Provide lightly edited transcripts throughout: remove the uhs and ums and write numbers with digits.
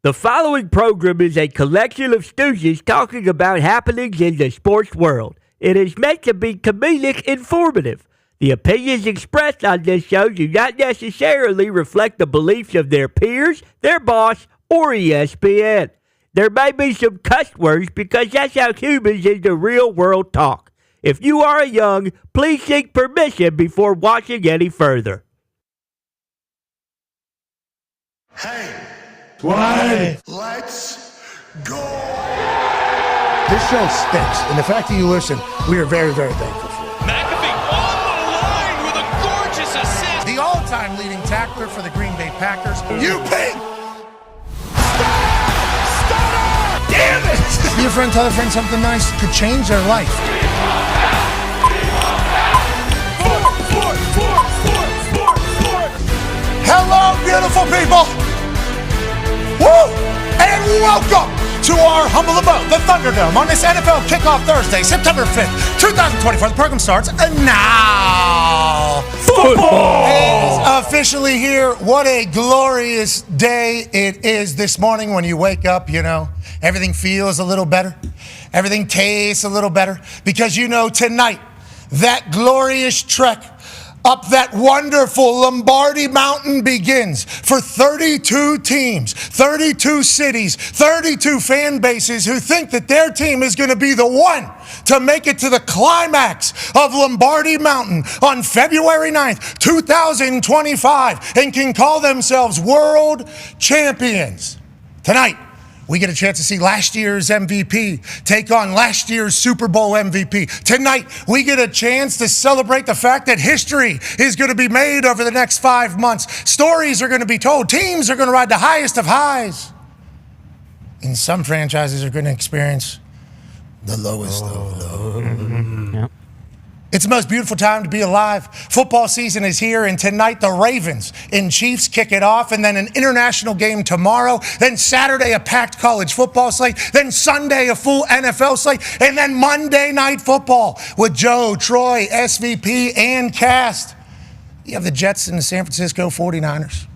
The following program is a collection of stooges talking about happenings in the sports world. It is meant to be comedic informative. The opinions expressed on this show do not necessarily reflect the beliefs of their peers, their boss, or ESPN. There may be some cuss words because that's how humans in the real world talk. If you are young, please seek permission before watching any further. Hey. Why? Let's go. This show stinks, and the fact that you listen, we are very, very thankful for. McAfee on the line with a gorgeous assist. The all-time leading tackler for the Green Bay Packers. You pink. Stutter! Damn it! Be a friend, tell a friend something nice could change their life. Hello, beautiful people. Woo! And welcome to our humble abode, the Thunderdome, on this NFL Kickoff Thursday, September 5th, 2024. The program starts now. Football is officially here. What a glorious day it is this morning when you wake up, you know. Everything feels a little better. Everything tastes a little better. Because you know tonight, that glorious trek up that wonderful Lombardi mountain begins for 32 teams, 32 cities, 32 fan bases who think that their team is going to be the one to make it to the climax of Lombardi Mountain on February 9th, 2025, and can call themselves world champions. Tonight, we get a chance to see last year's MVP take on last year's Super Bowl MVP. Tonight, we get a chance to celebrate the fact that history is going to be made over the next 5 months. Stories are going to be told. Teams are going to ride the highest of highs. And some franchises are going to experience the lowest of low. Yep. It's the most beautiful time to be alive. Football season is here, and tonight the Ravens and Chiefs kick it off, and then an international game tomorrow, then Saturday a packed college football slate, then Sunday a full NFL slate, and then Monday Night Football with Joe, Troy, SVP, and cast. You have the Jets and the San Francisco 49ers.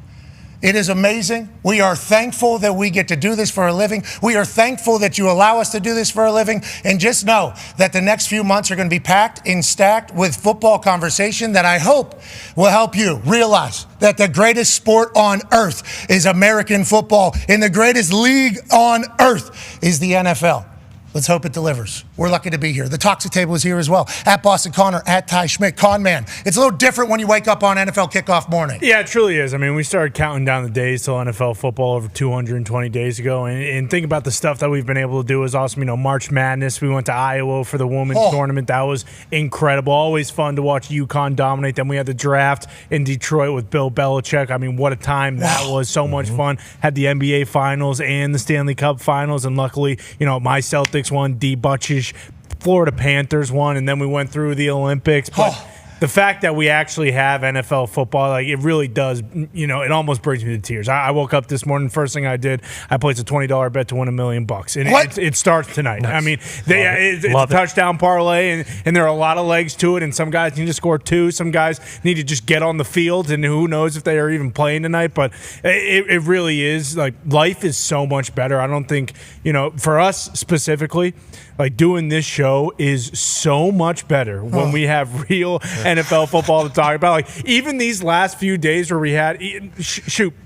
It is amazing. We are thankful that we get to do this for a living. We are thankful that you allow us to do this for a living. And just know that the next few months are going to be packed and stacked with football conversation that I hope will help you realize that the greatest sport on earth is American football, and the greatest league on earth is the NFL. Let's hope it delivers. We're lucky to be here. The Toxic Table is here as well. At Boston Connor, at Ty Schmidt. Con Man, it's a little different when you wake up on NFL kickoff morning. Yeah, it truly is. I mean, we started counting down the days till NFL football over 220 days ago. And think about the stuff that we've been able to do is awesome. You know, March Madness. We went to Iowa for the women's tournament. That was incredible. Always fun to watch UConn dominate. Then we had the draft in Detroit with Bill Belichick. I mean, what a time that was. So much fun. Had the NBA Finals and the Stanley Cup Finals. And luckily, you know, my Celtics won, D. Butch's Florida Panthers won, and then we went through the Olympics. But the fact that we actually have NFL football, like, it really does, you know, it almost brings me to tears. I woke up this morning, first thing I did, I placed a $20 bet to win $1 million. And it starts tonight. Nice. I mean, it's a touchdown parlay, and there are a lot of legs to it, and some guys need to score 2. Some guys need to just get on the field, and who knows if they are even playing tonight. But it really is, like, life is so much better. I don't think, you know, for us specifically, like, doing this show is so much better when we have real NFL football to talk about. Like, even these last few days where we had,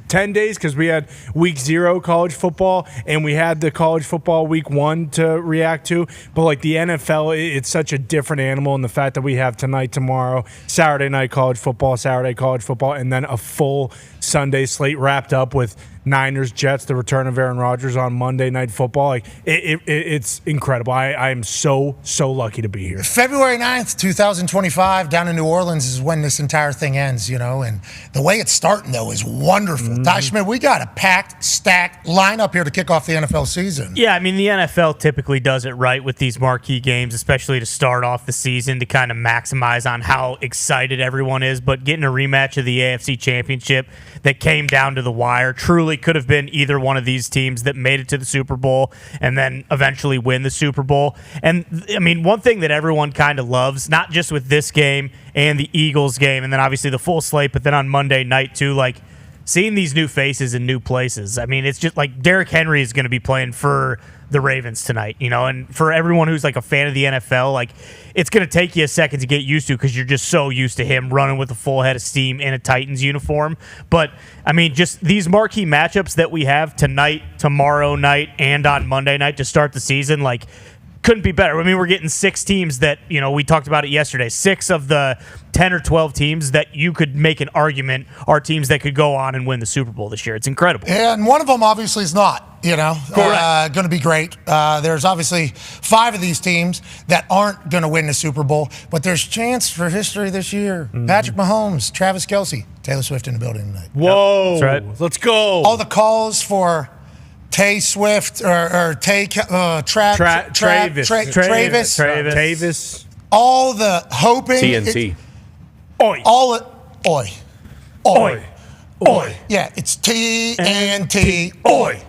10 days, because we had week 0 college football and we had the college football week 1 to react to. But like the NFL, it's such a different animal, and the fact that we have tonight, tomorrow, Saturday night college football, Saturday college football, and then a full Sunday slate wrapped up with Niners, Jets, the return of Aaron Rodgers on Monday Night Football. Like, it's incredible. I am so lucky to be here. February 9th, 2025, down in New Orleans is when this entire thing ends, you know, and the way it's starting, though, is wonderful. Ty Schmidt, we got a packed, stacked lineup here to kick off the NFL season. Yeah, I mean, the NFL typically does it right with these marquee games, especially to start off the season, to kind of maximize on how excited everyone is. But getting a rematch of the AFC Championship that came down to the wire truly could have been either one of these teams that made it to the Super Bowl and then eventually win the Super Bowl. And, I mean, one thing that everyone kind of loves, not just with this game and the Eagles game and then obviously the full slate, but then on Monday night too, like, seeing these new faces in new places. I mean, it's just like Derrick Henry is going to be playing for the Ravens tonight, and for everyone who's like a fan of the NFL, like it's going to take you a second to get used to because you're just so used to him running with a full head of steam in a Titans uniform. But I mean, just these marquee matchups that we have tonight, tomorrow night, and on Monday night to start the season, like couldn't be better. I mean, we're getting 6 teams that, we talked about it yesterday. 6 of the 10 or 12 teams that you could make an argument are teams that could go on and win the Super Bowl this year. It's incredible. And one of them obviously is not, going to be great. There's obviously 5 of these teams that aren't going to win the Super Bowl, but there's chance for history this year. Mm-hmm. Patrick Mahomes, Travis Kelce, Taylor Swift in the building tonight. Whoa. Yep. That's right. Let's go. All the calls for Tay Swift or Travis. All the hoping. TNT. Oi. Yeah, it's TNT. Oi.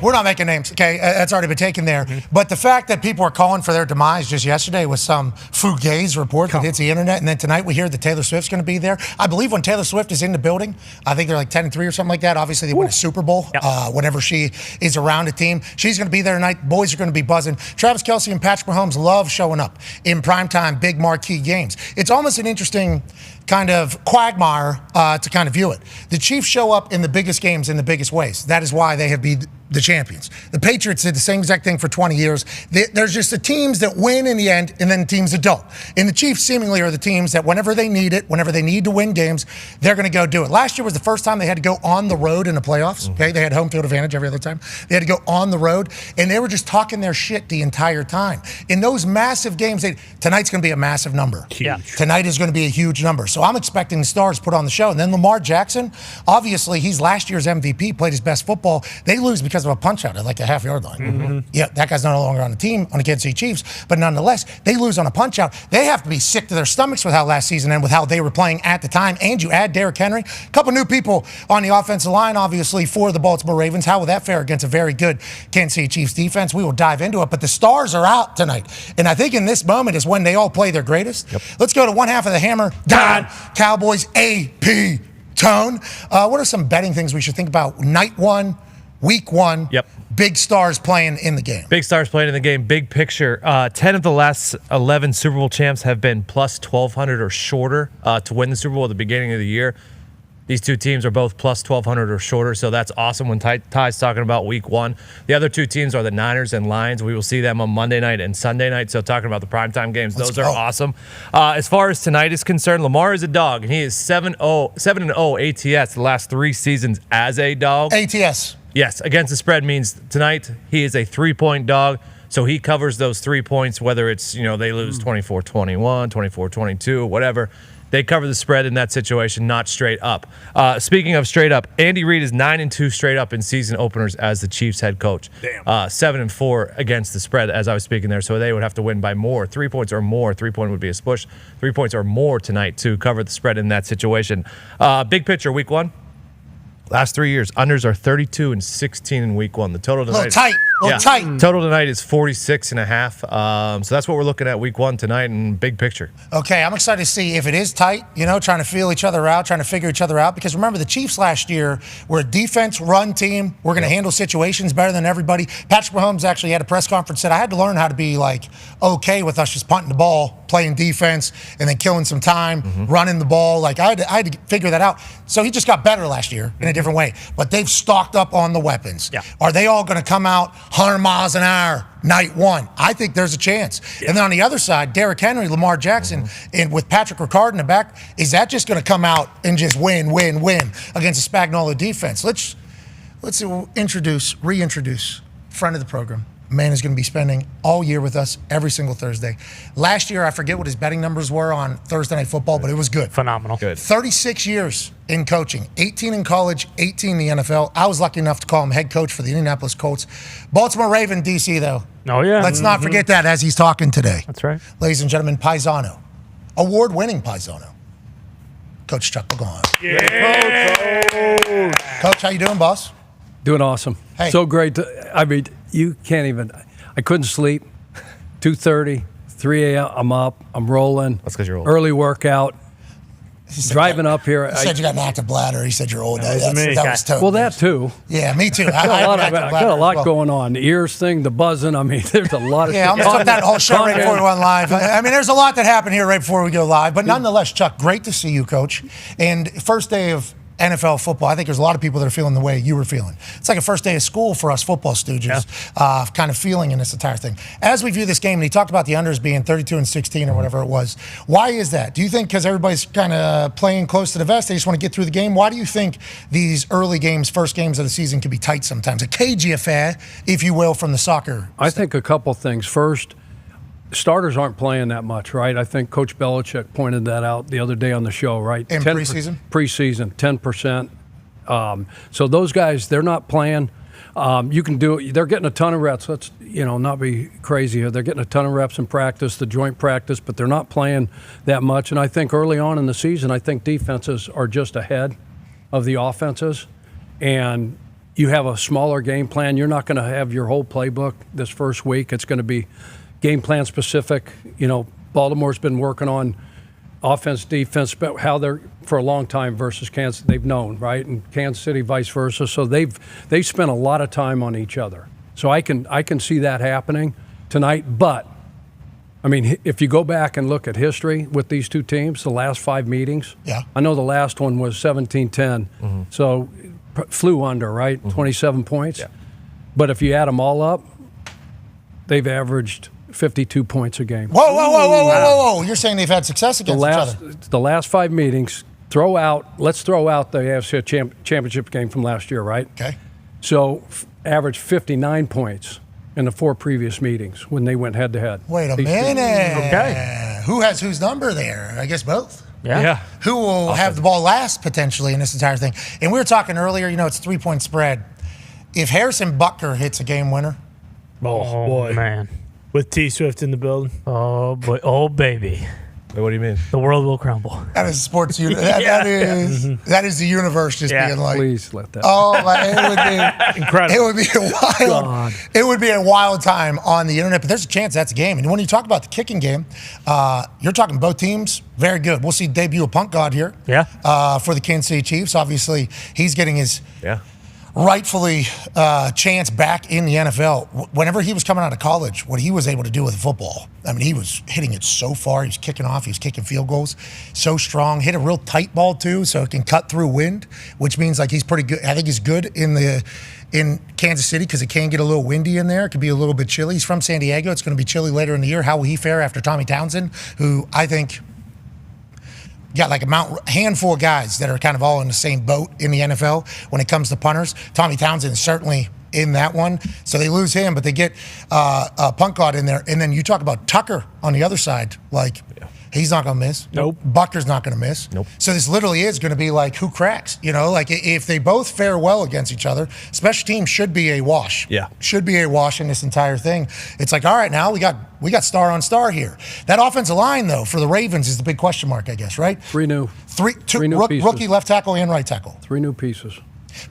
We're not making names, okay? That's already been taken there. Mm-hmm. But the fact that people are calling for their demise just yesterday was some fugazi report that hits the internet, and then tonight we hear that Taylor Swift's going to be there. I believe when Taylor Swift is in the building, I think they're like 10-3 or something like that. Obviously, they win a Super Bowl whenever she is around a team. She's going to be there tonight. Boys are going to be buzzing. Travis Kelce and Patrick Mahomes love showing up in primetime, big marquee games. It's almost an interesting kind of quagmire to kind of view it. The Chiefs show up in the biggest games in the biggest ways. That is why they have been the champions. The Patriots did the same exact thing for 20 years. There's just the teams that win in the end and then the teams that don't. And the Chiefs seemingly are the teams that whenever they need it, whenever they need to win games, they're going to go do it. Last year was the first time they had to go on the road in the playoffs. Okay, they had home field advantage every other time. They had to go on the road, and they were just talking their shit the entire time. In those massive games, tonight's going to be a massive number. Yeah. Tonight is going to be a huge number. So I'm expecting the stars put on the show. And then Lamar Jackson, obviously he's last year's MVP, played his best football. They lose because of a punch out at like a half-yard line. Mm-hmm. Yeah, that guy's no longer on the team, on the Kansas City Chiefs, but nonetheless, they lose on a punch out. They have to be sick to their stomachs with how last season and with how they were playing at the time. And you add Derrick Henry, a couple new people on the offensive line, obviously, for the Baltimore Ravens. How will that fare against a very good Kansas City Chiefs defense? We will dive into it, but the stars are out tonight. And I think in this moment is when they all play their greatest. Yep. Let's go to one half of the hammer. Dahn, Cowboys, AP, Tone. What are some betting things we should think about? Night 1, week 1. Yep. Big stars playing in the game. Big stars playing in the game. Big picture. 10 of the last 11 Super Bowl champs have been plus 1,200 or shorter to win the Super Bowl at the beginning of the year. These two teams are both plus 1,200 or shorter, so that's awesome when Ty's talking about week 1. The other two teams are the Niners and Lions. We will see them on Monday night and Sunday night, so talking about the primetime games, those are awesome. As far as tonight is concerned, Lamar is a dog, and he is 7-0 ATS the last 3 seasons as a dog. ATS. Yes, against the spread means tonight he is a 3-point dog, so he covers those 3 points, whether it's, they lose 24-21, 24-22, whatever. They cover the spread in that situation, not straight up. Speaking of straight up, Andy Reid is 9-2 straight up in season openers as the Chiefs head coach. Damn. 7-4 against the spread, as I was speaking there. So they would have to win by more, 3 points or more. 3-point would be a push. 3 points or more tonight to cover the spread in that situation. Big picture, week 1. Last 3 years, unders are 32-16 in week 1. The total tonight, tight. Total tonight is 46.5. So that's what we're looking at week 1 tonight, and big picture. Okay, I'm excited to see if it is tight. Trying to feel each other out, trying to figure each other out. Because remember, the Chiefs last year were a defense run team. We're going to handle situations better than everybody. Patrick Mahomes actually had a press conference said I had to learn how to be okay with us just punting the ball, playing defense, and then killing some time, running the ball. I had to figure that out. So he just got better last year in a different way. But they've stocked up on the weapons. Yeah. Are they all going to come out 100 miles an hour night 1? I think there's a chance. Yeah. And then on the other side, Derrick Henry, Lamar Jackson, and with Patrick Ricard in the back, is that just going to come out and just win against a Spagnuolo defense? Let's reintroduce friend of the program. Man is going to be spending all year with us every single Thursday. Last year, I forget what his betting numbers were on Thursday Night Football, but it was good. Phenomenal. Good. 36 years in coaching, 18 in college, 18 in the NFL. I was lucky enough to call him head coach for the Indianapolis Colts. Baltimore Raven, DC, though. Oh, yeah. Let's not forget that as he's talking today. That's right. Ladies and gentlemen, Paisano. Award-winning Paisano. Coach Chuck Pagano. Yeah. Coach, how you doing, boss? Doing awesome. Hey. So great. You can't even. I couldn't sleep. 2:30, 3 a.m. I'm up. I'm rolling. That's because you're old. Early workout. driving up here. He said you got an active bladder. He said you're old. That was total. Well, that too. Yeah, me too. I got a lot going on. The ears thing, the buzzing. I mean, there's a lot of I almost took that whole show right before we went live. I mean, there's a lot that happened here right before we go live. But nonetheless, Chuck, great to see you, Coach. And first day of NFL football, I think there's a lot of people that are feeling the way you were feeling. It's like a first day of school for us football stooges, kind of feeling in this entire thing. As we view this game, and he talked about the unders being 32-16 or whatever it was, why is that? Do you think because everybody's kind of playing close to the vest, they just want to get through the game? Why do you think these early games, first games of the season, can be tight sometimes? A cagey affair, if you will, from the soccer. I think a couple things. First, starters aren't playing that much, right? I think Coach Belichick pointed that out the other day on the show, right? In preseason? Preseason, 10%. So those guys, they're not playing. You can do it. They're getting a ton of reps. Let's, not be crazy here. They're getting a ton of reps in practice, the joint practice, but they're not playing that much. And I think early on in the season, I think defenses are just ahead of the offenses. And you have a smaller game plan. You're not going to have your whole playbook this first week. It's going to be game plan specific. Baltimore's been working on offense, defense, but how they're for a long time versus Kansas. They've known, right? And Kansas City, vice versa. So they've spent a lot of time on each other. So I can see that happening tonight. But I mean, if you go back and look at history with these two teams, the last 5 meetings. Yeah. I know the last one was 17-10. So flew under, right? 27 points. Yeah. But if you add them all up, they've averaged 52 points a game. Whoa. You're saying they've had success against each other. The last 5 meetings, let's throw out the AFC championship game from last year, right? Okay. So averaged 59 points in the 4 previous meetings when they went head-to-head. Wait a minute. Okay. Who has whose number there? I guess both. Yeah. Who will have the ball last potentially in this entire thing? And we were talking earlier, it's a 3-point spread. If Harrison Butker hits a game winner. Oh boy. Man. With T Swift in the building. Oh, boy. Oh, baby. Wait, what do you mean? The world will crumble. That is sports. That is the universe just being like. Please let that. Oh, it would be incredible. It would be a wild. God. It would be a wild time on the internet. But there's a chance that's a game. And when you talk about the kicking game, you're talking both teams very good. We'll see debut of Punt God here. Yeah. For the Kansas City Chiefs, obviously he's getting his. Yeah. Rightfully chance back in the NFL. Whenever he was coming out of college, what he was able to do with football, I mean, he was hitting it so far. He was kicking off. He was kicking field goals so strong. Hit a real tight ball, too, so it can cut through wind, which means like he's pretty good. I think he's good in Kansas City because it can get a little windy in there. It could be a little bit chilly. He's from San Diego. It's going to be chilly later in the year. How will he fare after Tommy Townsend, who I think – got like a handful of guys that are kind of all in the same boat in the NFL when it comes to punters. Tommy Townsend is certainly in that one. So they lose him, but they get Punt God in there. And then you talk about Tucker on the other side. Like, he's not going to miss. Nope. Bucker's not going to miss. Nope. So this literally is going to be like who cracks. Like if they both fare well against each other, special teams should be a wash. Yeah. Should be a wash in this entire thing. It's like, all right, now we got star on star here. That offensive line, though, for the Ravens is the big question mark, I guess, right? Three new pieces. Rookie left tackle and right tackle. 3 new pieces.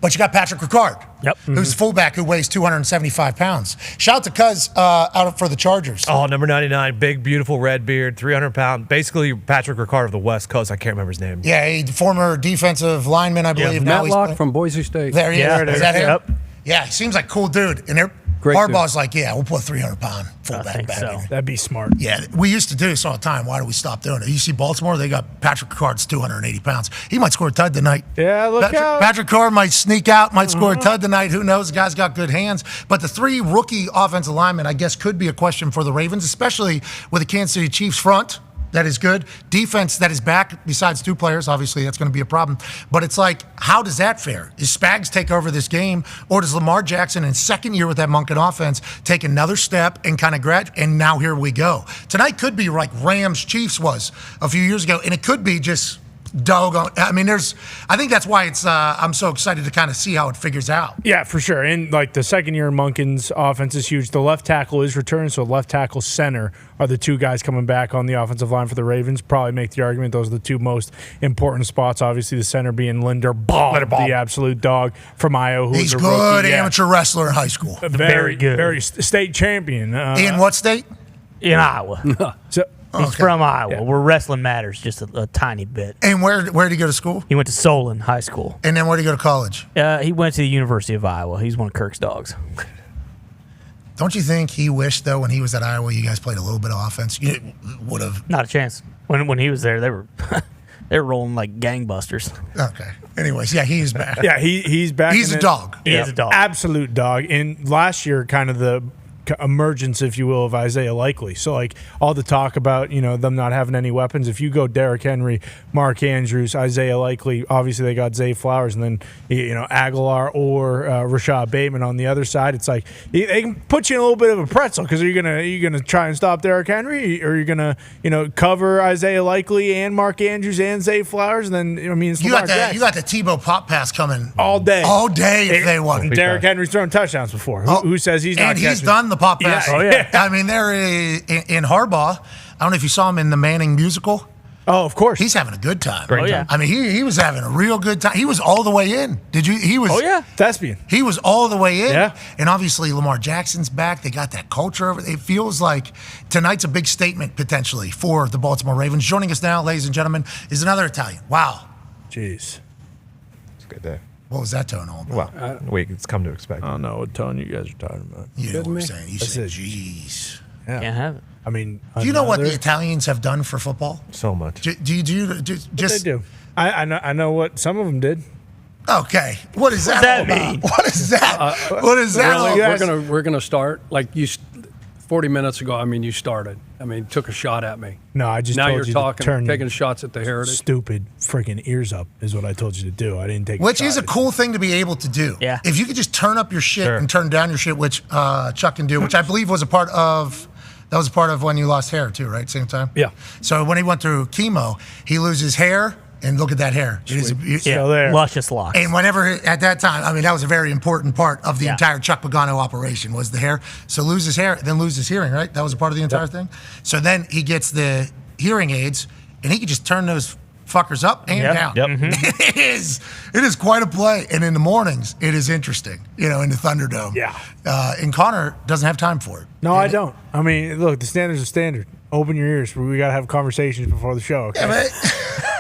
But you got Patrick Ricard, who's the fullback who weighs 275 pounds. Shout out to Cuz out for the Chargers. Oh, number 99, big, beautiful red beard, 300-pound. Basically, Patrick Ricard of the West Coast. I can't remember his name. Yeah, a former defensive lineman, I believe. Now Matlock from Boise State. There he is. Is that him? Yep. Yeah, he seems like a cool dude. And Harbaugh's like, we'll put 300-pound fullback back in here. That'd be smart. Yeah, we used to do this all the time. Why do we stop doing it? You see Baltimore, they got Patrick Ricard's 280 pounds. He might score a tud tonight. Yeah, look out. Patrick Ricard might sneak out, might score a tud tonight. Who knows? The guy's got good hands. But the 3 rookie offensive linemen, I guess, could be a question for the Ravens, especially with the Kansas City Chiefs front. That is good. Defense that is back besides 2 players. Obviously, that's going to be a problem. But it's like, how does that fare? Does Spags take over this game? Or does Lamar Jackson in second year with that Monken offense take another step and kind of grad? And now here we go. Tonight could be like Rams-Chiefs was a few years ago. And it could be just doggone. I mean, I think that's why it's. I'm so excited to kind of see how it figures out. Yeah, for sure. And like the second year, Monken's offense is huge. The left tackle is returned, so left tackle center are the 2 guys coming back on the offensive line for the Ravens. Probably make the argument those are the 2 most important spots. Obviously, the center being Linderbaum, the absolute dog from Iowa. Who's He's a good rookie. Amateur wrestler in high school. Very good. Very state champion. In what state? In Iowa. He's from Iowa, where wrestling matters just a tiny bit. And where did he go to school? He went to Solon High School. And then where did he go to college? He went to the University of Iowa. He's one of Kirk's dogs. Don't you think he wished, though, when he was at Iowa, you guys played a little bit of offense? You would have. Not a chance. When he was there, they were rolling like gangbusters. Okay. Anyways, yeah, he's back. Yeah, he's back. He's a dog. He is a dog. Absolute dog. And last year, kind of the emergence, if you will, of Isaiah Likely. So, like, all the talk about, them not having any weapons. If you go Derrick Henry, Mark Andrews, Isaiah Likely, obviously they got Zay Flowers, and then, Aguilar or Rashad Bateman on the other side. It's like they can put you in a little bit of a pretzel because are you gonna try and stop Derrick Henry, or are you gonna cover Isaiah Likely and Mark Andrews and Zay Flowers? And then it's you Lamar got the Tebow pop pass coming all day if they want. Derrick Henry's thrown touchdowns before. Who says he's not? And he's done the pop pass. Yeah. Oh, yeah. I mean, they're in Harbaugh. I don't know if you saw him in the Manning musical. Oh, of course. He's having a good time. Great time. I mean, he was having a real good time. He was all the way in. Did you? He was. Oh, yeah. Thespian. He was all the way in. Yeah. And obviously, Lamar Jackson's back. They got that culture over. It feels like tonight's a big statement, potentially, for the Baltimore Ravens. Joining us now, ladies and gentlemen, is another Italian. Wow. Jeez. It's a good day. What was that tone all about? Well, it's come to expect. I don't know what tone you guys are talking about. You know what I'm saying. You said, jeez. Yeah. Can't have it. I mean, do you know what the Italians have done for football? So much. Do you just they do? I know what some of them did. Okay. What does that that all mean? about? What is that? What is that? all about? We're gonna start like you. 40 minutes ago, you started. Took a shot at me. No, I just now told you're you talking, to turn taking shots at the Heritage. Stupid freaking ears up is what I told you to do. I didn't take. Which is a cool thing to be able to do. Yeah. If you could just turn up your shit and turn down your shit, which Chuck can do, which I believe was a part of. That was part of when you lost hair too, right? Same time. Yeah. So when he went through chemo, he loses hair, and look at that hair. It is Still there. Luscious locks. And whenever at that time, that was a very important part of the entire Chuck Pagano operation was the hair. So loses hair, then loses hearing, right? That was a part of the entire thing. So then he gets the hearing aids, and he could just turn those fuckers up and down. Yep. It is quite a play. And in the mornings, it is interesting, in the Thunderdome. Yeah. And Connor doesn't have time for it. No, I don't. Look, the standard's a standard. Open your ears. We got to have conversations before the show, okay? Yeah,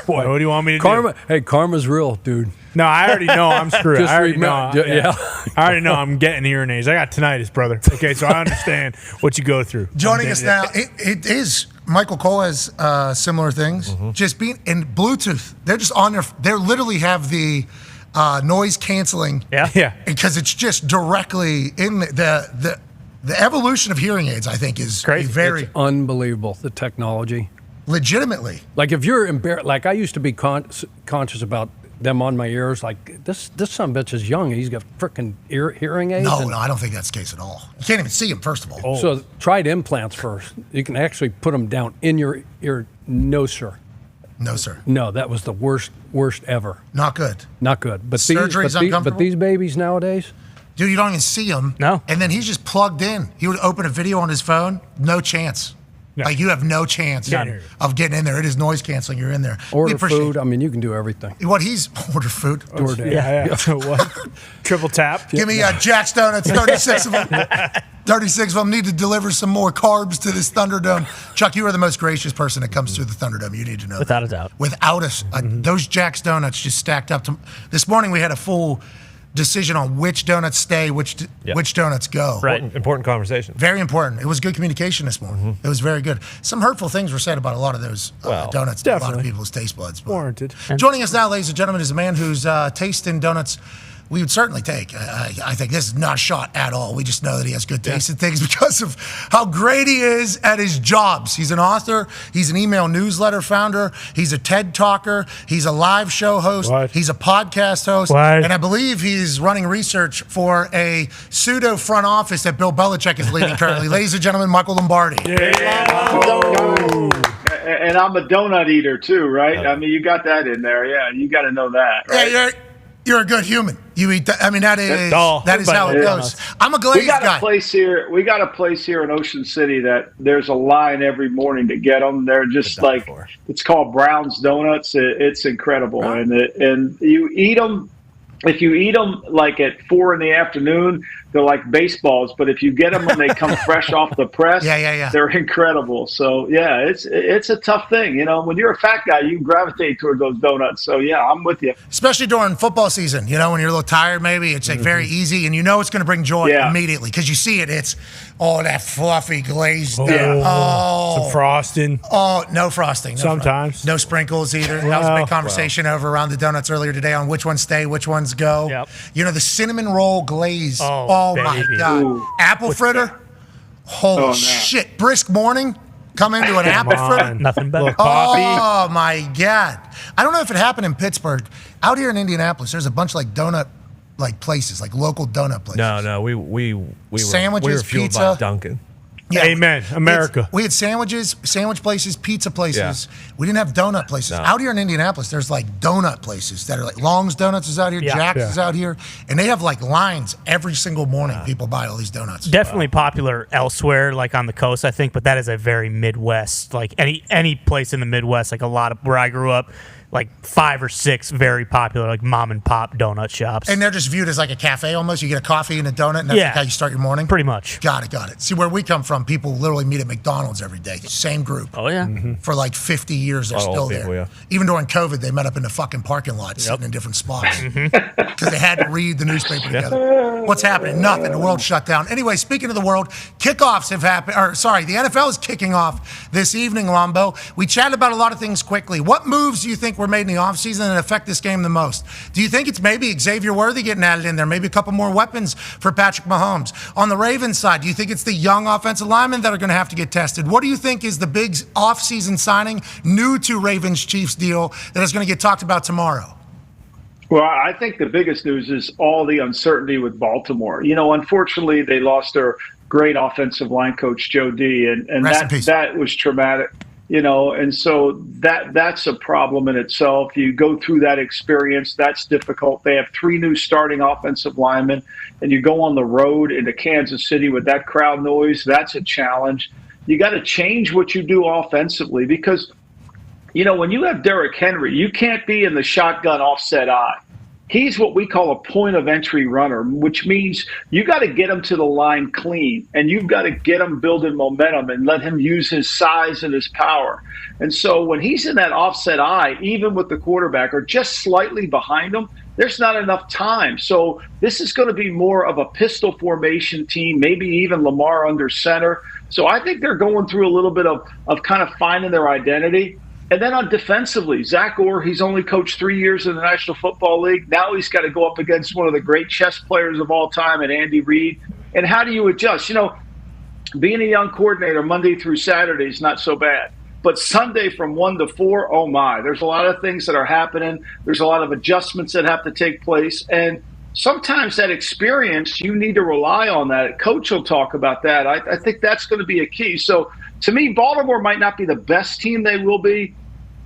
but What do you want me to Karma, do? hey, karma's real, dude. No, I already know I'm screwed. Just I already know. I already know I'm getting hearing aids. I got tinnitus, brother. Okay, so I understand what you go through. Joining us now, it is Michael Cole has similar things. Just being in Bluetooth, they're just on they literally have the noise canceling. Yeah. Because it's just directly in the evolution of hearing aids. I think is Crazy. very Unbelievable, the technology. legitimately. Like if you're embarrassed, like I used to be conscious about them on my ears. Like this son of a bitch is young. He's got freaking hearing aids. No, I don't think that's the case at all. You can't even see him, first of all. So tried implants first. You can actually put them down in your ear. No, sir. No, sir. No, that was the worst ever. Not good. Not good. But Surgery's uncomfortable? but these babies nowadays. Dude, you don't even see him. No. And then he's just plugged in. He would open a video on his phone. No chance. No. Like you have no chance of getting in there. It is noise canceling. You're in there. Order food. I mean, you can do everything. What he's order food. DoorDash. Yeah. So what? Triple tap. Give me Jack's Donuts, 36 of them. 36 of them. Need to deliver some more carbs to this Thunderdome. Chuck, you are the most gracious person that comes through the Thunderdome. You need to know Without that. a doubt. Without us. Those Jack's Donuts just stacked up. This morning we had a full decision on which donuts stay, which donuts go. Right. Important conversation. Very important. It was good communication this morning. It was very good. Some hurtful things were said about a lot of those donuts to a lot of definitely. people's taste buds. But Warranted. joining us now, ladies and gentlemen, is a man whose taste in donuts we would certainly take. I think this is not a shot at all. We just know that he has good taste in things because of how great he is at his jobs. He's an author. He's an email newsletter founder. He's a TED talker. He's a live show host. What? He's a podcast host. What? And I believe he's running research for a pseudo front office that Bill Belichick is leading currently. Ladies and gentlemen, Michael Lombardi. And I'm a donut eater too, right? I mean, you got that in there. Yeah, you got to know that. Right? Yeah, you're a good human. You eat. That is how it Everybody goes. I'm a glazed We got guy. a place here. We got a place here in Ocean City that there's a line every morning to get them. They're just like it's called Brown's Donuts. It's incredible, and you eat them. If you eat them like at 4 p.m, They're like baseballs, but if you get them when they come fresh off the press, they're incredible. So, yeah, it's a tough thing. You know, when you're a fat guy, you gravitate toward those donuts. So, yeah, I'm with you. Especially during football season, you know, when you're a little tired maybe, it's like very easy, and you know it's going to bring joy immediately because you see it. It's, that fluffy glazed. Some frosting. Oh, no frosting. Sometimes. No sprinkles either. That was a big conversation over around the donuts earlier today on which ones stay, which ones go. Yep. You know, the cinnamon roll glaze. Oh my God. Ooh. Apple fritter. Holy shit. Brisk morning. Come into an apple fritter. Nothing better. Oh my God. I don't know if it happened in Pittsburgh. Out here in Indianapolis, there's a bunch of like donut places, like local donut places. No, we were Sandwiches, we were fueled pizza. by Dunkin'. Yeah, Amen. America. We had sandwiches, sandwich places, pizza places. Yeah. We didn't have donut places. No. Out here in Indianapolis, there's like donut places that are like Long's Donuts is out here, Jack's is out here, and they have like lines every single morning. People buy all these donuts. Definitely popular elsewhere, like on the coast, I think, but that is a very Midwest, like any place in the Midwest, like a lot of where I grew up. Like 5 or 6 very popular, like mom and pop donut shops. And they're just viewed as like a cafe almost. You get a coffee and a donut, and that's like how you start your morning? Pretty much. Got it. See, where we come from, people literally meet at McDonald's every day. Same group. Oh, yeah. Mm-hmm. For like 50 years, they're still there. People, even during COVID, they met up in the fucking parking lot, sitting in different spots. Because they had to read the newspaper together. What's happening? Nothing. The world shut down. Anyway, speaking of the world, kickoffs have happened. The NFL is kicking off this evening, Lombo. We chatted about a lot of things quickly. What moves do you think were made in the offseason and affect this game the most? Do you think it's maybe Xavier Worthy getting added in there, maybe a couple more weapons for Patrick Mahomes? On the Ravens side, do you think it's the young offensive linemen that are going to have to get tested? What do you think is the big offseason signing new to Ravens-Chiefs deal that is going to get talked about tomorrow? Well, I think the biggest news is all the uncertainty with Baltimore. You know, unfortunately, they lost their great offensive line coach, Joe D, and that was traumatic. You know, and so that's a problem in itself. You go through that experience, that's difficult. They have 3 new starting offensive linemen, and you go on the road into Kansas City with that crowd noise. That's a challenge. You got to change what you do offensively because, you know, when you have Derrick Henry, you can't be in the shotgun offset eye. He's what we call a point of entry runner, which means you got to get him to the line clean, and you've got to get him building momentum and let him use his size and his power. And so when he's in that offset eye, even with the quarterback or just slightly behind him, there's not enough time. So this is going to be more of a pistol formation team, maybe even Lamar under center. So I think they're going through a little bit of kind of finding their identity. And then on defensively, Zach Orr, he's only coached 3 years in the National Football League. Now he's got to go up against one of the great chess players of all time, and Andy Reid. And how do you adjust? You know, being a young coordinator Monday through Saturday is not so bad. But Sunday from 1 to 4, oh my, there's a lot of things that are happening. There's a lot of adjustments that have to take place. And sometimes that experience, you need to rely on that. Coach will talk about that. I think that's going to be a key. So to me, Baltimore might not be the best team they will be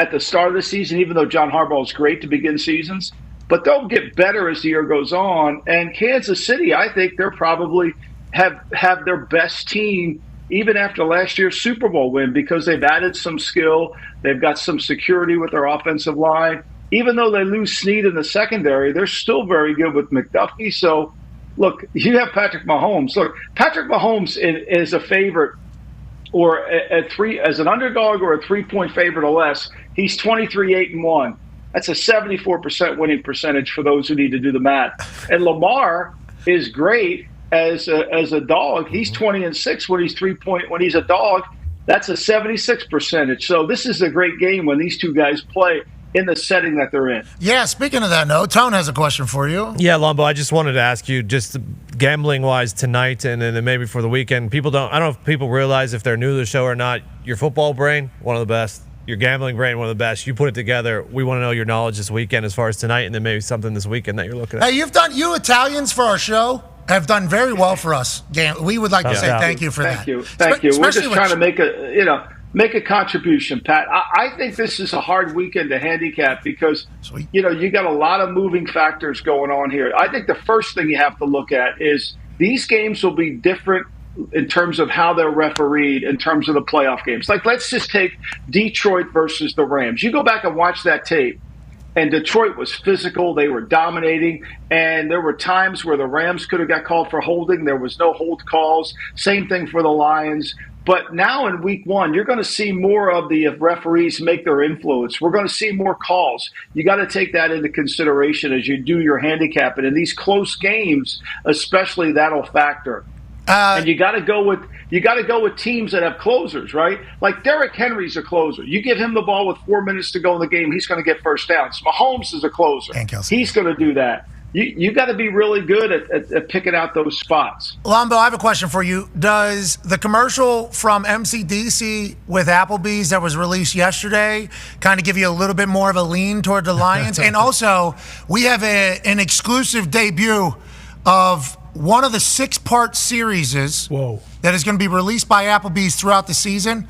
at the start of the season, even though John Harbaugh is great to begin seasons. But they'll get better as the year goes on. And Kansas City, I think they're probably have their best team even after last year's Super Bowl win because they've added some skill. They've got some security with their offensive line. Even though they lose Snead in the secondary, they're still very good with McDuffie. So, look, you have Patrick Mahomes. Look, Patrick Mahomes is a favorite or as an underdog or a 3-point favorite or less. He's 23-8-1. That's a 74% winning percentage for those who need to do the math. And Lamar is great as a dog. He's 20-6 when he's a dog. That's a 76 percentage. So this is a great game when these two guys play in the setting that they're in. Yeah, speaking of that note, Tone has a question for you. Yeah, Lombo, I just wanted to ask you, just gambling-wise tonight and then maybe for the weekend, I don't know if people realize if they're new to the show or not, your football brain, one of the best. Your gambling brain, one of the best. You put it together. We want to know your knowledge this weekend as far as tonight and then maybe something this weekend that you're looking at. Hey, you Italians for our show have done very well for us. We would like to say thank you for that. Thank you. We're just trying to make a contribution, Pat. I think this is a hard weekend to handicap because, you got a lot of moving factors going on here. I think the first thing you have to look at is these games will be different in terms of how they're refereed in terms of the playoff games. Like, let's just take Detroit versus the Rams. You go back and watch that tape, And Detroit was physical. They were dominating. And there were times where the Rams could have got called for holding. There was no hold calls. Same thing for the Lions. But now in week 1, you're going to see more of the referees make their influence. We're going to see more calls. You got to take that into consideration as you do your handicap. And in these close games, especially, that'll factor. And you got to go with teams that have closers, right? Like Derrick Henry's a closer. You give him the ball with 4 minutes to go in the game, he's going to get first downs. Mahomes is a closer. He's going to do that. You got to be really good at picking out those spots. Lombo, I have a question for you. Does the commercial from MCDC with Applebee's that was released yesterday kind of give you a little bit more of a lean toward the Lions? And also, we have an exclusive debut of one of the 6-part series that is going to be released by Applebee's throughout the season.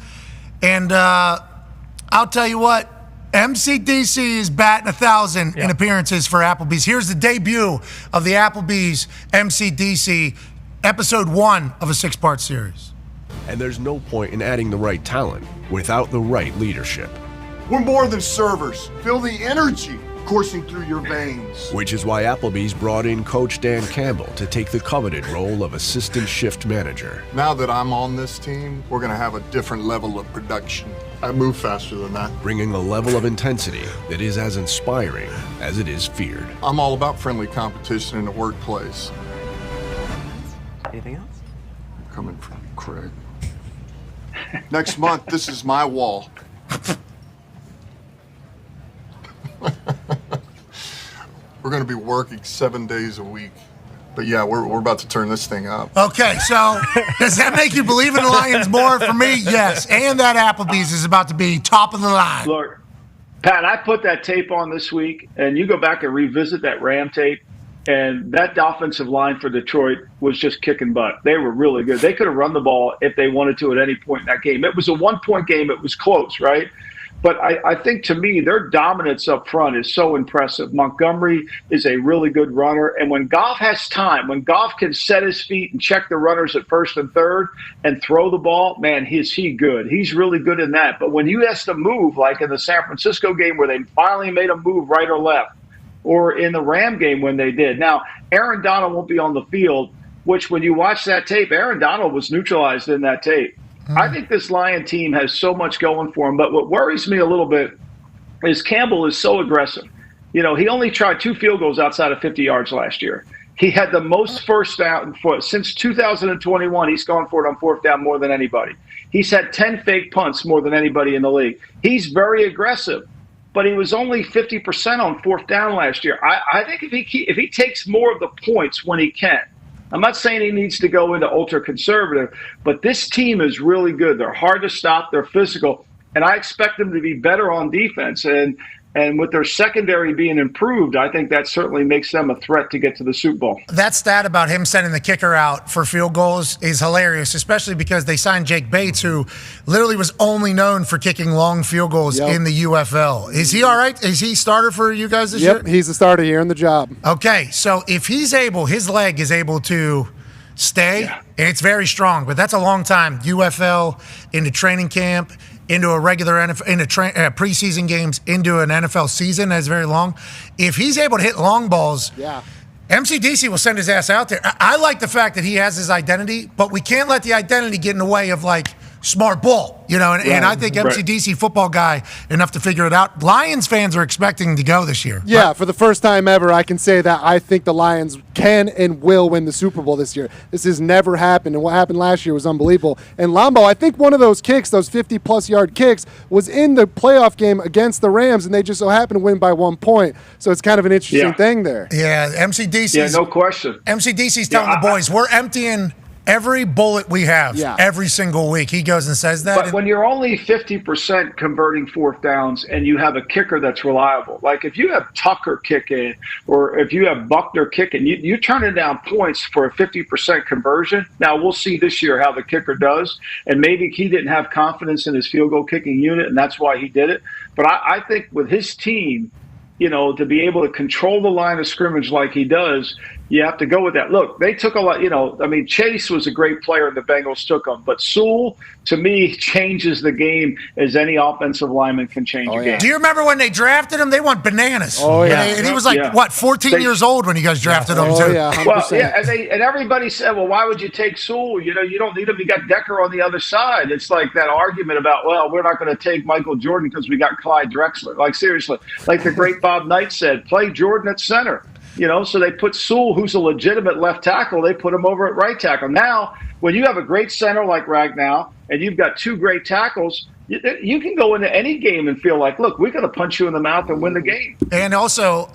And I'll tell you what, MCDC is batting 1,000 in appearances for Applebee's. Here's the debut of the Applebee's MCDC, episode 1 of a 6-part series. And there's no point in adding the right talent without the right leadership. We're more than servers. Feel the energy coursing through your veins. Which is why Applebee's brought in Coach Dan Campbell to take the coveted role of assistant shift manager. Now that I'm on this team, we're going to have a different level of production. I move faster than that. Bringing a level of intensity that is as inspiring as it is feared. I'm all about friendly competition in the workplace. Anything else? Coming from Craig. Next month, this is my wall. We're going to be working 7 days a week. But yeah, we're about to turn this thing up. Okay, so does that make you believe in the Lions more? For me, yes. And that Applebee's is about to be top of the line. Look, Pat, I put that tape on this week, and you go back and revisit that Ram tape, and that offensive line for Detroit was just kicking butt. They were really good. They could have run the ball if they wanted to at any point in that game. It was a 1-point game. It was close, right? But I think, to me, their dominance up front is so impressive. Montgomery is a really good runner. And when Goff has time, when Goff can set his feet and check the runners at first and third and throw the ball, man, is he good. He's really good in that. But when he has to move, like in the San Francisco game where they finally made a move right or left, or in the Ram game when they did. Now, Aaron Donald won't be on the field, which when you watch that tape, Aaron Donald was neutralized in that tape. I think this Lion team has so much going for him, but what worries me a little bit is Campbell is so aggressive. You know, he only tried 2 field goals outside of 50 yards last year. He had the most first down since 2021. He's gone for it on 4th down more than anybody. He's had 10 fake punts more than anybody in the league. He's very aggressive, but he was only 50% on 4th down last year. I think if he takes more of the points when he can, I'm not saying he needs to go into ultra-conservative, but this team is really good. They're hard to stop. They're physical. And I expect them to be better on defense. And with their secondary being improved, I think that certainly makes them a threat to get to the Super Bowl. That stat about him sending the kicker out for field goals is hilarious, especially because they signed Jake Bates, who literally was only known for kicking long field goals in the UFL. Is he all right? Is he starter for you guys this year? Yep, he's the starter here in the job. Okay, so if he's able, his leg is able to stay, and it's very strong, but that's a long time. UFL, into training camp, into a regular NFL, into preseason games, into an NFL season. That's very long. If he's able to hit long balls, MCDC will send his ass out there. I like the fact that he has his identity, but we can't let the identity get in the way of, like, smart ball, you know, and I think MCDC football guy enough to figure it out. Lions fans are expecting to go this year. Yeah, for the first time ever, I can say that I think the Lions can and will win the Super Bowl this year. This has never happened, and what happened last year was unbelievable. And Lombo, I think one of those kicks, those 50-plus yard kicks, was in the playoff game against the Rams, and they just so happened to win by 1 point. So it's kind of an interesting thing there. Yeah, MCDC. Yeah, no question. MCDC's telling the boys, we're emptying every bullet we have every single week. He goes and says that. But when you're only 50% converting 4th downs and you have a kicker that's reliable, like if you have Tucker kicking or if you have Buckner kicking, you're turning down points for a 50% conversion. Now, we'll see this year how the kicker does, and maybe he didn't have confidence in his field goal kicking unit, and that's why he did it. But I think with his team, you know, to be able to control the line of scrimmage like he does, You have to go with that. Look, they took a lot, Chase was a great player and the Bengals took him. But Sewell, to me, changes the game as any offensive lineman can change a game. Do you remember when they drafted him? They went bananas. Oh, yeah. And he was 14 years old when you guys drafted him, too. Oh, yeah, 100%. Well, yeah, and everybody said, well, why would you take Sewell? You don't need him. You got Decker on the other side. It's like that argument about, well, we're not going to take Michael Jordan because we got Clyde Drexler. Like, seriously, like the great Bob Knight said, play Jordan at center. So they put Sewell, who's a legitimate left tackle, they put him over at right tackle. Now, when you have a great center like Ragnow and you've got two great tackles, you can go into any game and feel like, look, we're going to punch you in the mouth and win the game. And also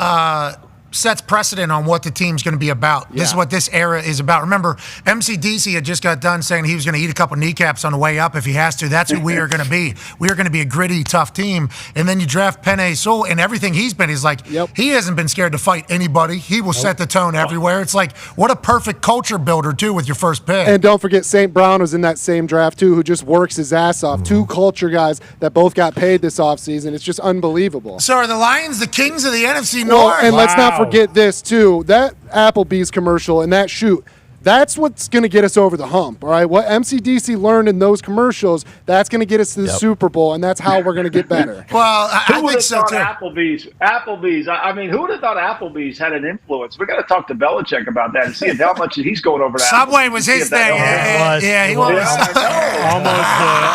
sets precedent on what the team's going to be about. This is what this era is about. Remember, MCDC had just got done saying he was going to eat a couple kneecaps on the way up if he has to. That's who we are going to be. We are going to be a gritty, tough team. And then you draft Penei Sewell, and everything he's been, he's like, he hasn't been scared to fight anybody. He will set the tone everywhere. It's like, what a perfect culture builder, too, with your first pick. And don't forget, St. Brown was in that same draft, too, who just works his ass off. Two culture guys that both got paid this offseason. It's just unbelievable. So are the Lions the kings of the NFC North? Well, and let's not forget this, too. That Applebee's commercial and that shoot, that's what's going to get us over the hump, all right? What MCDC learned in those commercials, that's going to get us to the Super Bowl, and that's how we're going to get better. Well, I think so, too. Applebee's, who would have thought Applebee's had an influence? We got to talk to Belichick about that and see how much he's going over to Subway Applebee's. was his thing. He was.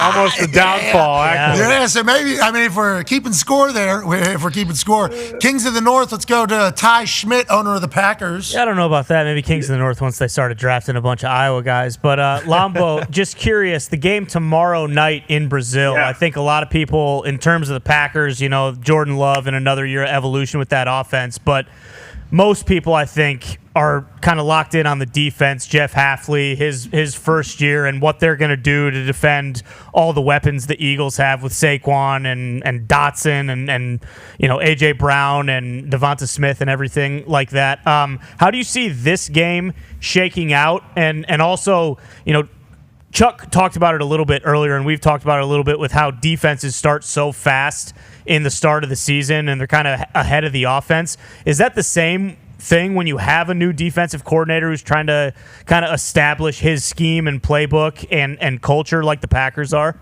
Almost the downfall, actually. Yeah, so maybe, if we're keeping score there, Kings of the North, let's go to Ty Schmidt, owner of the Packers. Yeah, I don't know about that. Maybe Kings of the North once they started drafting a bunch of Iowa guys. But Lombo, just curious, the game tomorrow night in Brazil, I think a lot of people, in terms of the Packers, Jordan Love and another year of evolution with that offense. But most people, I think, are kind of locked in on the defense. Jeff Hafley, his first year, and what they're going to do to defend all the weapons the Eagles have with Saquon and Dotson and A.J. Brown and Devonta Smith and everything like that. How do you see this game shaking out? And also, Chuck talked about it a little bit earlier, and we've talked about it a little bit with how defenses start so fast in the start of the season, and they're kind of ahead of the offense. Is that the same thing when you have a new defensive coordinator who's trying to kind of establish his scheme and playbook and culture like the Packers are?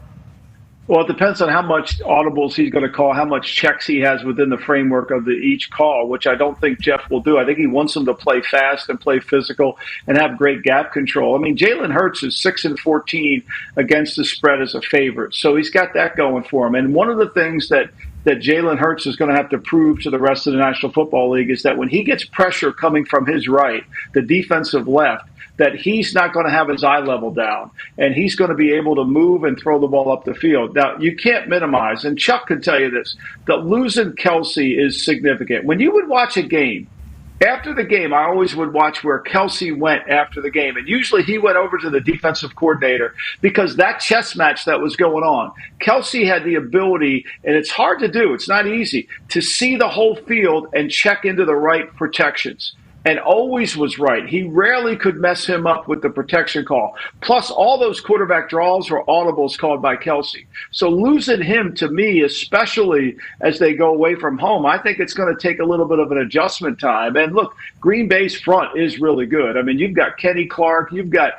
Well, it depends on how much audibles he's going to call, how much checks he has within the framework of each call, which I don't think Jeff will do. I think he wants them to play fast and play physical and have great gap control. Jalen Hurts is 6-14 against the spread as a favorite, so he's got that going for him. And one of the things that Jalen Hurts is going to have to prove to the rest of the National Football League is that when he gets pressure coming from his right, the defensive left, that he's not going to have his eye level down, and he's going to be able to move and throw the ball up the field. Now, you can't minimize, and Chuck could tell you this, that losing Kelsey is significant. When you would watch a game, after the game, I always would watch where Kelsey went after the game. And usually he went over to the defensive coordinator because that chess match that was going on, Kelsey had the ability, and it's hard to do, it's not easy, to see the whole field and check into the right protections. And always was right. He rarely could mess him up with the protection call. Plus, all those quarterback draws were audibles called by Kelsey. So losing him, to me, especially as they go away from home, I think it's going to take a little bit of an adjustment time. And look, Green Bay's front is really good. You've got Kenny Clark, you've got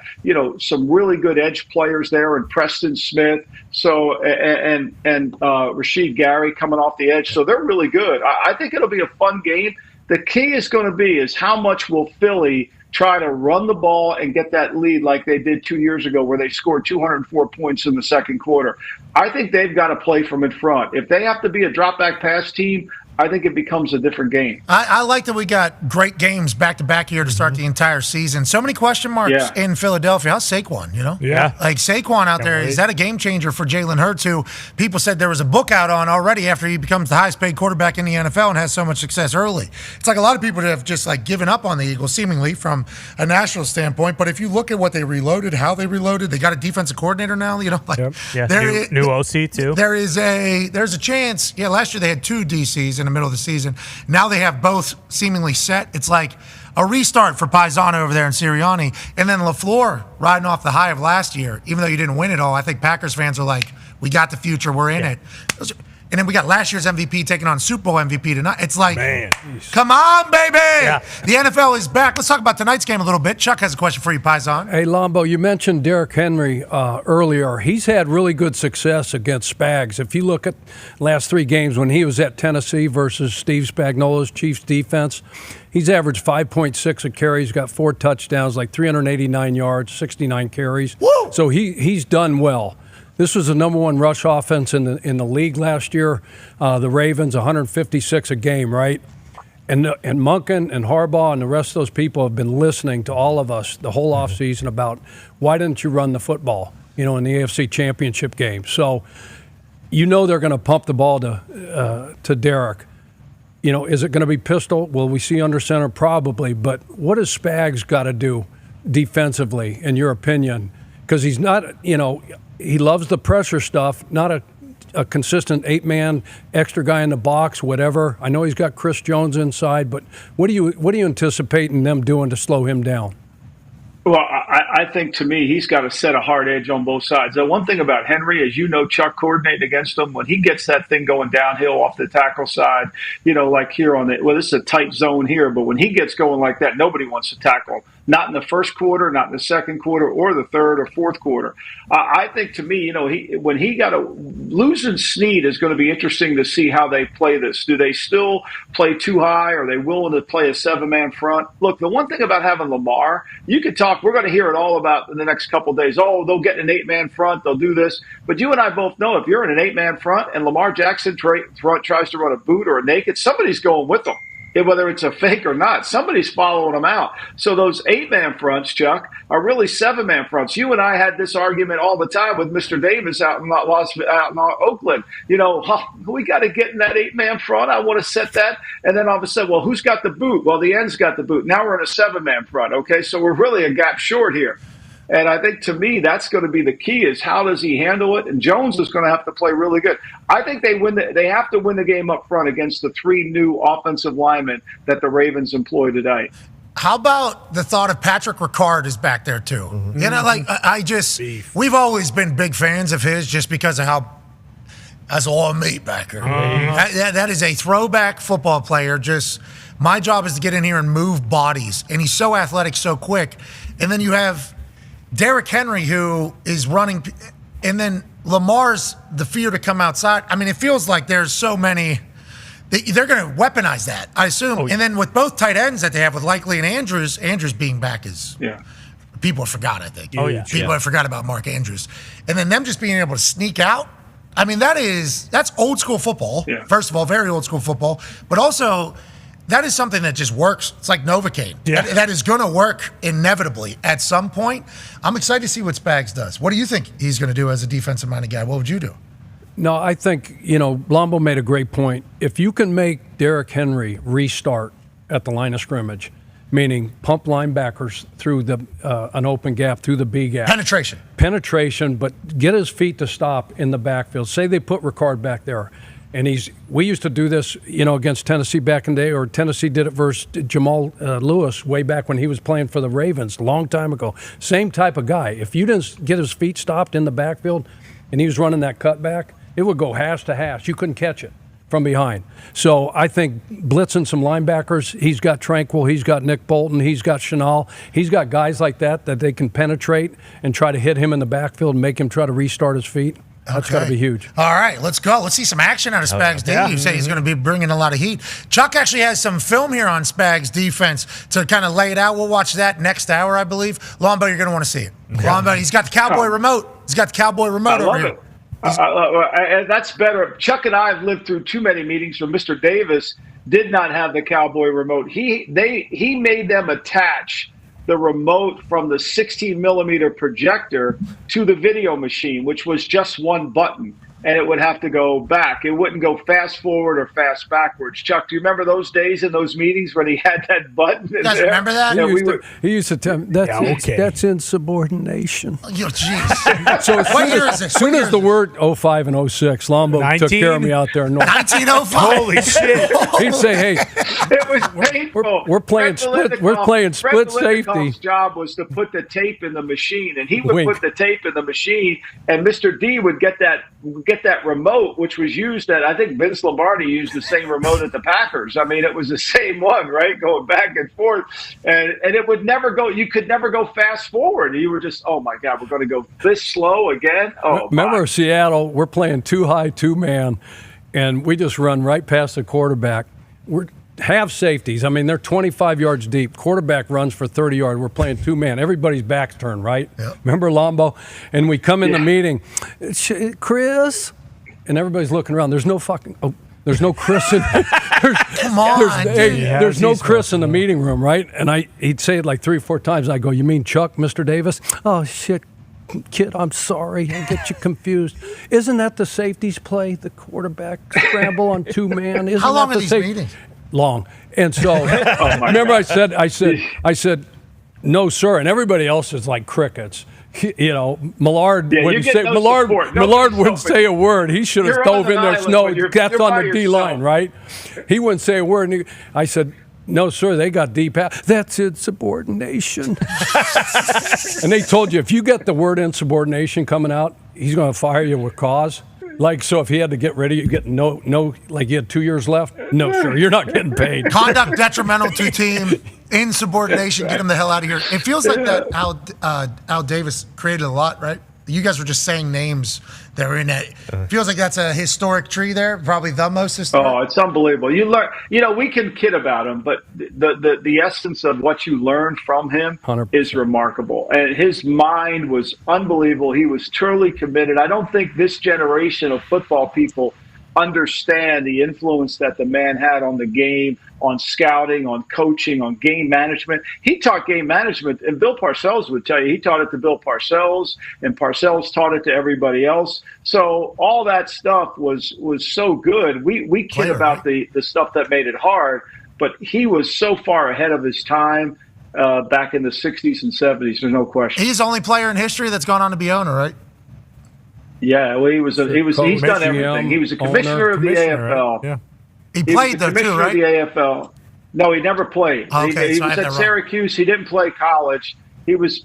some really good edge players there, and Preston Smith. So and Rashid Gary coming off the edge. So they're really good. I think it'll be a fun game. The key is going to be is how much will Philly try to run the ball and get that lead like they did 2 years ago where they scored 204 points in the second quarter. I think they've got to play from in front. If they have to be a drop-back pass team, I think it becomes a different game. I like that we got great games back-to-back here to start the entire season. So many question marks in Philadelphia. How's Saquon, Yeah. Like Saquon out there, is that a game changer for Jalen Hurts, who people said there was a book out on already after he becomes the highest-paid quarterback in the NFL and has so much success early? It's like a lot of people have just given up on the Eagles, seemingly, from a national standpoint. But if you look at what they reloaded, how they reloaded, they got a defensive coordinator now, new OC, too. There's a chance. Yeah, last year they had two DCs in the middle of the season. Now they have both seemingly set. It's like a restart for Pagano over there in Sirianni. And then LaFleur riding off the high of last year. Even though you didn't win it all, I think Packers fans are like, we got the future, we're in it. And then we got last year's MVP taking on Super Bowl MVP tonight. It's like, Man. come on, baby. Yeah. The NFL is back. Let's talk about tonight's game a little bit. Chuck has a question for you, Paisan. Hey, Lombo, you mentioned Derrick Henry earlier. He's had really good success against Spags. If you look at last 3 games when he was at Tennessee versus Steve Spagnuolo's Chiefs defense, he's averaged 5.6 a carry. He's got 4 touchdowns, like 389 yards, 69 carries. Woo! So he's done well. This was the number 1 rush offense in the league last year. The Ravens, 156 a game, right? And Monken and Harbaugh and the rest of those people have been listening to all of us the whole offseason about why didn't you run the football, in the AFC Championship game. So they're going to pump the ball to Derrick. Is it going to be pistol? Will we see under center? Probably. But what has Spags got to do defensively, in your opinion? Because he's not, he loves the pressure stuff, not a consistent 8-man extra guy in the box, whatever. I know he's got Chris Jones inside, but what are you anticipating them doing to slow him down? Well, I think to me, he's got to set a hard edge on both sides. The one thing about Henry, as you know, Chuck coordinating against him, when he gets that thing going downhill off the tackle side, like here this is a tight zone here, but when he gets going like that, nobody wants to tackle. Not in the first quarter, not in the second quarter, or the third or fourth quarter. I think to me, when he got losing Snead is going to be interesting to see how they play this. Do they still play too high? Are they willing to play a 7-man front? Look, the one thing about having Lamar, you could talk. We're going to hear it all about in the next couple of days. Oh, they'll get an 8-man front. They'll do this. But you and I both know if you're in an 8-man front and Lamar Jackson tries to run a boot or a naked, somebody's going with them. Whether it's a fake or not, somebody's following them out. So those 8-man fronts, Chuck, are really 7-man fronts. You and I had this argument all the time with Mr. Davis out in Oakland. We got to get in that 8-man front. I want to set that. And then all of a sudden, well, who's got the boot? Well, the end's got the boot. Now we're in a 7-man front. Okay, so we're really a gap short here. And I think, to me, that's going to be the key is how does he handle it? And Jones is going to have to play really good. I think they have to win the game up front against the 3 new offensive linemen that the Ravens employ today. How about the thought of Patrick Ricard is back there, too? Mm-hmm. We've always been big fans of his just because of how that's all meat backer. That is a throwback football player. Just my job is to get in here and move bodies. And he's so athletic, so quick. And then you have Derrick Henry, who is running, and then Lamar's the fear to come outside. I mean, it feels like there's so many. They're going to weaponize that, I assume. And then with both tight ends that they have with Likely and Andrews being back is people have forgot, I think. People have forgot about Mark Andrews. And then them just being able to sneak out. I mean, that's old school football. Yeah. First of all, very old school football. But also, that is something that just works. It's like Novocaine. Yeah. That is going to work inevitably at some point. I'm excited to see what Spags does. What do you think he's going to do as a defensive-minded guy? What would you do? No, I think, Lombo made a great point. If you can make Derrick Henry restart at the line of scrimmage, meaning pump linebackers through an open gap, through the B gap. Penetration, but get his feet to stop in the backfield. Say they put Ricard back there. And we used to do this, against Tennessee back in the day, or Tennessee did it versus Jamal Lewis way back when he was playing for the Ravens a long time ago. Same type of guy. If you didn't get his feet stopped in the backfield and he was running that cutback, it would go hash to hash. You couldn't catch it from behind. So I think blitzing some linebackers, he's got Tranquil, he's got Nick Bolton, he's got Chenal. He's got guys like that they can penetrate and try to hit him in the backfield and make him try to restart his feet. That's got to be huge. All right, let's go. Let's see some action out of Spags' D. You say he's going to be bringing a lot of heat. Chuck actually has some film here on Spags' defense to kind of lay it out. We'll watch that next hour, I believe. Lombo, you're going to want to see it. Lombo, he's got the Cowboy remote. He's got the Cowboy remote over here. That's better. Chuck and I have lived through too many meetings where Mr. Davis did not have the Cowboy remote. He made them attach the remote from the 16-millimeter projector to the video machine, which was just one button, and it would have to go back. It wouldn't go fast forward or fast backwards. Chuck, do you remember those days in those meetings when he had that button? You guys remember that? He used to tell me, that's insubordination. Oh, jeez. So what year is it? As soon as the word 05 and 06, Lombo took care of me out there. 1905. Holy shit. He'd say, hey, it was painful. We're playing split safety. His job was to put the tape in the machine, and he would put the tape in the machine, and Mr. D would get that get that remote, which was used I think Vince Lombardi used the same remote at the Packers. I mean, it was the same one, right? Going back and forth. And it would never go, you could never go fast forward. You were just, oh my God, we're going to go this slow again? Oh, remember Seattle, we're playing 2-high, 2-man, and we just run right past the quarterback. We're half safeties. I mean, they're 25 yards deep. Quarterback runs for 30 yards. We're playing 2-man. Everybody's back's turned, right? Yep. Remember Lombo? And we come in the meeting, Chris, and everybody's looking around. There's no there's no Chris in Come on, there's no Chris in the meeting room, right? And he'd say it like 3 or 4 times. I go, you mean Chuck, Mr. Davis? Oh, shit. Kid, I'm sorry. I get you confused. Isn't that the safeties play, the quarterback scramble on 2-man? How long are these meetings? Long. And so, remember I said, no, sir. And everybody else is like crickets. You know, Millard wouldn't say Millard wouldn't say a word. He should have dove in there. No, that's on the D line, right? He wouldn't say a word. And I said, no, sir, they got deep. That's insubordination. And they told you, if you get the word insubordination coming out, he's going to fire you with cause. Like, so if he had to get rid of you, get no, like you had 2 years left? No, sir, you're not getting paid. Conduct detrimental to team, insubordination, get him the hell out of here. It feels like that Al Davis created a lot, right? You guys were just saying names that were in it. Feels like that's a historic tree there, probably the most historic. Oh, it's unbelievable. You learn, we can kid about him, but the essence of what you learn from him 100%. Is remarkable. And his mind was unbelievable. He was truly committed. I don't think this generation of football people understand the influence that the man had on the game, on scouting, on coaching, on game management. He taught game management, and Bill Parcells would tell you he taught it to Bill Parcells, and Parcells taught it to everybody else. So all that stuff was so good. We kid about the stuff that made it hard, but he was so far ahead of his time back in the 60s and 70s. There's no question. He's the only player in history that's gone on to be owner, right? Yeah, well, he's done everything. He was a commissioner of the AFL. Right? Yeah. He played though too, right? Of the AFL. No, he never played. Okay, he was at Syracuse. He didn't play college. He was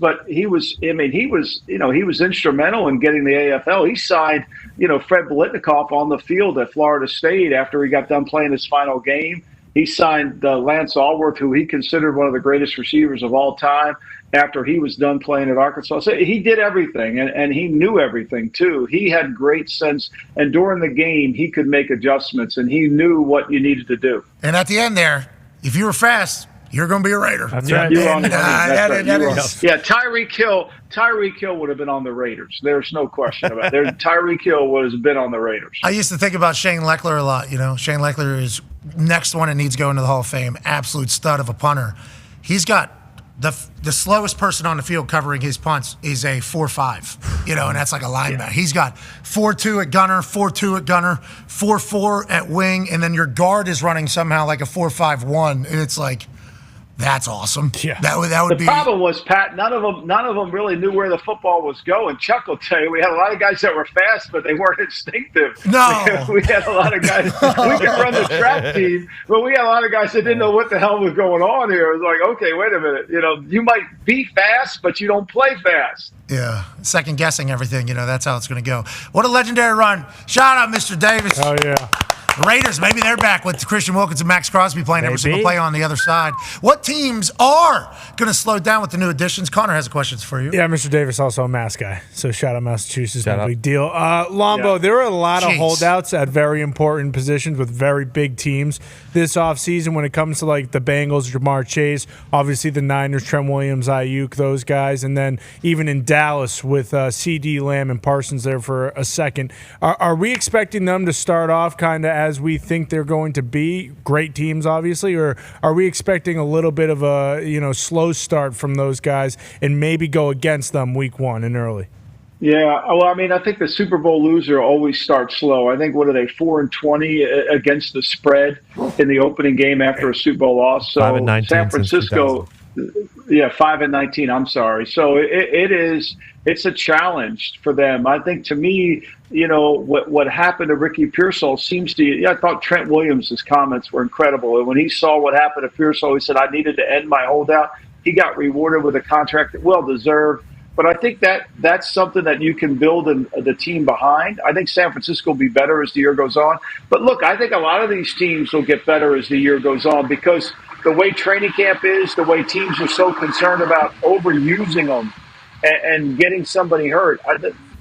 instrumental in getting the AFL. He signed, Fred Biletnikoff on the field at Florida State after he got done playing his final game. He signed Lance Allworth, who he considered one of the greatest receivers of all time, after he was done playing at Arkansas. So he did everything, and he knew everything, too. He had great sense, and during the game, he could make adjustments, and he knew what you needed to do. And at the end there, if you were fast, you're going to be a Raider. That's right. Yeah, Tyreek Hill would have been on the Raiders. There's no question about it. Tyreek Hill would have been on the Raiders. I used to think about Shane Leckler a lot. Shane Leckler is next one that needs to go into the Hall of Fame. Absolute stud of a punter. He's got the slowest person on the field covering his punts is a 4.5, and that's like a linebacker. Yeah. He's got 4.2 at gunner, 4.2 at gunner, 4.4 at wing, and then your guard is running somehow like a 4.5-1, and it's like, that's awesome. Yeah. That would be. The problem was, Pat, none of them really knew where the football was going. Chuck will tell you, we had a lot of guys that were fast, but they weren't instinctive. No. We had a lot of guys. We could run the track team, but we had a lot of guys that didn't know what the hell was going on here. It was like, okay, wait a minute. You might be fast, but you don't play fast. Yeah, second guessing everything. That's how it's going to go. What a legendary run! Shout out, Mr. Davis. Oh yeah. The Raiders, maybe they're back with Christian Wilkins and Max Crosby playing every single play on the other side. What teams are going to slow down with the new additions? Connor has questions for you. Yeah, Mr. Davis also a Mass guy. So shout out Massachusetts, no big deal. Lombo, there are a lot of holdouts at very important positions with very big teams this offseason when it comes to like the Bengals, Jamar Chase, obviously the Niners, Trent Williams, Ayuk, those guys, and then even in Dallas with CD Lamb and Parsons there for a second. Are we expecting them to start off kind of as we think they're going to be, great teams obviously, or are we expecting a little bit of a slow start from those guys and maybe go against them week one and early? Yeah, well, I think the Super Bowl loser always starts slow. I think, what are they, 4-20 against the spread in the opening game after a Super Bowl loss? So 5-19 San Francisco, 5-19. I'm sorry. So it's a challenge for them. I think, to me, what happened to Ricky Pearsall seems to. I thought Trent Williams' comments were incredible. And when he saw what happened to Pearsall, he said, "I needed to end my holdout." He got rewarded with a contract that well deserved. but I think that's something that you can build the team behind. I think San Francisco will be better as the year goes on. But look, I think a lot of these teams will get better as the year goes on because the way training camp is, the way teams are so concerned about overusing them and getting somebody hurt.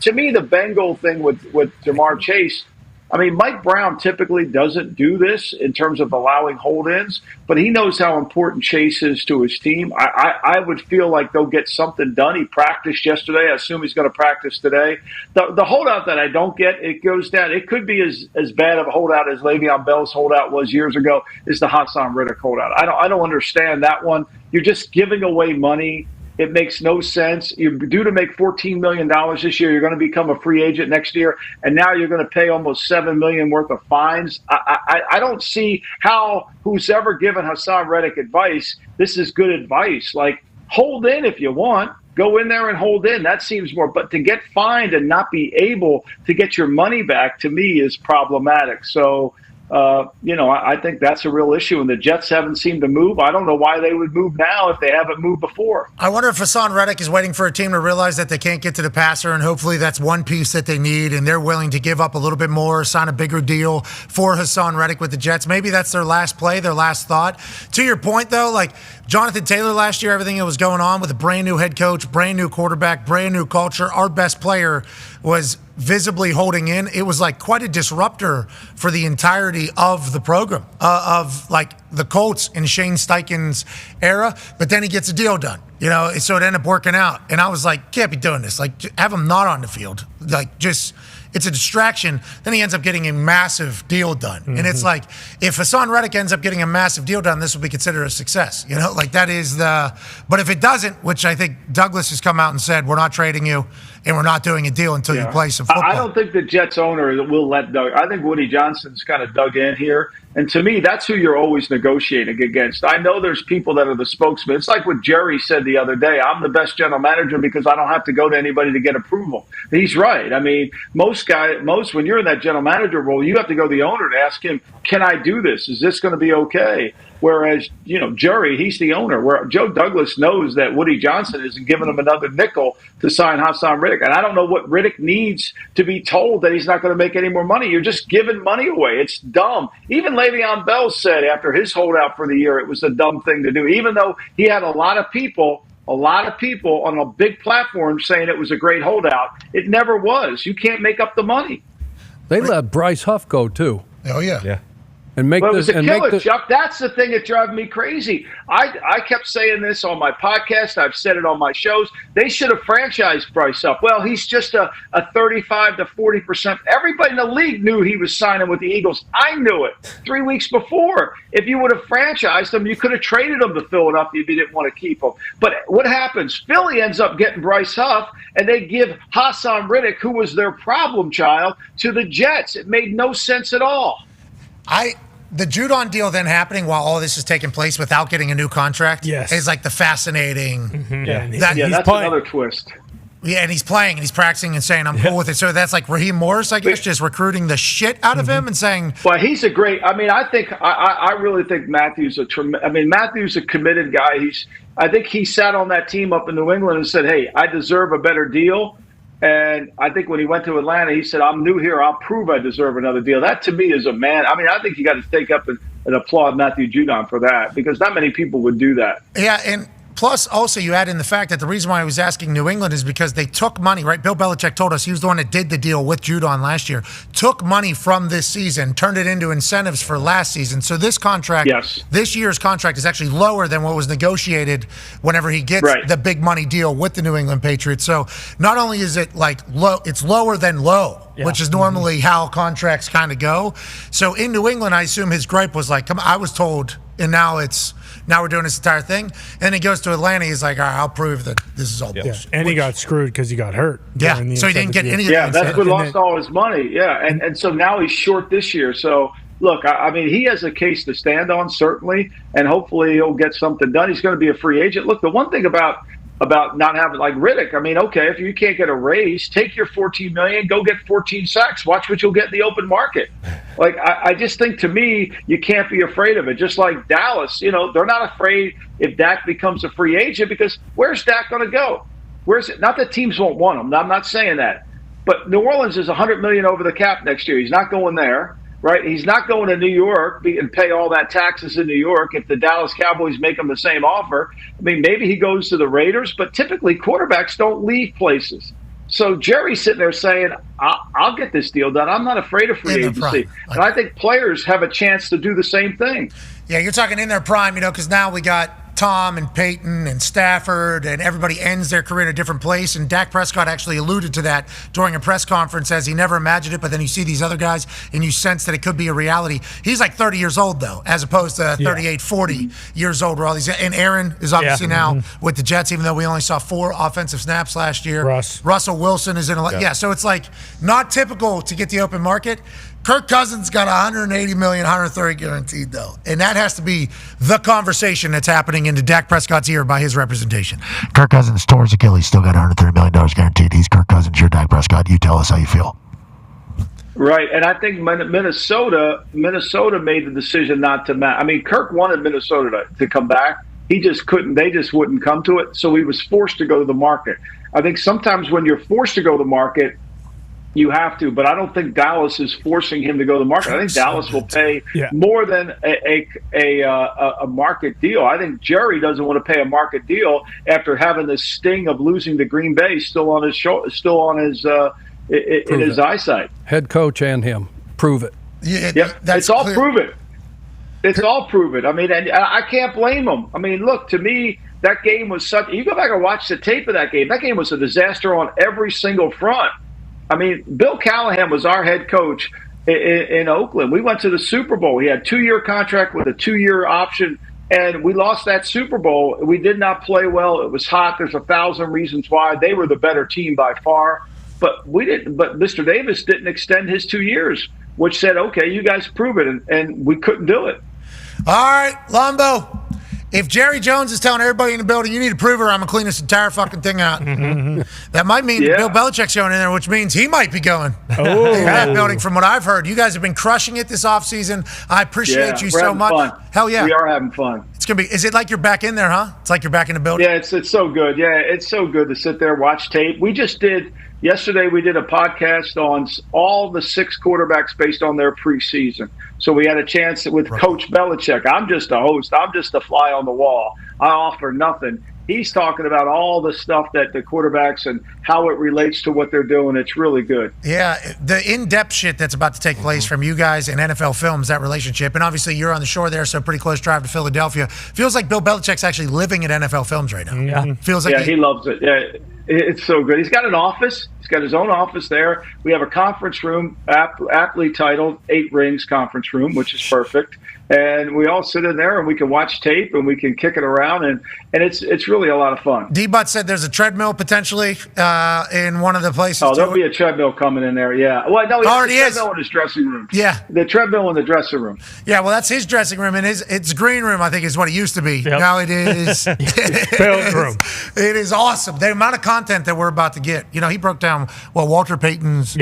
To me, the Bengal thing with Jamar Chase, I mean, Mike Brown typically doesn't do this in terms of allowing hold-ins, but he knows how important Chase is to his team. I would feel like they'll get something done. He practiced yesterday. I assume he's going to practice today. The holdout that I don't get, it goes down. It could be as bad of a holdout as Le'Veon Bell's holdout was years ago, is the Hassan Redick holdout. I don't understand that one. You're just giving away money. It makes no sense. You're due to make $14 million this year. You're going to become a free agent next year, and now you're going to pay almost $7 million worth of fines. I don't see how who's ever given Hassan Redick advice, this is good advice. Like, hold in if you want. Go in there and hold in. That seems more. But to get fined and not be able to get your money back, to me, is problematic. So, I think that's a real issue, and the Jets haven't seemed to move. I don't know why they would move now if they haven't moved before. I wonder if Hassan Redick is waiting for a team to realize that they can't get to the passer, and hopefully that's one piece that they need, and they're willing to give up a little bit more, sign a bigger deal for Hassan Redick with the Jets. Maybe that's their last play, their last thought. To your point, though, like Jonathan Taylor last year, everything that was going on with a brand new head coach, brand new quarterback, brand new culture, our best player was visibly holding in. It was like quite a disruptor for the entirety of the program, of like the Colts in Shane Steichen's era. But then he gets a deal done, so it ended up working out. And I was like, can't be doing this. Like, have him not on the field. Like, just, it's a distraction. Then he ends up getting a massive deal done. Mm-hmm. And it's like, if Hassan Redick ends up getting a massive deal done, this will be considered a success. Like that is but if it doesn't, which I think Douglas has come out and said, we're not trading you and we're not doing a deal until you play some football. I don't think the Jets owner will let Doug. I think Woody Johnson's kind of dug in here. And to me, that's who you're always negotiating against. I know there's people that are the spokesman. It's like what Jerry said the other day. I'm the best general manager because I don't have to go to anybody to get approval. He's right. I mean, most when you're in that general manager role, you have to go to the owner to ask him, can I do this? Is this going to be okay? Whereas, Jerry, he's the owner. Where Joe Douglas knows that Woody Johnson isn't giving him another nickel to sign Hassan Redick. And I don't know what Redick needs to be told that he's not going to make any more money. You're just giving money away. It's dumb. Even Le'Veon Bell said after his holdout for the year, it was a dumb thing to do, even though he had a lot of people on a big platform saying it was a great holdout. It never was. You can't make up the money. They let Bryce Huff go, too. Oh, yeah. Yeah. And make well, this it was a and killer, Chuck. That's the thing that drives me crazy. I kept saying this on my podcast. I've said it on my shows. They should have franchised Bryce up. Well, he's just a 35 to 40%. Everybody in the league knew he was signing with the Eagles. I knew it 3 weeks before. If you would have franchised him, you could have traded him to Philadelphia if you didn't want to keep him. But what happens? Philly ends up getting Bryce Huff, and they give Hassan Redick, who was their problem child, to the Jets. It made no sense at all. The Judon deal then happening while all this is taking place without getting a new contract is like the fascinating. Mm-hmm. That's another twist. Yeah, and he's playing and he's practicing and saying, I'm cool with it. So that's like Raheem Morris, I guess, just recruiting the shit out of him and saying. Well, he's a great. I mean, I really think Matthew's Matthew's a committed guy. I think he sat on that team up in New England and said, hey, I deserve a better deal. And I think when he went to Atlanta, he said, I'm new here. I'll prove I deserve another deal. That, to me, is a man. I mean, I think you got to take up and applaud Matthew Judon for that because not many people would do that. Yeah, and plus, also, you add in the fact that the reason why I was asking New England is because they took money, right? Bill Belichick told us he was the one that did the deal with Judon last year, took money from this season, turned it into incentives for last season. So this contract, this year's contract is actually lower than what was negotiated whenever he gets the big money deal with the New England Patriots. So not only is it like low, it's lower than low. Yeah. Which is normally how contracts kind of go. So in New England, I assume his gripe was like, come on, I was told, and now we're doing this entire thing. And he goes to Atlanta, he's like, all right, I'll prove that this is all bullshit. And he got screwed because he got hurt. Yeah, so he didn't get any of the incentives. That's what lost all his money. Yeah, and so now he's short this year. So, look, I mean, he has a case to stand on, certainly, and hopefully he'll get something done. He's going to be a free agent. Look, the one thing about not having like Redick. I mean, okay, if you can't get a raise, take your $14 million, go get 14 sacks. Watch what you'll get in the open market. Like I just think, to me, you can't be afraid of it. Just like Dallas, they're not afraid if Dak becomes a free agent because where's Dak going to go? Where's it? Not that teams won't want him. I'm not saying that. But New Orleans is $100 million over the cap next year. He's not going there, right? He's not going to New York and pay all that taxes in New York if the Dallas Cowboys make him the same offer. I mean, maybe he goes to the Raiders, but typically quarterbacks don't leave places. So Jerry's sitting there saying, I'll get this deal done. I'm not afraid of free agency. And I think players have a chance to do the same thing. Yeah, you're talking in their prime, because now we got Tom and Peyton and Stafford, and everybody ends their career in a different place. And Dak Prescott actually alluded to that during a press conference as he never imagined it, but then you see these other guys and you sense that it could be a reality. He's like 30 years old, though, as opposed to 38, 40 years old. Where all these, and Aaron is obviously now with the Jets, even though we only saw 4 offensive snaps last year. Russell Wilson is in a so it's like not typical to get the open market. Kirk Cousins got $180 million, $130 guaranteed, though. And that has to be the conversation that's happening into Dak Prescott's ear by his representation. Kirk Cousins tore his Achilles, still got $130 million guaranteed. He's Kirk Cousins, you're Dak Prescott. You tell us how you feel. Right, and I think Minnesota made the decision not to match. I mean, Kirk wanted Minnesota to come back. He just couldn't. They just wouldn't come to it, so he was forced to go to the market. I think sometimes when you're forced to go to the market, you have to, but I don't think Dallas is forcing him to go to the market. I think Dallas will pay more than a market deal. I think Jerry doesn't want to pay a market deal after having the sting of losing to Green Bay still on his in his eyesight. Head coach and him, prove it. Yeah, it's all proven. It's all proven. I mean, and I can't blame him. I mean, look, to me, that game was such. You go back and watch the tape of that game. That game was a disaster on every single front. I mean, Bill Callahan was our head coach in Oakland. We went to the Super Bowl. He had a 2-year contract with a 2-year option, and we lost that Super Bowl. We did not play well. It was hot. There's 1,000 reasons why. They were the better team by far. But we didn't. But Mr. Davis didn't extend his 2 years, which said, okay, you guys prove it, and we couldn't do it. All right, Lombo. If Jerry Jones is telling everybody in the building, you need to prove it, or I'm going to clean this entire fucking thing out. That might mean Bill Belichick's going in there, which means he might be going in that building from what I've heard. You guys have been crushing it this offseason. I appreciate you so much. Fun. Hell yeah. We are having fun. It's going to be, is it like you're back in there, huh? It's like you're back in the building? Yeah, it's so good. Yeah, it's so good to sit there, watch tape. Yesterday we did a podcast on all the 6 quarterbacks based on their preseason. So we had a chance with Coach Belichick. I'm just a host. I'm just a fly on the wall. I offer nothing. He's talking about all the stuff that the quarterbacks and how it relates to what they're doing. It's really good. Yeah, the in-depth shit that's about to take place from you guys and NFL Films, that relationship. And obviously you're on the shore there, so pretty close drive to Philadelphia. Feels like Bill Belichick's actually living at NFL Films right now. Yeah, Feels like he loves it. Yeah, it's so good. He's got an office. He's got his own office there. We have a conference room, aptly titled 8 Rings Conference Room, which is perfect. And we all sit in there and we can watch tape and we can kick it around, and it's really a lot of fun. D-Butt said there's a treadmill potentially in one of the places. Oh, there'll be a treadmill coming in there, yeah. Well, no, he already has a treadmill in his dressing room. Yeah. The treadmill in the dressing room. Yeah, well, that's his dressing room, and it's green room, I think, is what it used to be. Yep. Now it is Build room. It is awesome. The amount of content that we're about to get. You know, he broke down Walter Payton's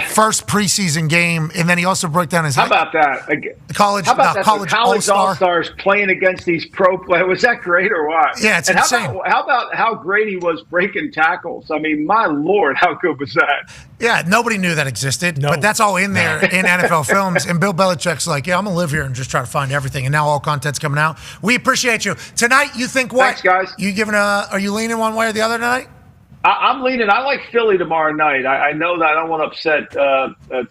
first preseason game, and then he also broke down his. How about that? College All-Stars playing against these pro players. Was that great or what? Yeah, it's insane. How about how great he was breaking tackles? I mean, my Lord, how good was that? Yeah, nobody knew that existed, but that's all in there in NFL Films. And Bill Belichick's like, yeah, I'm going to live here and just try to find everything. And now all content's coming out. We appreciate you. Tonight, you think what? Thanks, guys. Are you leaning one way or the other tonight? I'm leaning. I like Philly tomorrow night. I know that I don't want to upset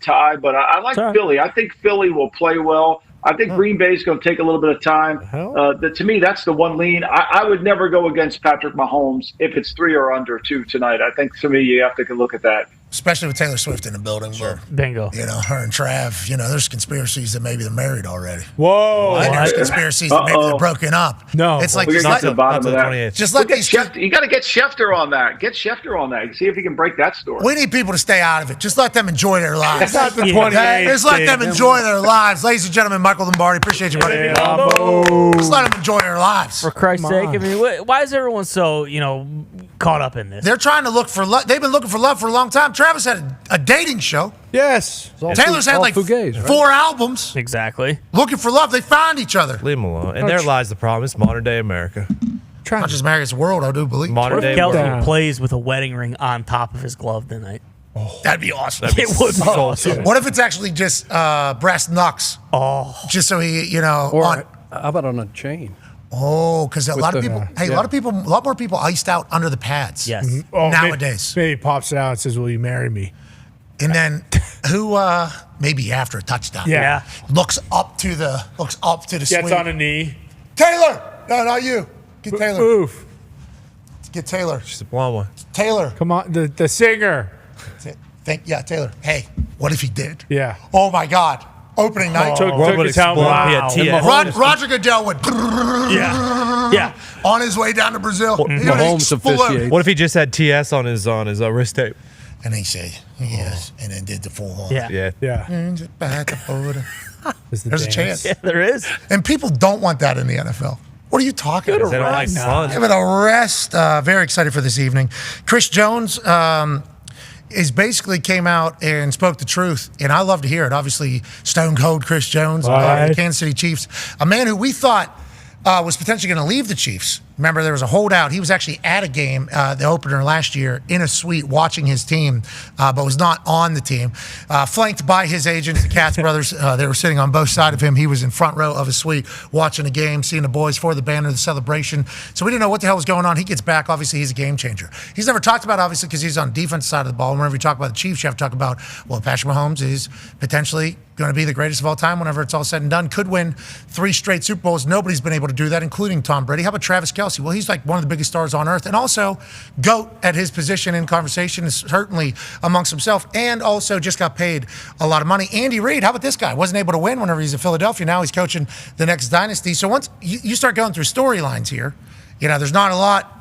Ty, but I like Philly. I think Philly will play well. I think Green Bay's going to take a little bit of time. To me, that's the one lean. I would never go against Patrick Mahomes if it's 3 or under 2 tonight. I think, to me, you have to look at that. Especially with Taylor Swift in the building. Sure. Bingo. You know, her and Trav, there's conspiracies that maybe they're married already. Whoa. There's conspiracies that maybe they're broken up. No. It's like, just not the bottom of that. Just let these you got to get Schefter on that. Get Schefter on that. See if he can break that story. We need people to stay out of it. Just let them enjoy their lives. It's not the 28. Just let them enjoy their lives. Ladies and gentlemen, Michael Lombardi, appreciate you, buddy. Just let them enjoy their lives. For Christ's sake, I mean, why is everyone so, caught up in this? They're trying to look for love. They've been looking for love for a long time. Travis had a dating show. Yes. Taylor's had like 4 albums. Exactly. Looking for love. They found each other. Leave them alone. And there lies the problem. It's modern day America. trying Not just Marriott World, I do believe. What if Kelsey plays with a wedding ring on top of his glove tonight? That'd be awesome. It would be awesome. What if it's actually just brass knucks? Oh. Just so he, how about on a chain? Oh, because a lot of people, a lot more people iced out under the pads. Yes. Nowadays. Maybe pops it out and says, "Will you marry me?" And then who maybe after a touchdown? Yeah. Looks up to the Gets swing. on a knee. Taylor! No, not you. Get Taylor. Oof. Get Taylor. She's a blonde one. Taylor. Come on, the singer. Taylor. Hey, what if he did? Yeah. Oh my God. Opening night. Took his helmet off. Roger Goodell would. Yeah. On his way down to Brazil. Mahomes officiated. What if he just had TS on his wrist tape? And he said, yes, and then did the full horn. Yeah. There's a chance. Yeah, there is. And people don't want that in the NFL. What are you talking about? They don't like fun. Give it a rest. Very excited for this evening. Chris Jones is basically came out and spoke the truth, and I love to hear it. Obviously, Stone Cold Chris Jones, the Kansas City Chiefs, a man who we thought was potentially going to leave the Chiefs. Remember, there was a holdout. He was actually at a game, the opener last year, in a suite watching his team, but was not on the team. Flanked by his agents, the Katz brothers. They were sitting on both sides of him. He was in front row of a suite watching a game, seeing the boys for the banner, the celebration. So we didn't know what the hell was going on. He gets back. Obviously, he's a game changer. He's never talked about, obviously, because he's on the defense side of the ball. Whenever you talk about the Chiefs, you have to talk about, well, Patrick Mahomes is potentially going to be the greatest of all time whenever it's all said and done. Could win 3 straight Super Bowls. Nobody's been able to do that, including Tom Brady. How about Travis Kelce? Well, he's like one of the biggest stars on earth, and also GOAT at his position in conversation is certainly amongst himself, and also just got paid a lot of money. Andy Reid, how about this guy? Wasn't able to win whenever he's in Philadelphia. Now he's coaching the next dynasty. So once you start going through storylines here, there's not a lot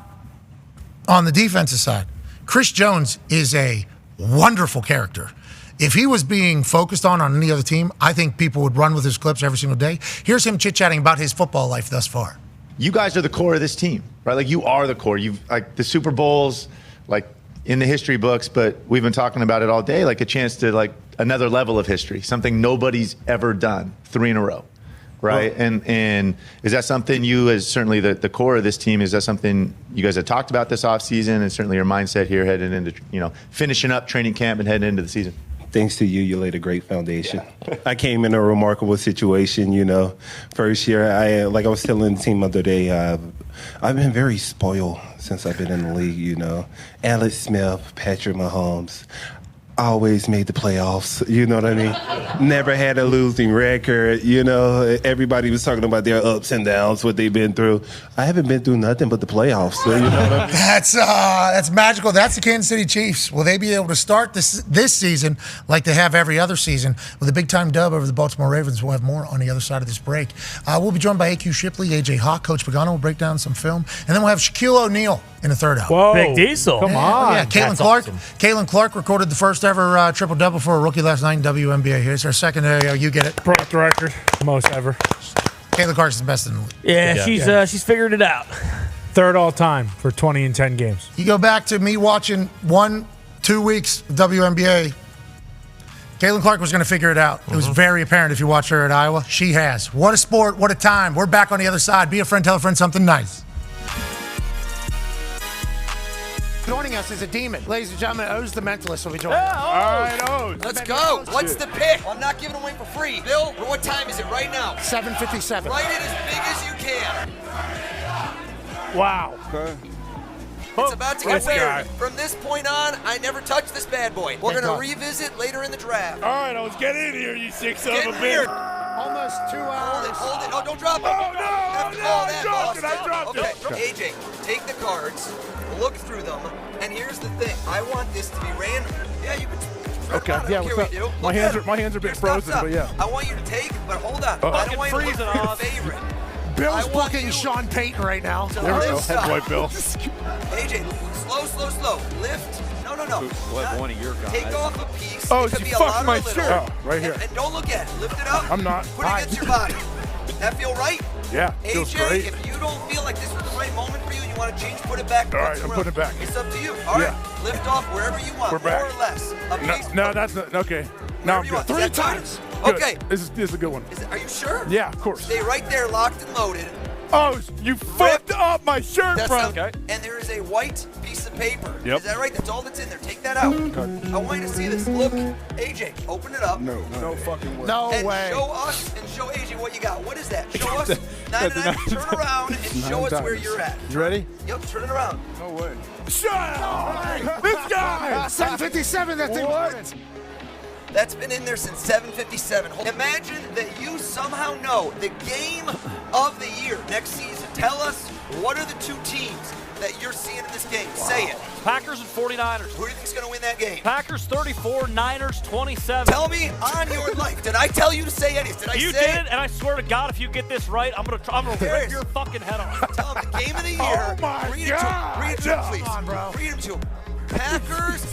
on the defensive side. Chris Jones is a wonderful character. If he was being focused on any other team, I think people would run with his clips every single day. Here's him chit-chatting about his football life thus far. You guys are the core of this team, right? Like, you are the core. You've, like, the Super Bowls, like, in the history books, but we've been talking about it all day, like a chance to, like, another level of history, something nobody's ever done, 3 in a row, right? Oh. And is that something you, as certainly the core of this team, is that something you guys have talked about this offseason, and certainly your mindset here heading into, finishing up training camp and heading into the season? Thanks to you, you laid a great foundation. Yeah. I came in a remarkable situation, First year, like I was telling the team the other day, I've been very spoiled since I've been in the league, Alex Smith, Patrick Mahomes. Always made the playoffs, you know what I mean? Never had a losing record, Everybody was talking about their ups and downs, what they've been through. I haven't been through nothing but the playoffs, so you know what I mean? That's magical. That's the Kansas City Chiefs. Will they be able to start this season like they have every other season with a big-time dub over the Baltimore Ravens? We'll have more on the other side of this break. We'll be joined by AQ Shipley, AJ Hawk, Coach Pagano will break down some film, and then we'll have Shaquille O'Neal in the third hour. Whoa. Big Diesel. Come on. Yeah, Caitlin Clark. Awesome. Caitlin Clark recorded the first ever triple-double for a rookie last night in WNBA. Here's our second. You get it. Broke record. Most ever. Caitlin Clark is the best in the league. Yeah, she's figured it out. Third all time for 20 and 10 games. You go back to me watching 1-2 weeks of WNBA. Caitlin Clark was going to figure it out. It was very apparent if you watch her at Iowa. She has. What a sport. What a time. We're back on the other side. Be a friend. Tell a friend something nice. Joining us is a demon. Ladies and gentlemen, O's the Mentalist will be joining us. All right, O's. Let's go. What's the pick? I'm not giving away for free. Bill, what time is it right now? 7:57. Write it as big as you can. Wow. Okay. It's about to get weird. From this point on, I never touch this bad boy. We're going to revisit later in the draft. All right, O's, get in here, you sick son of a bitch. Almost 2 hours. Hold it. Oh, don't drop it. I dropped it. Okay, AJ, take the cards, look through them, and here's the thing. I want this to be random. Yeah, you can. Okay. Yeah. What's up? My hands are a bit frozen, but yeah. I want you to take, but hold on. I don't want you to look for your favorite. Bill's booking Sean Payton right now. So there we go. Head boy Bill. AJ, slow. Lift. No. Let one of your guys. Take off a piece. Oh, it could you be a fucked lot my or a little. shirt. Oh, right here. And don't look at it. Lift it up. I'm not. Put it against your body. That feel right? Yeah, feels AJ, great. if you don't feel like this is the right moment for you, you want to change, put it back. All right, I'm putting it back. It's up to you. All right, lift off wherever you want. We're back. More or less. No, that's not okay. Now I'm good. 3 times. Good. Okay. This is a good one. Are you sure? Yeah, of course. Stay right there, locked and loaded. Oh, you fucked up my shirt, front. Okay. And there is a white piece of paper. Yep. Is that right? That's all that's in there. Take that out. I want you to see this. Look, AJ, open it up. No fucking way. No and way. show us and show AJ what you got. What is that? Show us. 9-9. Turn around and show us where you're at. You ready? Yep, turn it around. No way. Shut up! This guy! 757, that's important. That's been in there since 7:57. Imagine that you somehow know the game of the year next season. Tell us, what are the two teams that you're seeing in this game? Wow. Say it. Packers and 49ers. Who do you think's going to win that game? Packers 34, Niners 27. Tell me on your life. Did I tell you to say anything? Did I you say did it, and I swear to God, if you get this right, I'm gonna rip your fucking head off. Tell him the game of the year. Oh my read God. Read it to him, please. Come on, bro. Read it to him. Packers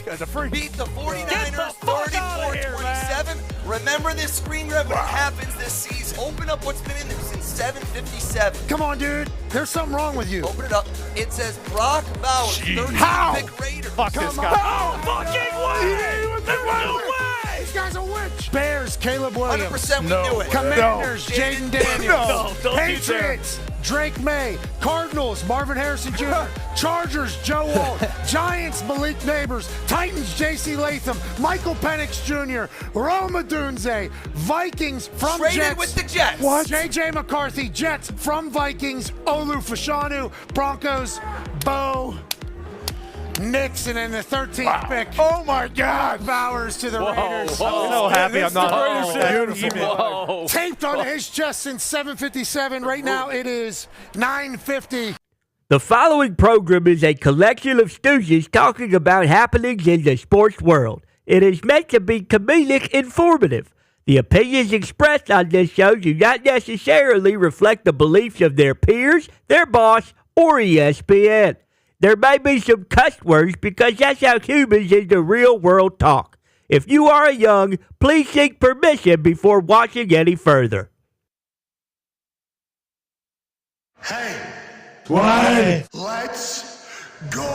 beat the 49ers 34-27. Remember this screen grab when it happens this season. Open up what's been in there since 7:57. Come on, dude. There's something wrong with you. Open it up. It says Brock Bowers, 30th How? pick Raiders. Fuck this guy. Oh, fucking way! There's no way! This guy's a witch. Bears, Caleb Williams. 100% we knew it. Commanders, Jaden Daniels. No, don't Patriots, Drake May. Cardinals, Marvin Harrison Jr. Chargers, Joe Walt. Giants, Malik Neighbors. Titans, J.C. Latham. Michael Penix Jr. Roma Dunze. Vikings from Traded Jets. with the Jets. What? J.J. McCarthy, Jets from Vikings. Olu Fashanu, Broncos, Bo. Knicks, and then the 13th pick. Oh my God! Bowers to the Raiders. I'm so happy I'm not. Beautiful. Taped on his chest since 7:57. Right now it is 9:50. The following program is a collection of stooges talking about happenings in the sports world. It is meant to be comedic informative. The opinions expressed on this show do not necessarily reflect the beliefs of their peers, their boss, or ESPN. There may be some cuss words because that's how humans in the real world talk. If you are young, please seek permission before watching any further. Hey. What? Let's go.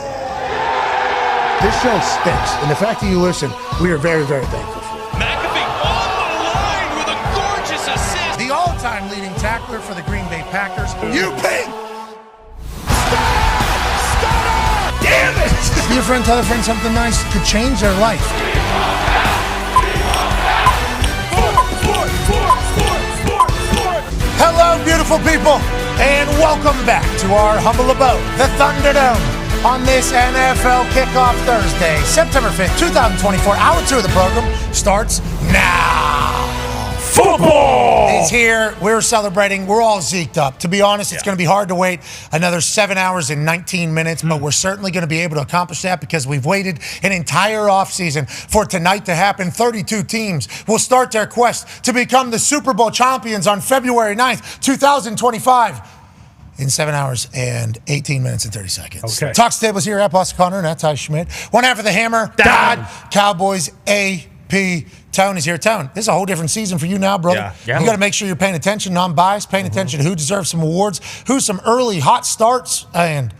This show stinks, and the fact that you listen, we are very, very thankful for. McAfee on the line with a gorgeous assist. The all-time leading tackler for the Green Bay Packers. UP. Damn it! Be a friend, tell a friend something nice could change their life. Hello, beautiful people, and welcome back to our humble abode, the Thunderdome, on this NFL Kickoff Thursday, September 5th, 2024. Hour 2 of the program starts now. Football is here. We're celebrating. We're all zeked up. To be honest, it's going to be hard to wait another 7 hours and 19 minutes, but we're certainly going to be able to accomplish that because we've waited an entire offseason for tonight to happen. 32 teams will start their quest to become the Super Bowl champions on February 9th, 2025. In 7 hours and 18 minutes and 30 seconds. Okay. Talks tables here at Boston Connor and at Ty Schmidt. One half of the Hammer, Dahn. Cowboys, AP. Tone is here. Tone, this is a whole different season for you now, brother. Yeah. You got to make sure you're paying attention, non-biased, paying attention to who deserves some awards, who some early hot starts, and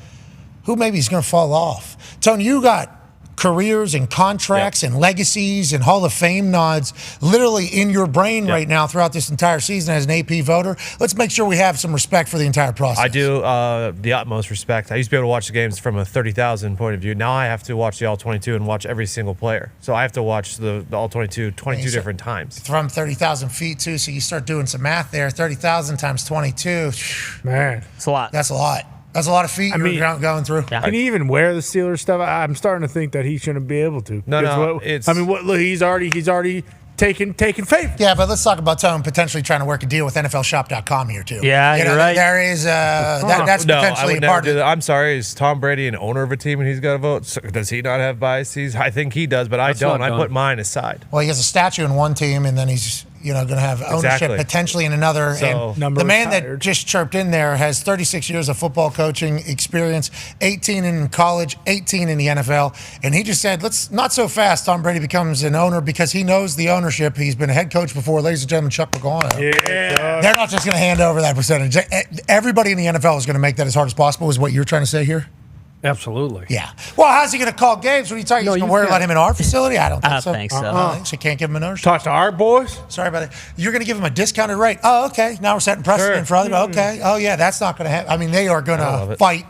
who maybe is going to fall off. Tone, you got careers and contracts and legacies and Hall of Fame nods literally in your brain right now throughout this entire season as an AP voter. Let's make sure we have some respect for the entire process. I do the utmost respect. I used to be able to watch the games from a 30,000 point of view. Now I have to watch the All-22 and watch every single player. So I have to watch the All-22 22 different times. From 30,000 feet, too, so you start doing some math there. 30,000 times 22. Man, it's a lot. That's a lot. That's a lot of feet you're going through. Can he even wear the Steelers stuff? I'm starting to think that he shouldn't be able to. No, look, he's already taken favor. Yeah, but let's talk about Tone potentially trying to work a deal with NFLShop.com here too. Yeah, you're right. There is that's potentially I part would of it. I'm sorry, is Tom Brady an owner of a team and he's got to vote? So does he not have biases? I think he does, but I don't. I put mine aside. Well, he has a statue in one team, and then he's going to have ownership potentially in another. So, and the man that just chirped in there has 36 years of football coaching experience, 18 in college, 18 in the NFL, and he just said, "Let's not so fast." Tom Brady becomes an owner because he knows the ownership. He's been a head coach before, ladies and gentlemen. Chuck Pagano. Yeah, they're not just going to hand over that percentage. Everybody in the NFL is going to make that as hard as possible. Is what you're trying to say here? Absolutely. Yeah. Well, how's he going to call games? What are you talking? He's going to let him in our facility? I don't think so. I think so. You can't give him a no-show. Talk to our boys. Sorry about that. You're going to give him a discounted rate. Oh, okay. Now we're setting precedent for other. Okay. Oh, yeah. That's not going to happen. I mean, they are going to fight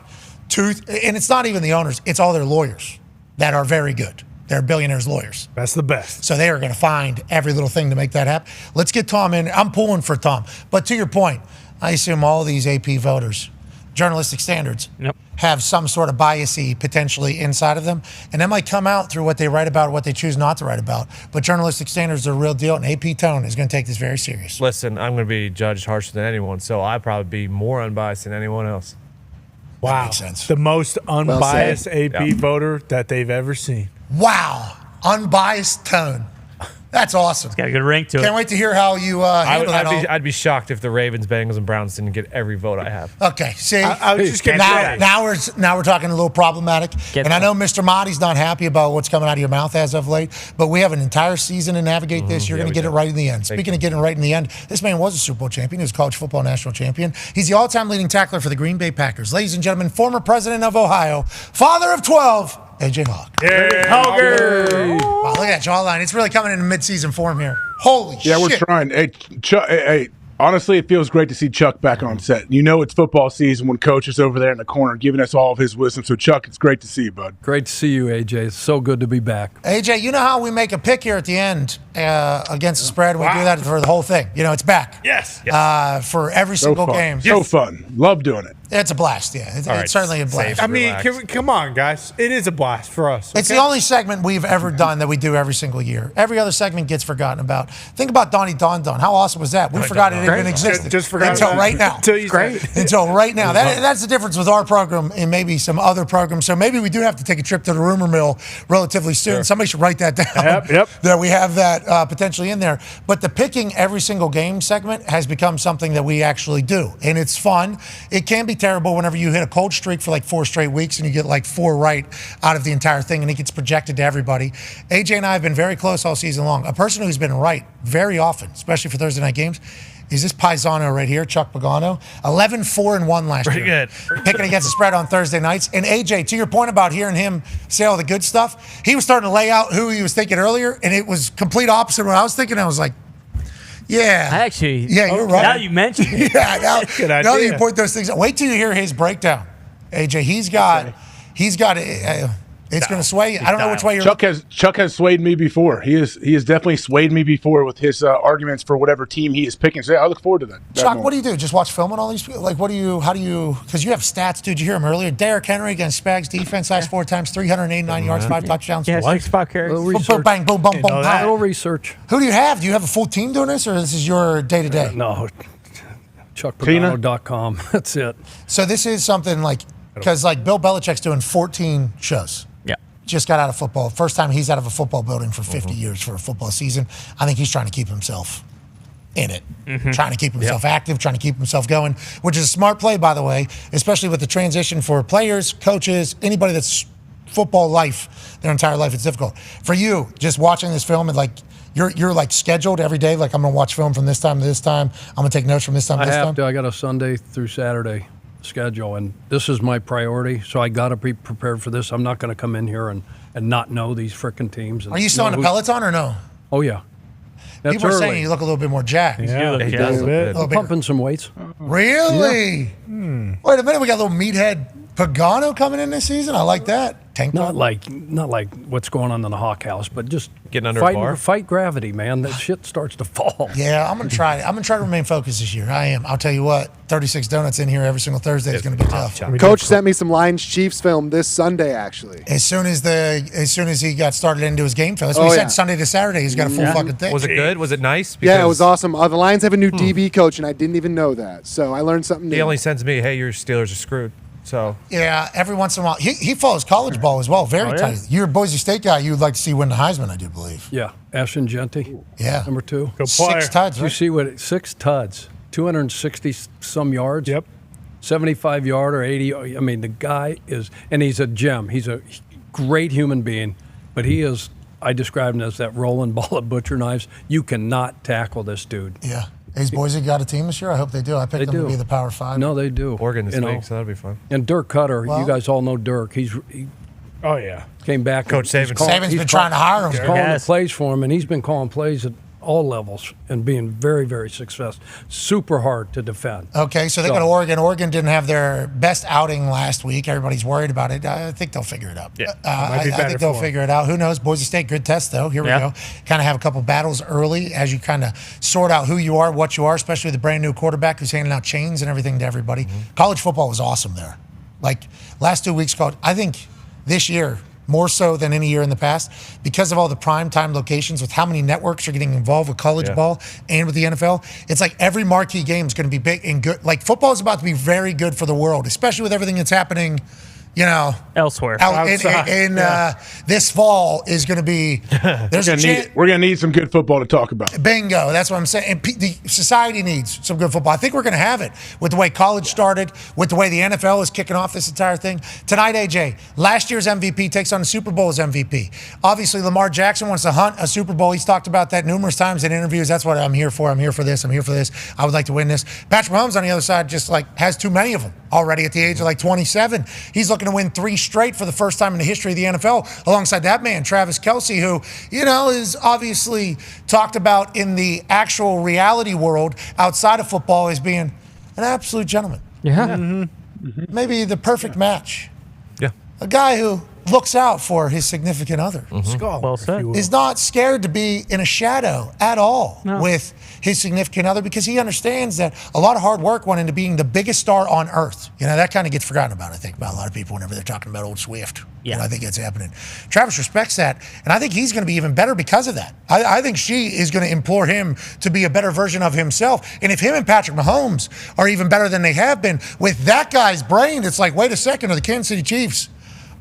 tooth. And it's not even the owners. It's all their lawyers that are very good. They're billionaires' lawyers. That's the best. So they are going to find every little thing to make that happen. Let's get Tom in. I'm pulling for Tom. But to your point, I assume all these AP voters, journalistic standards, have some sort of bias-y potentially inside of them. And that might come out through what they write about or what they choose not to write about. But journalistic standards are a real deal, and AP Tone is going to take this very serious. Listen, I'm going to be judged harsher than anyone, so I'll probably be more unbiased than anyone else. Wow. That makes sense. The most unbiased AP voter that they've ever seen. Wow. Unbiased Tone. That's awesome. It's got a good ring to it. Can't wait to hear how you handle that. I'd be shocked if the Ravens, Bengals, and Browns didn't get every vote I have. Okay, see, I was just getting now we're talking a little problematic. I know Mr. Mahdi's not happy about what's coming out of your mouth as of late, but we have an entire season to navigate this. You're going to get it right in the end. Speaking of getting it right in the end, this man was a Super Bowl champion. He was a college football national champion. He's the all-time leading tackler for the Green Bay Packers. Ladies and gentlemen, former president of Ohio, father of 12, AJ Hawk. Wow, look at that jawline. It's really coming into mid-season form here. Holy shit. Yeah, we're trying. Hey, Chuck, hey, honestly, it feels great to see Chuck back on set. You know it's football season when Coach is over there in the corner giving us all of his wisdom. So, Chuck, it's great to see you, bud. Great to see you, AJ. It's so good to be back. AJ, you know how we make a pick here at the end against the spread? We do that for the whole thing. You know, it's back. Yes. For every single game. So fun. Love doing it. It's a blast, yeah. It's certainly a blast. I mean, come on, guys. It is a blast for us. It's the only segment we've ever done that we do every single year. Every other segment gets forgotten about. Think about Donnie Don. How awesome was that? We forgot it even existed. Just forgot until right now. Until right now. That's the difference with our program and maybe some other programs. So maybe we do have to take a trip to the rumor mill relatively soon. Sure. Somebody should write that down. Yep. That we have that potentially in there. But the picking every single game segment has become something that we actually do. And it's fun. It can be terrible whenever you hit a cold streak for like 4 straight weeks and you get like 4 right out of the entire thing and it gets projected to everybody. AJ and I have been very close all season long. A person who's been right very often, especially for Thursday night games, is this Paisano right here, Chuck Pagano. 11-4-1 last year. Pretty good. Picking against the spread on Thursday nights. And AJ, to your point about hearing him say all the good stuff, he was starting to lay out who he was thinking earlier, and it was complete opposite of what I was thinking. I was like, yeah. Yeah, you're right. Now you mentioned it. Yeah, now that you idea. point those things out. Wait till you hear his breakdown, AJ. He's got it's going to sway you. I don't know which way you're. Chuck has swayed me before. He has definitely swayed me before with his arguments for whatever team he is picking. So I look forward to that. Chuck, what do you do? Just watch film on all these people? Like, how do you, because you have stats, dude. You hear him earlier. Derrick Henry against Spags defense, last 4 times, 389 yards, 5 touchdowns. Yeah, 6 carries. Boom, bang, boom, boom, boom, A little research. Who do you have? Do you have a full team doing this, or this is your day-to-day? No. ChuckPagano.com. That's it. So this is something like, because like Bill Belichick's doing 14 shows. Just got out of football. First time he's out of a football building for 50 years for a football season. I think he's trying to keep himself in it, trying to keep himself active, trying to keep himself going, which is a smart play, by the way, especially with the transition for players, coaches, anybody that's football life, their entire life, it's difficult. For you, just watching this film and like, you're like scheduled every day, like I'm going to watch film from this time to this time. I'm going to take notes from this time to this time. I have to. I got a Sunday through Saturday schedule, and this is my priority, so I got to be prepared for this. I'm not going to come in here and not know these frickin' teams. Are you still on a Peloton or no? Oh, yeah. That's People are early. saying you look a little bit more jacked. Yeah, He does look good. I'm pumping some weights. Really? Yeah. Wait a minute, we got a little meathead Pagano coming in this season. I like that. Tank not like what's going on in the Hawk House, but just getting under a bar. Fight gravity, man. That shit starts to fall. Yeah, I'm gonna try. I'm gonna try to remain focused this year. I am. I'll tell you what. 36 donuts in here every single Thursday is gonna be tough. Coach sent me some Lions Chiefs film this Sunday, actually. As soon as he got started into his game film, that's what he said. Sunday to Saturday, he's got a full fucking thing. Was it good? Was it nice? Yeah, it was awesome. The Lions have a new DB coach, and I didn't even know that. So I learned something new. He only sends me, "Hey, your Steelers are screwed." So yeah, every once in a while he follows college ball as well. Very tight. You're a Boise State guy. You'd like to see win the Heisman, I do believe. Yeah, Ashton Genty. Yeah, number 2. Good player. 6 tuds. You see what? 6 tuds, 260 some yards. Yep. 75 yard or 80. I mean, the guy is, and he's a gem. He's a great human being, but he is. I describe him as that rolling ball of butcher knives. You cannot tackle this dude. Yeah. Has Boise got a team this year? I hope they do. I picked them to be the Power 5. No, they do. Oregon this week, so that'll be fun. And Dirk Cutter, Well- you guys all know Dirk. He came back. Coach Saban. Saban's been trying to hire him. He's calling the plays for him, and he's been calling plays at all levels and being very, very successful. Super hard to defend. Okay, so they go to Oregon. Oregon didn't have their best outing last week. Everybody's worried about it. I think they'll figure it out. Yeah. I think they'll figure it out. Who knows? Boise State, good test, though. Here we go. Kind of have a couple battles early as you kind of sort out who you are, what you are, especially with the brand new quarterback who's handing out chains and everything to everybody. College football was awesome there. Like, last 2 weeks, I think this year, more so than any year in the past, because of all the prime time locations with how many networks are getting involved with college ball and with the NFL. It's like every marquee game is going to be big and good. Like, football is about to be very good for the world, especially with everything that's happening, elsewhere. In this fall is going to be. We're going to need some good football to talk about. Bingo. That's what I'm saying. And the society needs some good football. I think we're going to have it with the way college started, with the way the NFL is kicking off this entire thing. Tonight, AJ, last year's MVP takes on the Super Bowl's MVP. Obviously, Lamar Jackson wants to hunt a Super Bowl. He's talked about that numerous times in interviews. That's what I'm here for. I'm here for this. I'm here for this. I would like to win this. Patrick Mahomes on the other side just has too many of them already at the age of 27. He's looking to win 3 straight for the first time in the history of the NFL, alongside that man, Travis Kelce, who, is obviously talked about in the actual reality world outside of football as being an absolute gentleman. Yeah. Maybe the perfect match. Yeah. A guy who looks out for his significant other. Well said. Is not scared to be in a shadow at all with his significant other, because he understands that a lot of hard work went into being the biggest star on earth. That kind of gets forgotten about, I think, by a lot of people whenever they're talking about old Swift. Yeah. I think it's happening. Travis respects that, and I think he's going to be even better because of that. I think she is going to implore him to be a better version of himself. And if him and Patrick Mahomes are even better than they have been, with that guy's brain, it's like, wait a second, are the Kansas City Chiefs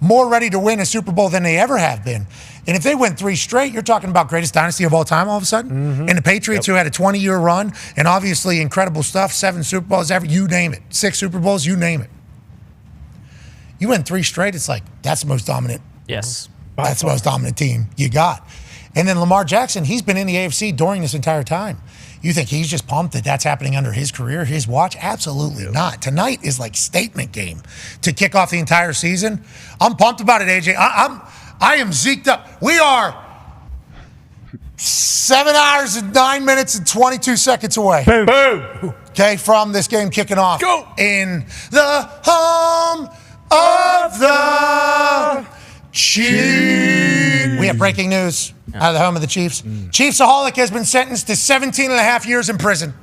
more ready to win a Super Bowl than they ever have been? And if they win 3 straight, you're talking about greatest dynasty of all time all of a sudden. And the Patriots, who had a 20-year run and obviously incredible stuff, 7 Super Bowls, you name it, 6 Super Bowls, you name it. You win 3 straight, it's like, that's the most dominant. Yes. That's the most dominant team you got. And then Lamar Jackson, he's been in the AFC during this entire time. You think he's just pumped that that's happening under his career, his watch? Absolutely not. Tonight is like statement game to kick off the entire season. I'm pumped about it, AJ. I am zeked up. We are 7 hours and 9 minutes and 22 seconds away. Boom. Okay, from this game kicking off. Go. In the home of the Chiefs. We have breaking news out of the home of the Chiefs. Chiefsaholic has been sentenced to 17 and a half years in prison.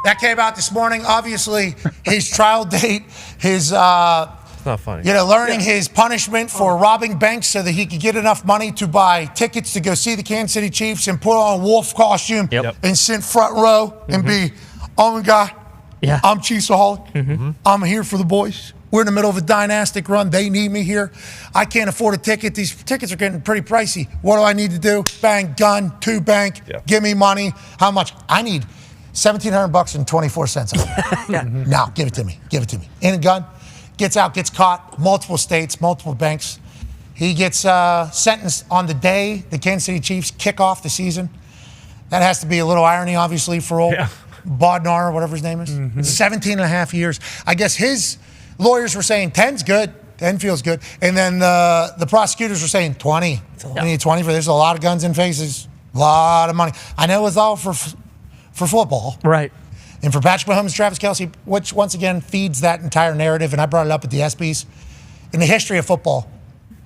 That came out this morning. Obviously, his trial date, his not funny. Learning his punishment for robbing banks so that he could get enough money to buy tickets to go see the Kansas City Chiefs and put on a wolf costume and sit front row and be, oh my God, I'm Chiefsaholic. I'm here for the boys. We're in the middle of a dynastic run. They need me here. I can't afford a ticket. These tickets are getting pretty pricey. What do I need to do? Bang, gun, 2 bank. Give me money. How much? I need $1,700 and 24 cents. Now, give it to me. Give it to me. In a gun. Gets out, gets caught. Multiple states, multiple banks. He gets sentenced on the day the Kansas City Chiefs kick off the season. That has to be a little irony, obviously, for old Bodnar, or whatever his name is. 17 and a half years. I guess his lawyers were saying 10's good. 10 feels good. And then the prosecutors were saying 20. We need 20 for this. A lot of guns and faces. A lot of money. I know it's all for football. Right. And for Patrick Mahomes, Travis Kelce, which once again feeds that entire narrative, and I brought it up at the ESPYs. In the history of football,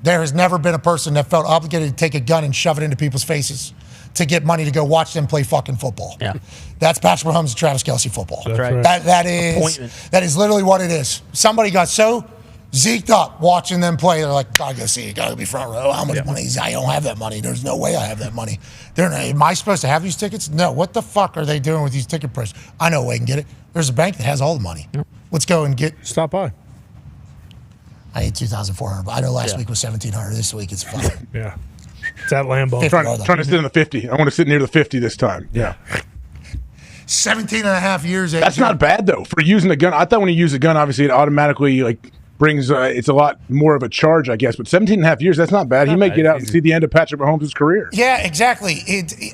there has never been a person that felt obligated to take a gun and shove it into people's faces to get money to go watch them play fucking football. Yeah. That's Patrick Mahomes and Travis Kelce football. That's right. That is literally what it is. Somebody got so zeked up watching them play, they're like, gotta go see it, gotta be front row. How much money? I don't have that money. There's no way I have that money. Am I supposed to have these tickets? No. What the fuck are they doing with these ticket prices? I know a way I can get it. There's a bank that has all the money. Let's go and get. Stop by. I need $2,400. I know last week was $1,700. This week it's fine. It's at Lambeau. Trying to sit in the 50. I want to sit near the 50 this time. 17 and a half years. That's not bad, though, for using a gun. I thought when you use a gun, obviously, it automatically, brings it's a lot more of a charge, I guess. But 17 and a half years, that's not bad. He may get out and see the end of Patrick Mahomes' career. Yeah, exactly.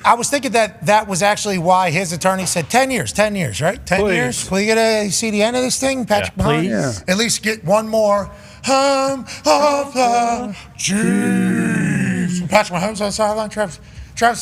I was thinking that was actually why his attorney said 10 years, right? 10 years. Will you get to see the end of this thing, Patrick Mahomes? Yeah. At least get one more home of the Chiefs. Patrick Mahomes on the sideline. Travis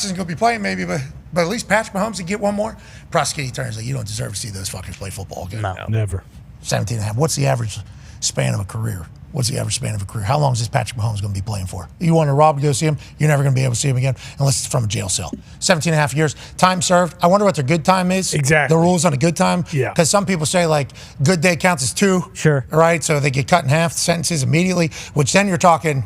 isn't going to be playing maybe, but at least Patrick Mahomes can get one more. Prosecuting attorney's like, you don't deserve to see those fuckers play football again. No, never. 17 and a half. What's the average span of a career? How long is this Patrick Mahomes going to be playing for? You want to rob to go see him, you're never going to be able to see him again unless it's from a jail cell. 17 and a half years, time served. I wonder what their good time is. Exactly. The rules on a good time. Yeah. Because some people say, like, good day counts as 2. Sure. Right? So they get cut in half, the sentences immediately, which then you're talking,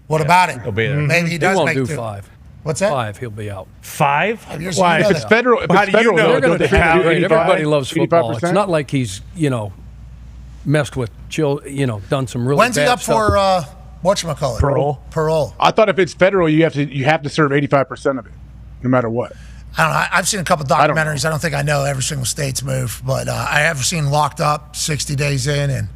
what about it? He'll be there. Maybe he does won't make do 2. 5. What's that? 5, he'll be out. 5? Why? If it's federal, They're they have to do 85, everybody loves football. 85%? It's not like he's, messed with, done some really When's he bad up stuff. for, whatchamacallit? Parole. I thought if it's federal, you have to serve 85% of it, no matter what. I don't know. I've seen a couple documentaries. I don't think I know every single state's move, but I have seen locked up 60 days in. And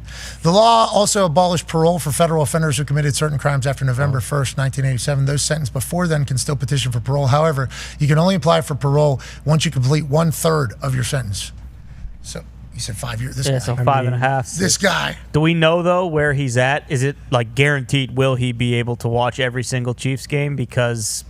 the law also abolished parole for federal offenders who committed certain crimes after November 1st, 1987. Those sentenced before then can still petition for parole. However, you can only apply for parole once you complete 1/3 of your sentence. So you said 5 years. This guy. So 5.5. This guy. Do we know, though, where he's at? Is it, like, guaranteed will he be able to watch every single Chiefs game? Because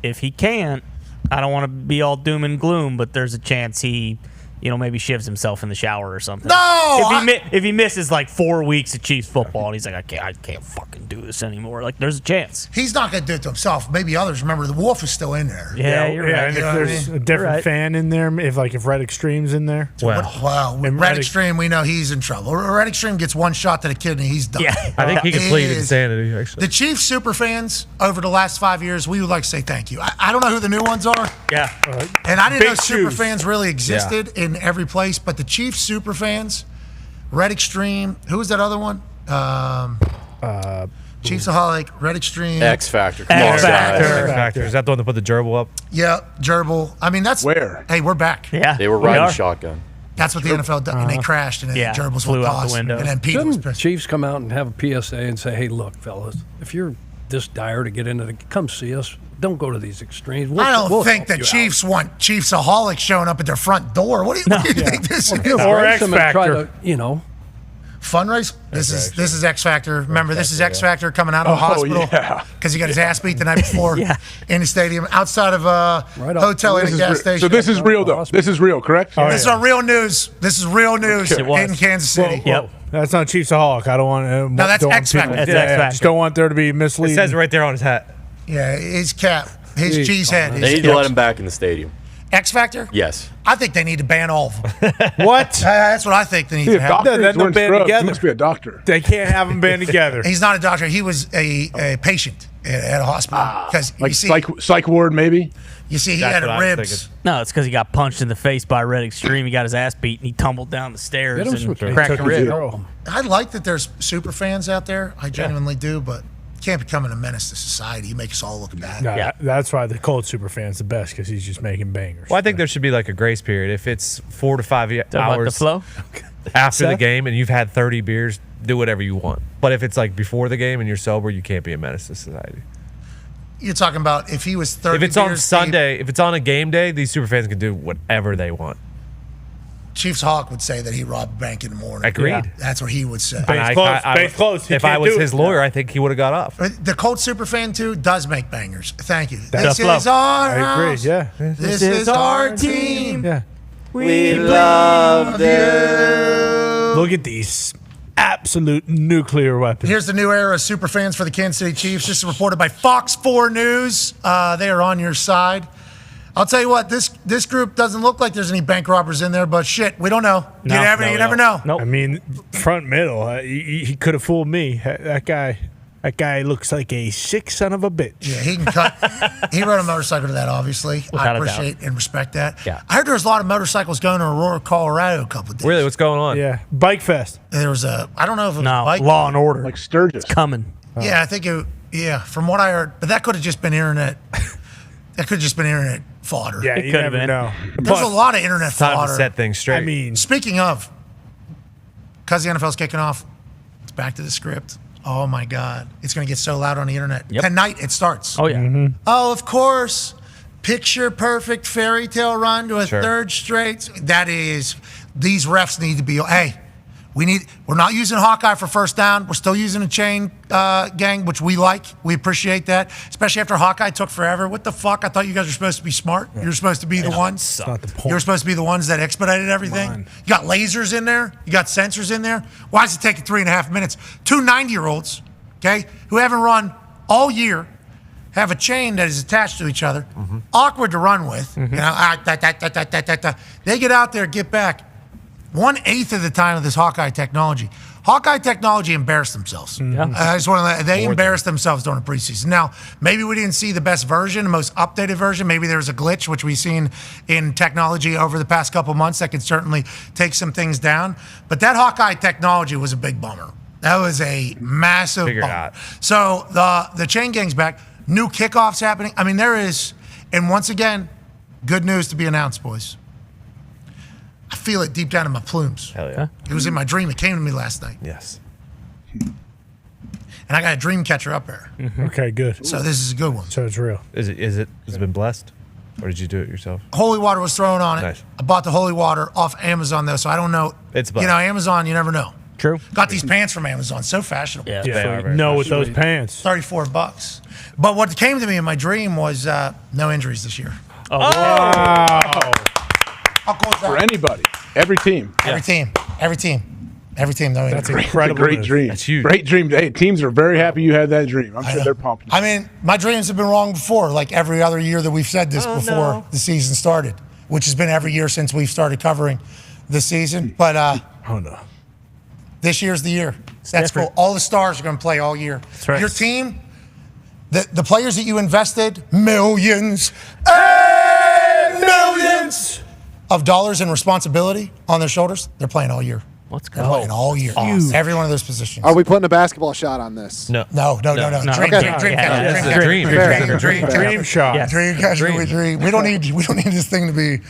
if he can't, I don't want to be all doom and gloom, but there's a chance he, maybe shivs himself in the shower or something. No! If he misses like 4 weeks of Chiefs football and he's like, I can't fucking do this anymore. Like, there's a chance. He's not going to do it to himself. Maybe others. Remember, the wolf is still in there. Yeah, you're right. And if there's a different fan in there, if Red Extreme's in there. Wow. With Red Extreme, we know he's in trouble. Red Extreme gets one shot to the kidney, he's done. Yeah. I think he could plead insanity, actually. The Chiefs super fans over the last 5 years, we would like to say thank you. I don't know who the new ones are. Yeah. And I didn't Big know super shoes. fans really existed in every place, but the Chiefs super fans, Red Extreme, who was that other one? Chiefsaholic, Red Extreme. X Factor. X Factor. Is that the one that put the gerbil up? Yeah, Gerbil. I mean, that's where. Hey, we're back. Yeah. They were riding shotgun. That's what the NFL did, and they crashed, and then Gerbils flew went out the tossed, window. and then Pete was Shouldn't pissed. Chiefs come out and have a PSA and say, hey, look, fellas, if you're this dire to get into the, come see us. Don't go to these extremes. I don't think the Chiefs want Chiefsaholics showing up at their front door. What do you think this is? Or X Factor. Fundraise? This is X Factor. Remember, this is X Factor coming out of the hospital because he got his ass beat the night before in the stadium outside of a hotel in a gas station. So this is real, though. This is real, correct? This is real news. This is real news in Kansas City. Yep. That's not Chiefsaholic. I don't want to. No, that's X Factor. That's X Factor. Just don't want there to be misleading. It says right there on his hat. Yeah, his cap, his cheese head. They need to let him back in the stadium. X Factor? Yes. I think they need to ban all of them. What? That's what I think they need to have. Then they'll band together. He must be a doctor. They can't have them band together. He's not a doctor. He was a patient at a hospital. Because Like psych ward, maybe? You see, he had ribs. No, it's because he got punched in the face by Red Extreme. He got his ass beat, and he tumbled down the stairs and cracked a rib. I like that there's super fans out there. I genuinely do, but you can't become a menace to society. You make us all look bad. No, that's why the Colts super fan's the best, because he's just making bangers. Well, I think there should be like a grace period. If it's 4 to 5 hours the flow? after the game and you've had 30 beers, do whatever you want. But if it's like before the game and you're sober, you can't be a menace to society. You're talking about if he was 30 If it's on beers Sunday, if it's on a game day, these super fans can do whatever they want. Chiefs Hawk would say that he robbed a bank in the morning. Agreed. Yeah. That's what he would say. Base close. If I was his lawyer, I think he would have got off. The Colts super fan too does make bangers. Thank you. That's this is our I agree. house. Yeah. This is our team. Yeah. We love you. Look at these absolute nuclear weapons. Here's the new era of super fans for the Kansas City Chiefs. This is reported by Fox 4 News. They are on your side. I'll tell you what, this group doesn't look like there's any bank robbers in there, but shit, we don't know. You never know. I mean, front middle, he could have fooled me. That guy looks like a sick son of a bitch. Yeah, he can cut. He rode a motorcycle to that, obviously. Without I a appreciate and respect that. Yeah. I heard there was a lot of motorcycles going to Aurora, Colorado a couple of days. Really? What's going on? Yeah. Bike Fest. There was I don't know if it was a bike. Law and Order. Like Sturgis. It's coming. Yeah, I think from what I heard, but that could have just been internet. That could have just been internet fodder. Yeah, you never know. There's a lot of internet Time fodder. to set things straight. I mean, Speaking of, because the NFL's kicking off, back to the script. Oh, my God. It's going to get so loud on the internet. Yep. Tonight it starts. Oh, yeah. Oh, of course. Picture perfect fairy tale run to a third straight. That is, these refs need to be, hey, we're not using Hawkeye for first down. We're still using a chain gang, which we like. We appreciate that, especially after Hawkeye took forever. What the fuck? I thought you guys were supposed to be smart. You were supposed to be the ones. Not the point. You were supposed to be the ones that expedited everything. You got lasers in there. You got sensors in there. Why is it taking 3.5 minutes? Two 90-year-olds, okay, who haven't run all year, have a chain that is attached to each other, awkward to run with. You know, they get out there, get back. 1/8 of the time of this Hawkeye technology. Hawkeye technology embarrassed themselves. They embarrassed themselves during the preseason. Now, maybe we didn't see the best version, the most updated version. Maybe there was a glitch, which we've seen in technology over the past couple months that could certainly take some things down. But that Hawkeye technology was a big bummer. That was a massive bummer. So the chain gang's back. New kickoffs happening. I mean, there is, and once again, good news to be announced, boys. I feel it deep down in my plumes. Hell yeah. It was in my dream. It came to me last night. Yes. And I got a dream catcher up there. Okay, good. So this is a good one. So it's real. Has it been blessed? Or did you do it yourself? Holy water was thrown on it. Nice. I bought the holy water off Amazon, though, so I don't know. It's you know, Amazon, you never know. True. Got these pants from Amazon. So fashionable. Yeah, with those pants. $34. But what came to me in my dream was no injuries this year. Oh, wow. How cool is that? For anybody, every team. Every team. No injuries. That's incredible. Great dream. That's huge. Great dream. Hey, teams are very happy you had that dream. I'm sure they're pumped. I mean, my dreams have been wrong before, like every other year that we've said this before the season started, which has been every year since we've started covering the season. But this year's the year. That's cool. All the stars are going to play all year. That's right. Your team, the players that you invested millions of dollars in responsibility on their shoulders, they're playing all year. Let's They're go. playing all year. Awesome. Every one of those positions. Are we putting a basketball shot on this? No. No. Dream shot. Dream. We don't need this thing to be.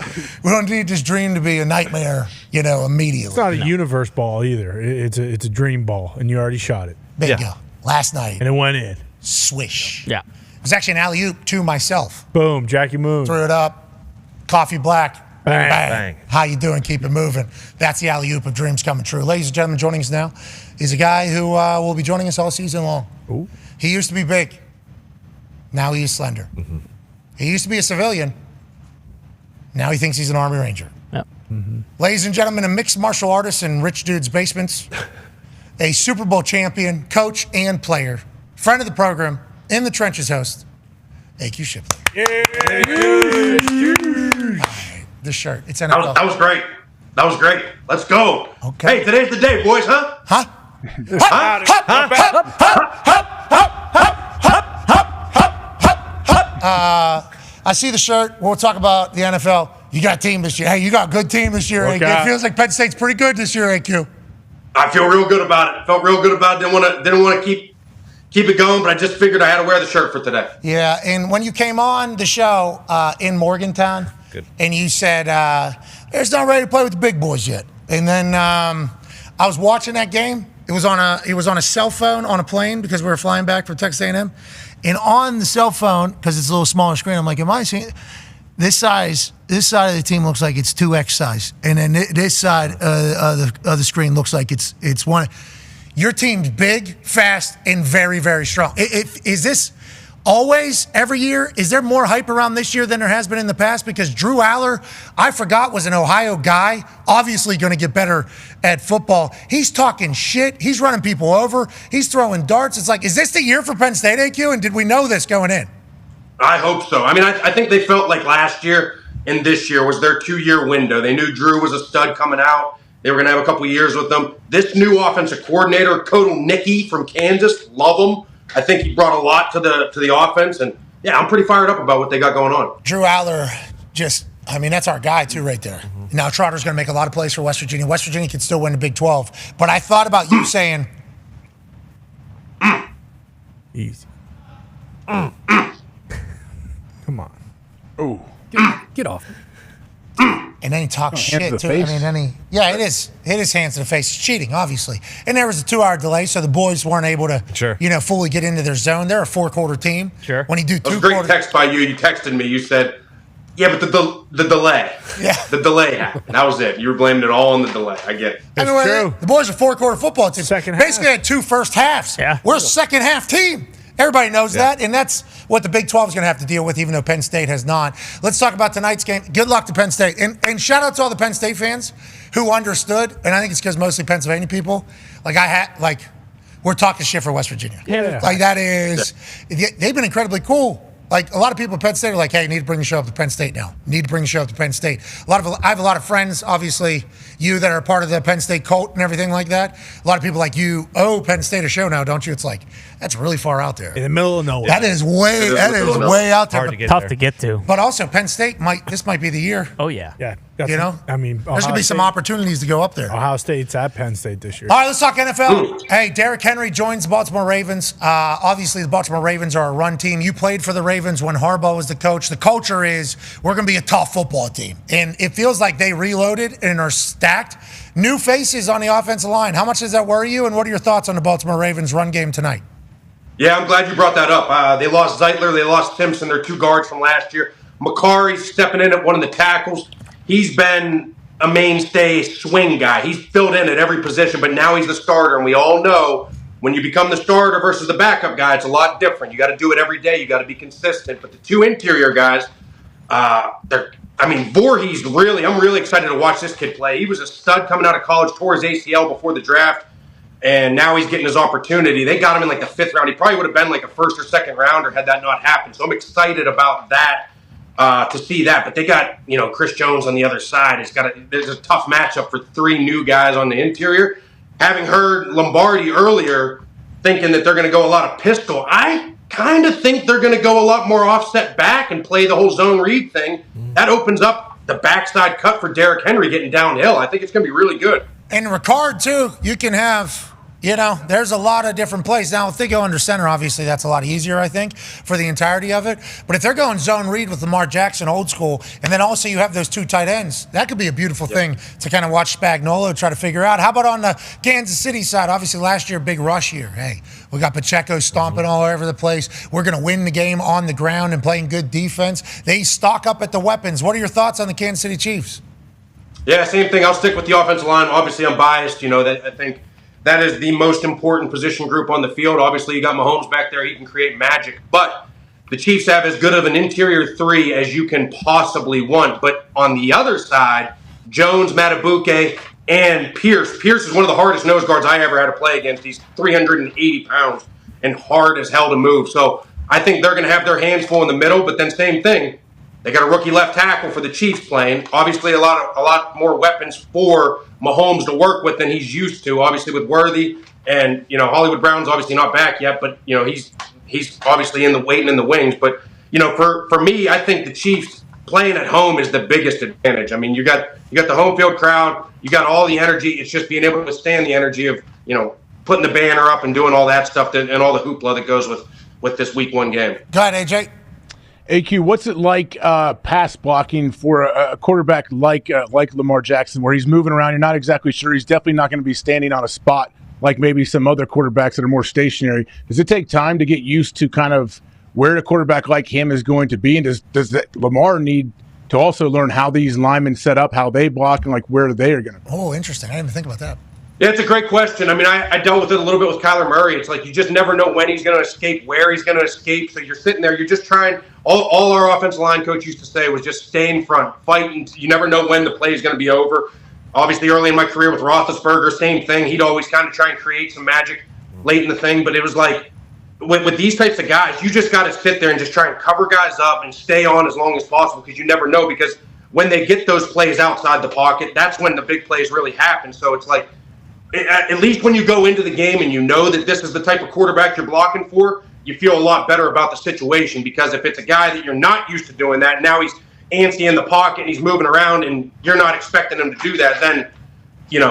We don't need this dream to be a nightmare. You know, immediately. It's not a universe ball either. It's a dream ball, and you already shot it. Bingo. Last night. And it went in. Swish. Yeah. It was actually an alley-oop to myself. Boom, Jackie Moon. Threw it up. Coffee black. Bang. Bang. How you doing? Keep it moving. That's the alley-oop of dreams coming true. Ladies and gentlemen, joining us now is a guy who will be joining us all season long. Ooh. He used to be big. Now he is slender. He used to be a civilian. Now he thinks he's an Army Ranger. Yep. Ladies and gentlemen, a mixed martial artist in rich dudes' basements, a Super Bowl champion, coach, and player, friend of the program, in the trenches host, AQ Shipley. This shirt. It's NFL. That was great. Let's go. Okay. Hey, today's the day, boys, huh? I see the shirt. We'll talk about the NFL. You got a team this year. Hey, you got a good team this year, AQ. It feels like Penn State's pretty good this year, AQ. I feel real good about it. Felt real good about it. Didn't want to keep it going, but I just figured I had to wear the shirt for today. Yeah, and when you came on the show in Morgantown, and you said, "It's not ready to play with the big boys yet," and then I was watching that game. It was on a cell phone on a plane because we were flying back from Texas A&M, and on the cell phone because it's a little smaller screen. I'm like, "Am I seeing this size? This side of the team looks like it's 2X size, and then this side of the screen looks like it's one." Your team's big, fast, and very, very strong. Is this always, every year? Is there more hype around this year than there has been in the past? Because Drew Aller, I forgot, was an Ohio guy, obviously going to get better at football. He's talking shit. He's running people over. He's throwing darts. It's like, is this the year for Penn State, AQ? And did we know this going in? I hope so. I mean, I think they felt like last year and this year was their 2-year window. They knew Drew was a stud coming out. They were going to have a couple years with them. This new offensive coordinator, Kotal Nicky from Kansas, love him. I think he brought a lot to the offense. And, yeah, I'm pretty fired up about what they got going on. Drew Aller, that's our guy, too, right there. Now, Trotter's going to make a lot of plays for West Virginia. West Virginia can still win the Big 12. But I thought about you saying... Easy. Come on. Ooh. Get off. And then he talks shit to the too. face. I mean, it is. It is hands to the face. It's cheating, obviously. And there was a 2-hour delay, so the boys weren't able to, fully get into their zone. They're a 4-quarter team. Sure. When you do 2 That was a great text by you. You texted me. You said, "Yeah, but the delay. Yeah. The delay happened. That was it. You were blaming it all on the delay. I get it." True. The boys are 4-quarter football team. Basically had 2 first halves. Yeah. We're a second half team. Everybody knows that, and that's what the Big 12 is going to have to deal with, even though Penn State has not. Let's talk about tonight's game. Good luck to Penn State. And shout out to all the Penn State fans who understood, and I think it's because mostly Pennsylvania people. We're talking shit for West Virginia. Yeah. Like, that is, they've been incredibly cool. Like, a lot of people at Penn State are like, hey, you need to bring the show up to Penn State now. Need to bring the show up to Penn State. I have a lot of friends, obviously, you that are part of the Penn State cult and everything like that. A lot of people like you owe Penn State a show now, don't you? It's like, that's really far out there. In the middle of nowhere. That is way out there. Tough to get to. But also, Penn State this might be the year. Oh, yeah. Yeah. I mean, there's going to be some opportunities to go up there. Ohio State's at Penn State this year. All right, let's talk NFL. Hey, Derrick Henry joins the Baltimore Ravens. Obviously, the Baltimore Ravens are a run team. You played for the Ravens when Harbaugh was the coach. The culture is we're going to be a tough football team. And it feels like they reloaded and are stacked. New faces on the offensive line. How much does that worry you? And what are your thoughts on the Baltimore Ravens run game tonight? Yeah, I'm glad you brought that up. They lost Zeitler. They lost Simpson. They're 2 guards from last year. Makari's stepping in at one of the tackles. He's been a mainstay swing guy. He's filled in at every position, but now he's the starter. And we all know when you become the starter versus the backup guy, it's a lot different. You got to do it every day. You got to be consistent. But the 2 interior guys, Voorhees really, I'm really excited to watch this kid play. He was a stud coming out of college, tore his ACL before the draft, and now he's getting his opportunity. They got him in like the 5th round. He probably would have been like a 1st or 2nd rounder had that not happened. So I'm excited about that. To see that, but they got Chris Jones on the other side. There's a tough matchup for 3 new guys on the interior. Having heard Lombardi earlier, thinking that they're going to go a lot of pistol, I kind of think they're going to go a lot more offset back and play the whole zone read thing. That opens up the backside cut for Derrick Henry getting downhill. I think it's going to be really good. And Ricard too. You can have. There's a lot of different plays. Now, if they go under center, obviously that's a lot easier, I think, for the entirety of it. But if they're going zone read with Lamar Jackson, old school, and then also you have those 2 tight ends, that could be a beautiful thing to kind of watch Spagnuolo try to figure out. How about on the Kansas City side? Obviously, last year, big rush year. Hey, we got Pacheco stomping all over the place. We're going to win the game on the ground and playing good defense. They stock up at the weapons. What are your thoughts on the Kansas City Chiefs? Yeah, same thing. I'll stick with the offensive line. Obviously, I'm biased. That I think that is the most important position group on the field. Obviously, you got Mahomes back there. He can create magic. But the Chiefs have as good of an interior 3 as you can possibly want. But on the other side, Jones, Matabuke, and Pierce. Pierce is one of the hardest nose guards I ever had to play against. He's 380 pounds and hard as hell to move. So I think they're going to have their hands full in the middle. But then same thing. They got a rookie left tackle for the Chiefs playing. Obviously, a lot more weapons for Mahomes to work with than he's used to. Obviously, with Worthy and Hollywood Brown's obviously not back yet, but he's obviously waiting in the wings. But for me, I think the Chiefs playing at home is the biggest advantage. I mean, you got the home field crowd, you got all the energy. It's just being able to withstand the energy of putting the banner up and doing all that stuff and all the hoopla that goes with this Week 1 game. Go ahead, AJ. AQ, what's it like pass blocking for a quarterback like Lamar Jackson, where he's moving around? You're not exactly sure. He's definitely not going to be standing on a spot like maybe some other quarterbacks that are more stationary. Does it take time to get used to kind of where a quarterback like him is going to be? And does Lamar need to also learn how these linemen set up, how they block, and where they are going to be? Oh, interesting. I didn't even think about that. Yeah, it's a great question. I mean, I dealt with it a little bit with Kyler Murray. It's like you just never know when he's going to escape, where he's going to escape. So you're sitting there, you're just trying. All our offensive line coach used to say was just stay in front, fight, and you never know when the play is going to be over. Obviously, early in my career with Roethlisberger, same thing. He'd always kind of try and create some magic late in the thing. But it was like with these types of guys, you just got to sit there and just try and cover guys up and stay on as long as possible because you never know. Because when they get those plays outside the pocket, that's when the big plays really happen. So it's like, at least when you go into the game and you know that this is the type of quarterback you're blocking for, you feel a lot better about the situation because if it's a guy that you're not used to doing that, now he's antsy in the pocket and he's moving around and you're not expecting him to do that, then, you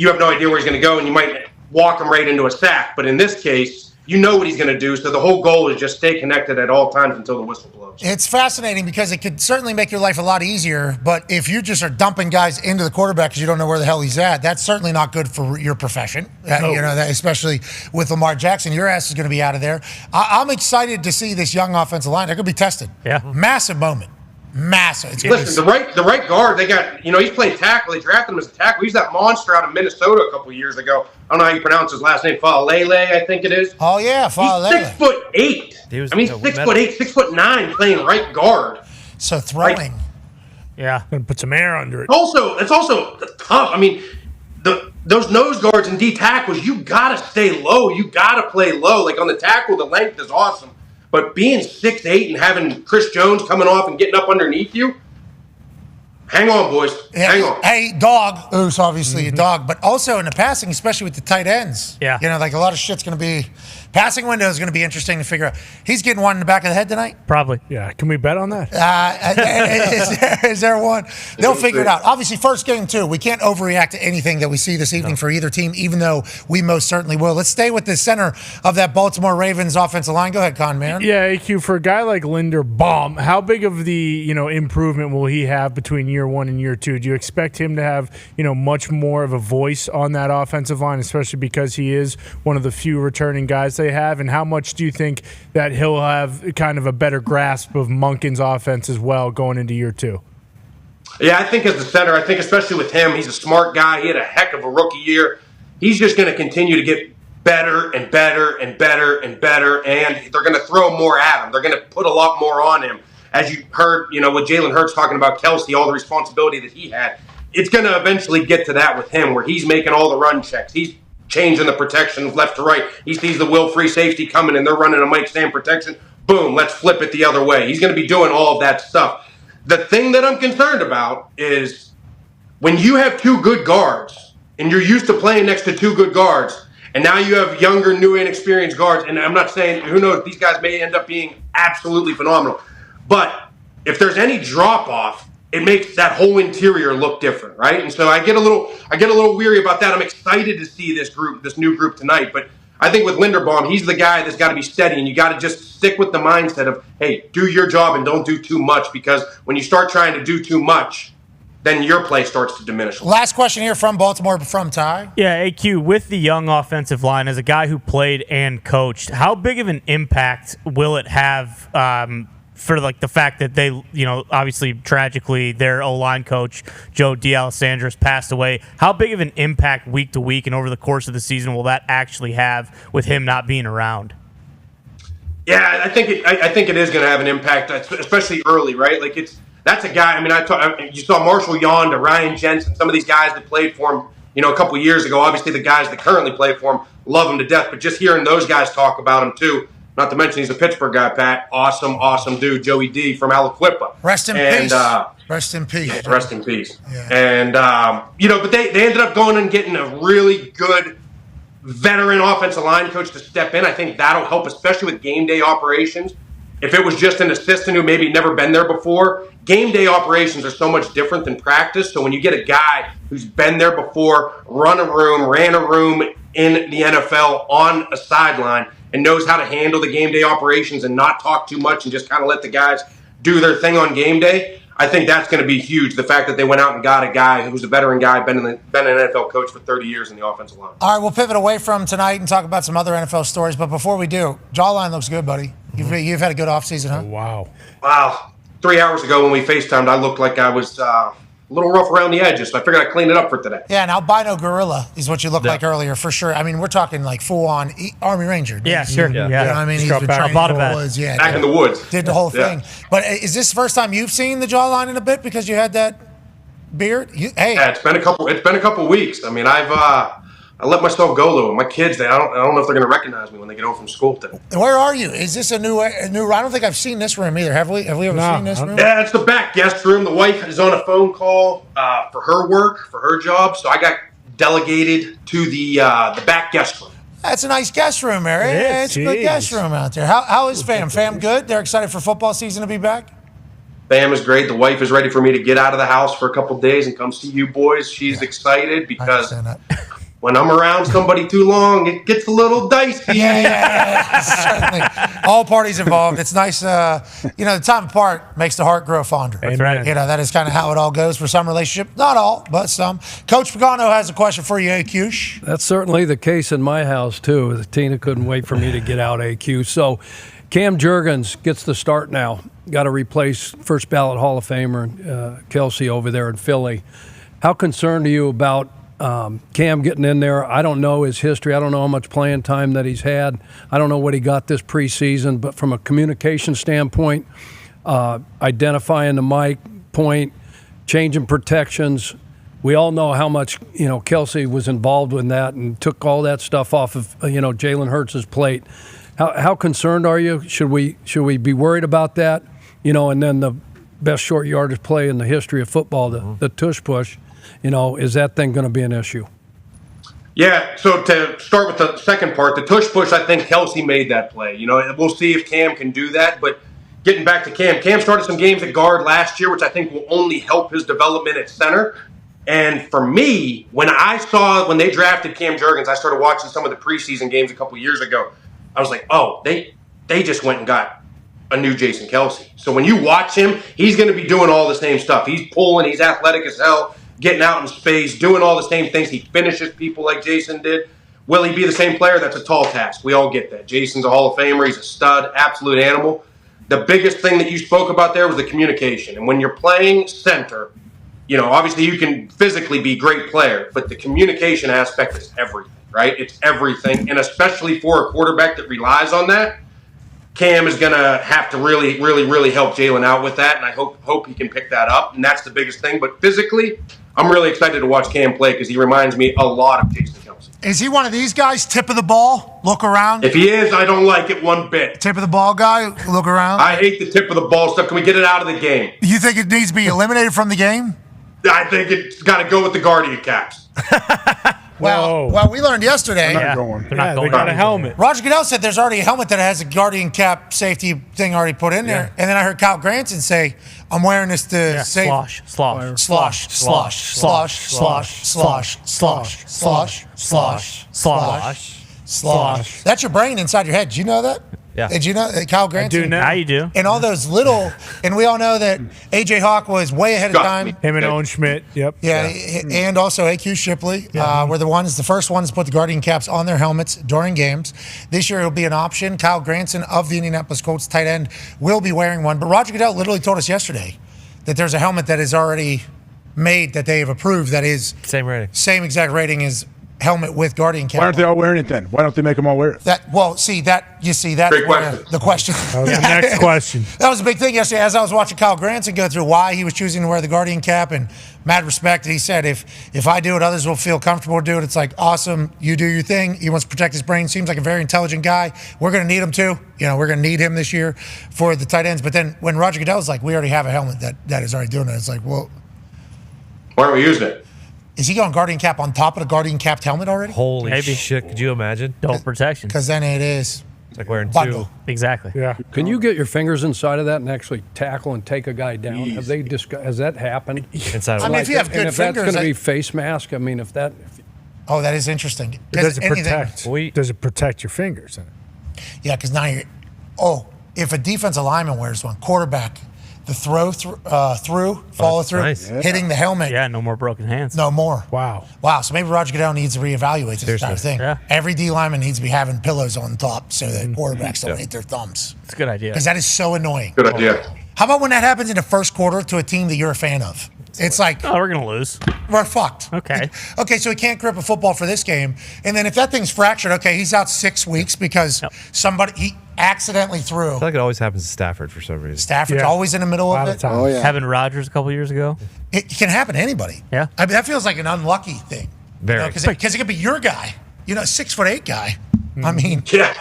have no idea where he's going to go and you might walk him right into a sack. But in this case, you know what he's going to do. So the whole goal is just stay connected at all times until the whistle blows. It's fascinating because it could certainly make your life a lot easier, but if you just are dumping guys into the quarterback because you don't know where the hell he's at, that's certainly not good for your profession. Especially with Lamar Jackson. Your ass is going to be out of there. I'm excited to see this young offensive line. They're going to be tested. Yeah. Massive moment. Massive. Listen, the right guard, they got, he's playing tackle. They drafted him as a tackle. He's that monster out of Minnesota a couple years ago. I don't know how you pronounce his last name. Faalele, I think it is. Oh, yeah, Faalele. He's 6'8". He's 6'8", 6'9", playing right guard. So throwing. Yeah, gonna put some air under it. It's also tough. I mean, those nose guards and D tackles, you gotta stay low. You gotta play low. Like on the tackle, the length is awesome. But being 6'8" and having Chris Jones coming off and getting up underneath you, hang on, boys. Hang on. Hey, dog, who's obviously a dog, but also in the passing, especially with the tight ends. Yeah. Like a lot of shit's going to be – passing window is going to be interesting to figure out. He's getting one in the back of the head tonight? Probably. Yeah. Can we bet on that? Is there one? They'll figure it out. Obviously, first game, too. We can't overreact to anything that we see this evening for either team, even though we most certainly will. Let's stay with the center of that Baltimore Ravens offensive line. Go ahead, Con Man. Yeah, AQ, for a guy like Linderbaum, how big of the improvement will he have between year one and year two? Do you expect him to have much more of a voice on that offensive line, especially because he is one of the few returning guys they have? And how much do you think that he'll have kind of a better grasp of Monken's offense as well going into year two? Yeah, I think as the center, I think especially with him, he's a smart guy. He had a heck of a rookie year. He's just going to continue to get better and better and better and better, and they're going to throw more at him. They're going to put a lot more on him. As you heard, with Jalen Hurts talking about Kelsey, all the responsibility that he had, it's going to eventually get to that with him where he's making all the run checks. He's changing the protection left to right. He sees the will-free safety coming, and they're running a Mike Stan protection. Boom, let's flip it the other way. He's going to be doing all of that stuff. The thing that I'm concerned about is when you have two good guards, and you're used to playing next to two good guards, and now you have younger, new, inexperienced guards, and I'm not saying, who knows, these guys may end up being absolutely phenomenal. But if there's any drop-off, it makes that whole interior look different, right? And so I get a little weary about that. I'm excited to see this new group tonight. But I think with Linderbaum, he's the guy that's got to be steady, and you got to just stick with the mindset of, hey, do your job and don't do too much, because when you start trying to do too much, then your play starts to diminish. Last question here from Baltimore, from Ty. Yeah, AQ, with the young offensive line, as a guy who played and coached, how big of an impact will it have for the fact that they, obviously tragically their O-line coach, Joe D'Alessandro's passed away. How big of an impact week to week and over the course of the season will that actually have with him not being around? Yeah, I think it is going to have an impact, especially early, right? That's a guy. I mean, you saw Marshall Yonda, Ryan Jensen, some of these guys that played for him, a couple years ago. Obviously, the guys that currently play for him love him to death. But just hearing those guys talk about him too. Not to mention he's a Pittsburgh guy, Pat. Awesome dude, Joey D from Aliquippa. Rest in peace. Rest in peace. Yeah, rest in peace. Yeah. And, but they ended up going and getting a really good veteran offensive line coach to step in. I think that'll help, especially with game day operations. If it was just an assistant who maybe never been there before, game day operations are so much different than practice. So when you get a guy who's been there before, ran a room in the NFL on a sideline, and knows how to handle the game day operations and not talk too much and just kind of let the guys do their thing on game day, I think that's going to be huge. The fact that they went out and got a guy who was a veteran guy, been an NFL coach for 30 years in the offensive line. All right, we'll pivot away from tonight and talk about some other NFL stories. But before we do, jawline looks good, buddy. You've had a good offseason, huh? Oh, wow. 3 hours ago when we FaceTimed, I looked like I was a little rough around the edges, so I figured I'd clean it up for today. Yeah, an albino gorilla is what you looked like earlier, for sure. I mean, we're talking like full-on Army Ranger. Yeah, sure. Yeah. You know what I mean? He's been training in the woods. Yeah, back in the woods. Did the whole thing. But is this the first time you've seen the jawline in a bit because you had that beard? Yeah, it's been a couple weeks. I mean, I let myself go a little. My kids, I don't know if they're going to recognize me when they get home from school today. Where are you? Is this a new room? I don't think I've seen this room either. Have we ever seen this room? Yeah, it's the back guest room. The wife is on a phone call for her work, for her job, so I got delegated to the back guest room. That's a nice guest room, Mary. Yeah, it's a good guest room out there. How is fam? Fam good? They're excited for football season to be back? Fam is great. The wife is ready for me to get out of the house for a couple days and come see you boys. She's excited because when I'm around somebody too long, it gets a little dicey. Yeah, certainly. All parties involved. It's nice. The time apart makes the heart grow fonder. That's right. That is kind of how it all goes for some relationships. Not all, but some. Coach Pagano has a question for you, AQ. That's certainly the case in my house, too. Tina couldn't wait for me to get out, AQ. So Cam Jurgens gets the start now. Got to replace first ballot Hall of Famer Kelsey over there in Philly. How concerned are you about Cam getting in there? I don't know his history. I don't know how much playing time that he's had. I don't know what he got this preseason. But from a communication standpoint, identifying the mic point, changing protections, we all know how much Kelsey was involved in that and took all that stuff off of Jalen Hurts' plate. How concerned are you? Should we be worried about that? And then the best short yardage play in the history of football, the tush push. Is that thing going to be an issue? Yeah, so to start with the second part, the tush push, I think Kelsey made that play. We'll see if Cam can do that. But getting back to Cam started some games at guard last year, which I think will only help his development at center. And for me, when they drafted Cam Jurgens, I started watching some of the preseason games a couple years ago. I was like, oh, they just went and got a new Jason Kelsey. So when you watch him, he's going to be doing all the same stuff. He's pulling, he's athletic as hell, getting out in space, doing all the same things. He finishes people like Jason did. Will he be the same player? That's a tall task. We all get that. Jason's a Hall of Famer. He's a stud, absolute animal. The biggest thing that you spoke about there was the communication. And when you're playing center, obviously you can physically be a great player, but the communication aspect is everything, right? It's everything. And especially for a quarterback that relies on that, Cam is going to have to really, really, really help Jalen out with that, and I hope he can pick that up, and that's the biggest thing. But physically, I'm really excited to watch Cam play because he reminds me a lot of Jason Kelsey. Is he one of these guys, tip of the ball, look around? If he is, I don't like it one bit. Tip of the ball guy, look around? I hate the tip of the ball stuff. Can we get it out of the game? You think it needs to be eliminated from the game? I think it's got to go with the Guardian caps. Well, we learned yesterday. They're not they got a helmet. Roger Goodell said there's already a helmet that has a Guardian cap safety thing already put in there. And then I heard Kyle Granson say, I'm wearing this to save. Slosh. That's your brain inside your head. Did you know that? Yeah. Did you know that Kyle Granson? I do know. Now you do. And all those little, and we all know that A.J. Hawk was way ahead of time. Him and Owen Schmidt. Yep. Yeah, and also A.Q. Shipley were the first ones to put the Guardian caps on their helmets during games. This year it'll be an option. Kyle Granson of the Indianapolis Colts tight end will be wearing one. But Roger Goodell literally told us yesterday that there's a helmet that is already made that they have approved that is same exact rating as helmet with Guardian cap. Why aren't they all wearing it then? Why don't they make them all wear it? That's Great question. The question. That was the next question. That was a big thing yesterday as I was watching Kyle Granson go through why he was choosing to wear the Guardian cap, and mad respect. He said, if I do it, others will feel comfortable to do it. It's like, awesome, you do your thing. He wants to protect his brain. Seems like a very intelligent guy. We're going to need him too. We're going to need him this year for the tight ends. But then when Roger Goodell was like, we already have a helmet that is already doing it. It's like, well, why aren't we using it? Is he going Guardian cap on top of the Guardian capped helmet already? Holy shit. Could you imagine? Double protection. Because then it is. It's like wearing bundle. two. Exactly. Yeah. Can you get your fingers inside of that and actually tackle and take a guy down? Have they has that happened? Inside I mean, if you have good if fingers. that's going to be face mask, I mean, Oh, that is interesting. Does it protect your fingers? Yeah, because now if a defensive lineman wears one, quarterback, the follow through, nice. hitting the helmet. Yeah, no more broken hands. No more. Wow. So maybe Roger Goodell needs to reevaluate this entire thing. Yeah. Every D lineman needs to be having pillows on top so that quarterbacks don't hit their thumbs. It's a good idea. Because that is so annoying. Good idea. How about when that happens in the first quarter to a team that you're a fan of? It's like, oh, we're going to lose. We're fucked. Okay. Okay, so he can't grip a football for this game. And then if that thing's fractured, okay, he's out 6 weeks because he accidentally threw. I feel like it always happens to Stafford for some reason. Stafford's always in the middle of it. Oh, yeah. Having Rodgers a couple years ago. It can happen to anybody. Yeah. I mean, that feels like an unlucky thing. Very. Because it could be your guy. 6'8" guy. I mean. Yeah.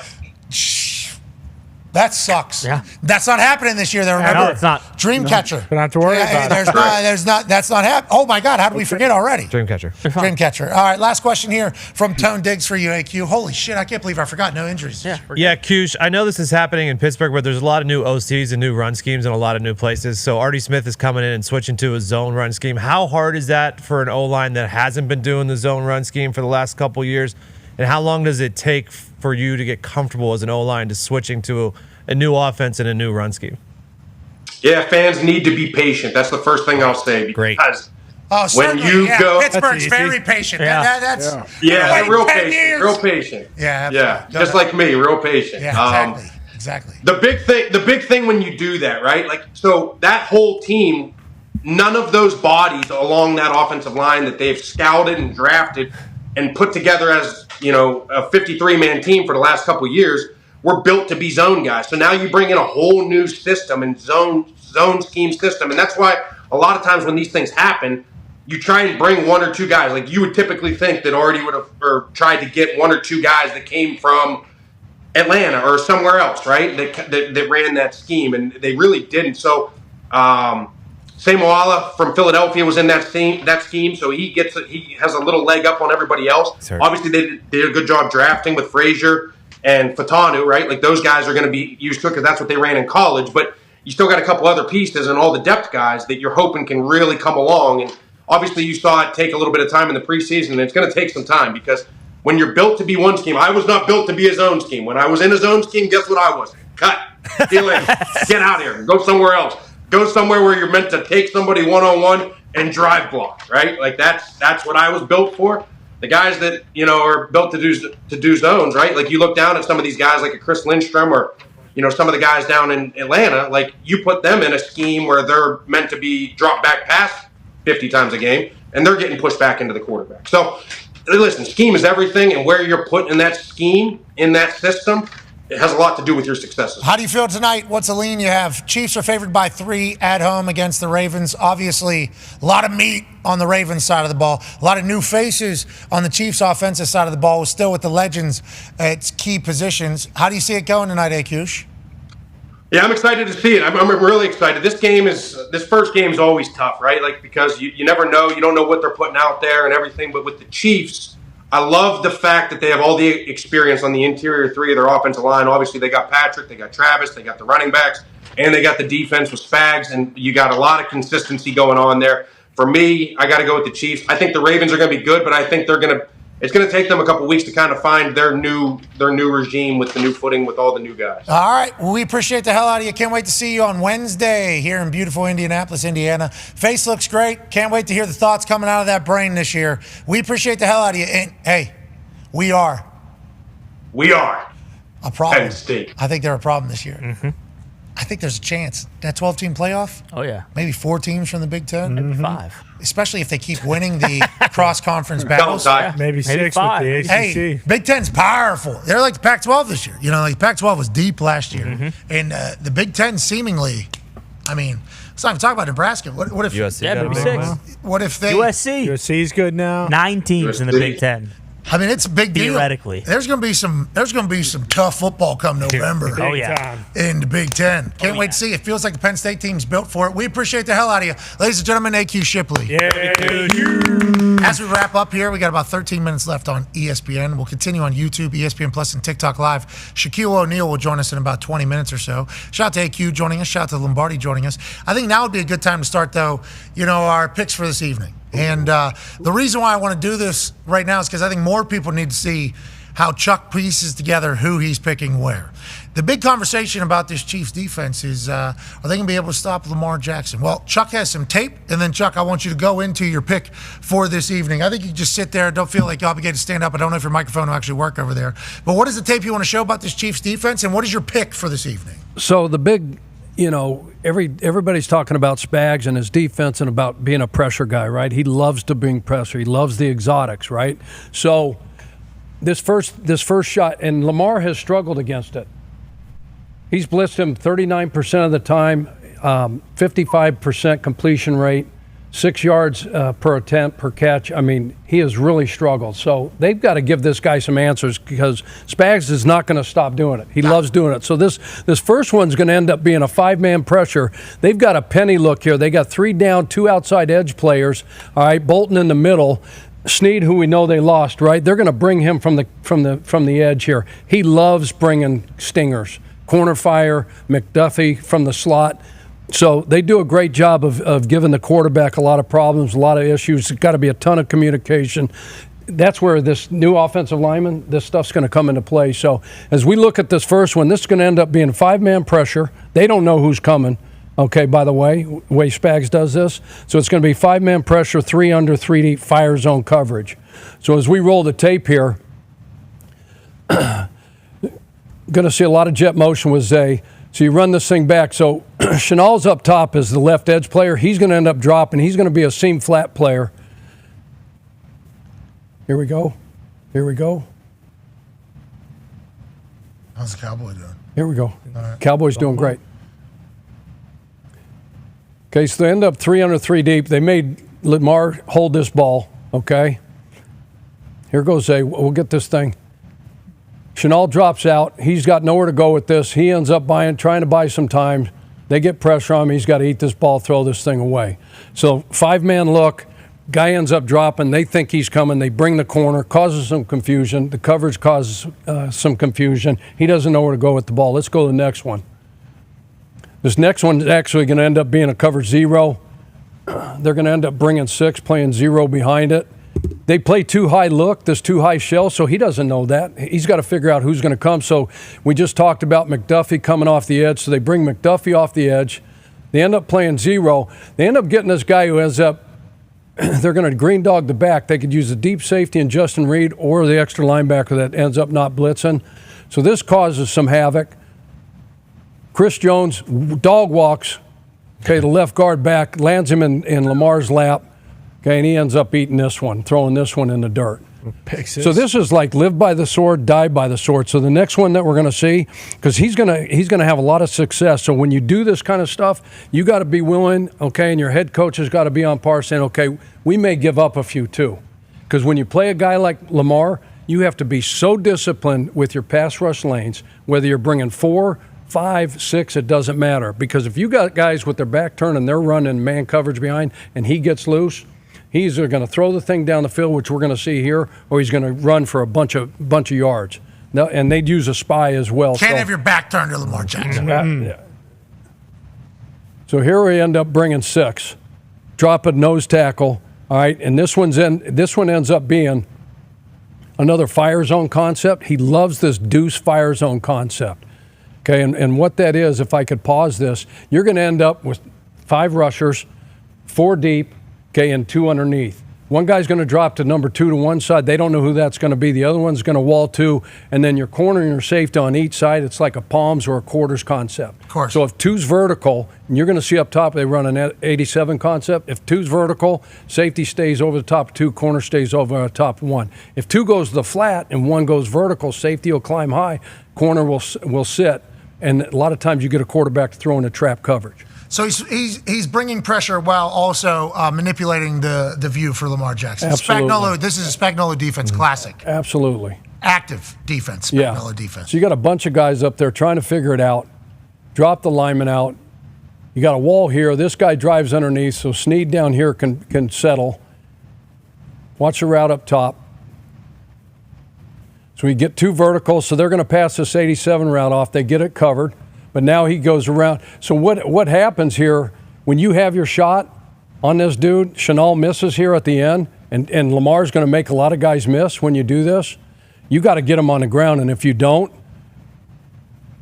That sucks. Yeah. That's not happening this year, though. Remember? No, it's not. Dreamcatcher. Don't have to worry about it. That's not happening. Oh, my God. How did we forget already? Dreamcatcher. Dreamcatcher. All right, last question here from Tone Diggs for you, AQ. Holy shit, I can't believe I forgot. No injuries. Yeah, Kush, I know this is happening in Pittsburgh, but there's a lot of new OCs and new run schemes in a lot of new places. So Artie Smith is coming in and switching to a zone run scheme. How hard is that for an O-line that hasn't been doing the zone run scheme for the last couple years? And how long does it take for you to get comfortable as an O-line to switching to a new offense and a new run scheme? Yeah, fans need to be patient. That's the first thing I'll say. Because when you go, Pittsburgh's very patient. They're real patient. Years. Real patient. Yeah, just like me, real patient. Yeah, exactly. The big thing when you do that, right? Like, so that whole team, none of those bodies along that offensive line that they've scouted and drafted and put together as, you know, a 53-man team for the last couple of years were built to be zone guys. So now you bring in a whole new system and zone scheme system. And that's why a lot of times when these things happen, you try and bring one or two guys. Like, you would typically think that Artie would have or tried to get one or two guys that came from Atlanta or somewhere else, right? That ran that scheme, and they really didn't. So Samuala from Philadelphia was in that scheme, so he has a little leg up on everybody else. Sure. Obviously, they did a good job drafting with Frazier and Fatanu, right? Like, those guys are going to be used to it because that's what they ran in college. But you still got a couple other pieces and all the depth guys that you're hoping can really come along. And obviously, you saw it take a little bit of time in the preseason, and it's going to take some time because when you're built to be one scheme, I was not built to be a zone scheme. When I was in a zone scheme, guess what I was? Cut. See you later. Get out of here. Go somewhere else. Go somewhere where you're meant to take somebody one-on-one and drive block, right? Like, that's what I was built for. The guys that, you know, are built to do zones, right? Like, you look down at some of these guys like a Chris Lindstrom or, you know, some of the guys down in Atlanta, like, you put them in a scheme where they're meant to be drop back pass 50 times a game, and they're getting pushed back into the quarterback. So, listen, scheme is everything, and where you're put in that scheme, in that system, it has a lot to do with your successes. How do you feel tonight? What's the lean you have? Chiefs are favored by 3 at home against the Ravens. Obviously, a lot of meat on the Ravens side of the ball. A lot of new faces on the Chiefs offensive side of the ball, still with the legends at key positions. How do you see it going tonight, Akush? Yeah, I'm excited to see it. I'm really excited. This first game is always tough, right? Like, because you never know. You don't know what they're putting out there and everything. But with the Chiefs, I love the fact that they have all the experience on the interior 3 of their offensive line. Obviously, they got Patrick, they got Travis, they got the running backs, and they got the defense with Spags, and you got a lot of consistency going on there. For me, I got to go with the Chiefs. I think the Ravens are going to be good, but I think it's going to take them a couple weeks to kind of find their new regime with the new footing with all the new guys. All right. Well, we appreciate the hell out of you. Can't wait to see you on Wednesday here in beautiful Indianapolis, Indiana. Face looks great. Can't wait to hear the thoughts coming out of that brain this year. We appreciate the hell out of you. And, hey, we are a problem. Penn State. I think they're a problem this year. Mm-hmm. I think there's a chance. That 12-team playoff? Oh, yeah. Maybe 4 teams from the Big Ten? Maybe 5. Especially if they keep winning the cross-conference battles. Maybe 6 5. with the ACC. Hey, Big Ten's powerful. They're like the Pac-12 this year. You know, like Pac-12 was deep last year. Mm-hmm. And the Big Ten seemingly, I mean, let's not even talk about Nebraska. What if USC? Yeah, maybe 6. What if they USC's good now. 9 teams in the Big Ten. I mean, it's a big deal. Theoretically. There's going to be some tough football come November. Oh, yeah. In the Big Ten. Can't wait to see. It feels like the Penn State team's built for it. We appreciate the hell out of you. Ladies and gentlemen, AQ Shipley. Yeah. As we wrap up here, we got about 13 minutes left on ESPN. We'll continue on YouTube, ESPN Plus, and TikTok Live. Shaquille O'Neal will join us in about 20 minutes or so. Shout out to AQ joining us. Shout out to Lombardi joining us. I think now would be a good time to start, though, our picks for this evening. And the reason why I want to do this right now is because I think more people need to see how Chuck pieces together who he's picking where. The big conversation about this Chiefs defense is, are they going to be able to stop Lamar Jackson? Well, Chuck has some tape, and then, Chuck, I want you to go into your pick for this evening. I think you just sit there. Don't feel like you're obligated to stand up. I don't know if your microphone will actually work over there. But what is the tape you want to show about this Chiefs defense, and what is your pick for this evening? So the big, everybody's talking about Spags and his defense and about being a pressure guy, right? He loves to bring pressure. He loves the exotics, right? So this first shot, and Lamar has struggled against it. He's blitzed him 39% of the time, 55% completion rate. 6 yards per attempt, per catch. I mean, he has really struggled. So they've got to give this guy some answers because Spags is not going to stop doing it. He loves doing it. So this first one's going to end up being a 5-man pressure. They've got a penny look here. They got 3 down, 2 outside edge players. All right, Bolton in the middle. Snead, who we know they lost, right? They're going to bring him from the edge here. He loves bringing stingers. Corner fire, McDuffie from the slot. So they do a great job of giving the quarterback a lot of problems, a lot of issues. There's got to be a ton of communication. That's where this new offensive lineman, this stuff's going to come into play. So as we look at this first one, this is going to end up being 5-man pressure. They don't know who's coming, okay, by the way Spags does this. So it's going to be 5-man pressure, 3 under, 3 deep, fire zone coverage. So as we roll the tape here, going to see a lot of jet motion with Zay. So you run this thing back. So Chenal's up top as the left edge player. He's going to end up dropping. He's going to be a seam flat player. Here we go. Here we go. How's the Cowboy doing? Here we go. Right. Cowboys doing great. Okay, so they end up 3 under, 3 deep. They made Lamar hold this ball, okay? Here goes Zay. We'll get this thing. Chenal drops out. He's got nowhere to go with this. He ends up trying to buy some time. They get pressure on him. He's got to eat this ball, throw this thing away. So 5-man look. Guy ends up dropping. They think he's coming. They bring the corner, causes some confusion. The coverage causes some confusion. He doesn't know where to go with the ball. Let's go to the next one. This next one is actually going to end up being a cover 0. They're going to end up bringing 6, playing 0 behind it. They play too high look, this too high shell, so he doesn't know that. He's got to figure out who's going to come. So we just talked about McDuffie coming off the edge, so they bring McDuffie off the edge. They end up playing 0. They end up getting this guy who ends up, they're going to green dog the back. They could use the deep safety in Justin Reed or the extra linebacker that ends up not blitzing. So this causes some havoc. Chris Jones dog walks, okay, the left guard back, lands him in Lamar's lap. Okay, and he ends up eating this one, throwing this one in the dirt. So this is like live by the sword, die by the sword. So the next one that we're going to see, because he's going to have a lot of success. So when you do this kind of stuff, you got to be willing, okay, and your head coach has got to be on par saying, okay, we may give up a few too. Because when you play a guy like Lamar, you have to be so disciplined with your pass rush lanes, whether you're bringing 4, 5, 6, it doesn't matter. Because if you got guys with their back turned and they're running man coverage behind and he gets loose, he's either going to throw the thing down the field, which we're going to see here, or he's going to run for a bunch of yards. Now, and they'd use a spy as well. Can't have your back turned to Lamar Jackson. Yeah. So here we end up bringing 6. Drop a nose tackle. All right, and this one ends up being another fire zone concept. He loves this deuce fire zone concept. Okay, and what that is, if I could pause this, you're going to end up with 5 rushers, 4 deep, okay, and 2 underneath. One guy's going to drop to number 2 to one side. They don't know who that's going to be. The other one's going to wall 2, and then your corner and your safety on each side. It's like a palms or a quarters concept. Of course. So if 2's vertical, and you're going to see up top they run an 87 concept. If 2's vertical, safety stays over the top of 2, corner stays over the top of 1. If 2 goes to the flat and 1 goes vertical, safety will climb high, corner will sit, and a lot of times you get a quarterback to throw in a trap coverage. So he's bringing pressure while also manipulating the view for Lamar Jackson. Absolutely. Spagnuolo, this is a Spagnuolo defense classic. Absolutely. Active defense, Spagnuolo defense. So you got a bunch of guys up there trying to figure it out. Drop the lineman out. You got a wall here. This guy drives underneath, so Snead down here can settle. Watch the route up top. So we get 2 verticals, so they're going to pass this 87 route off. They get it covered. But now he goes around. So what happens here, when you have your shot on this dude, Chenal misses here at the end, and Lamar's going to make a lot of guys miss when you do this. You got to get them on the ground, and if you don't,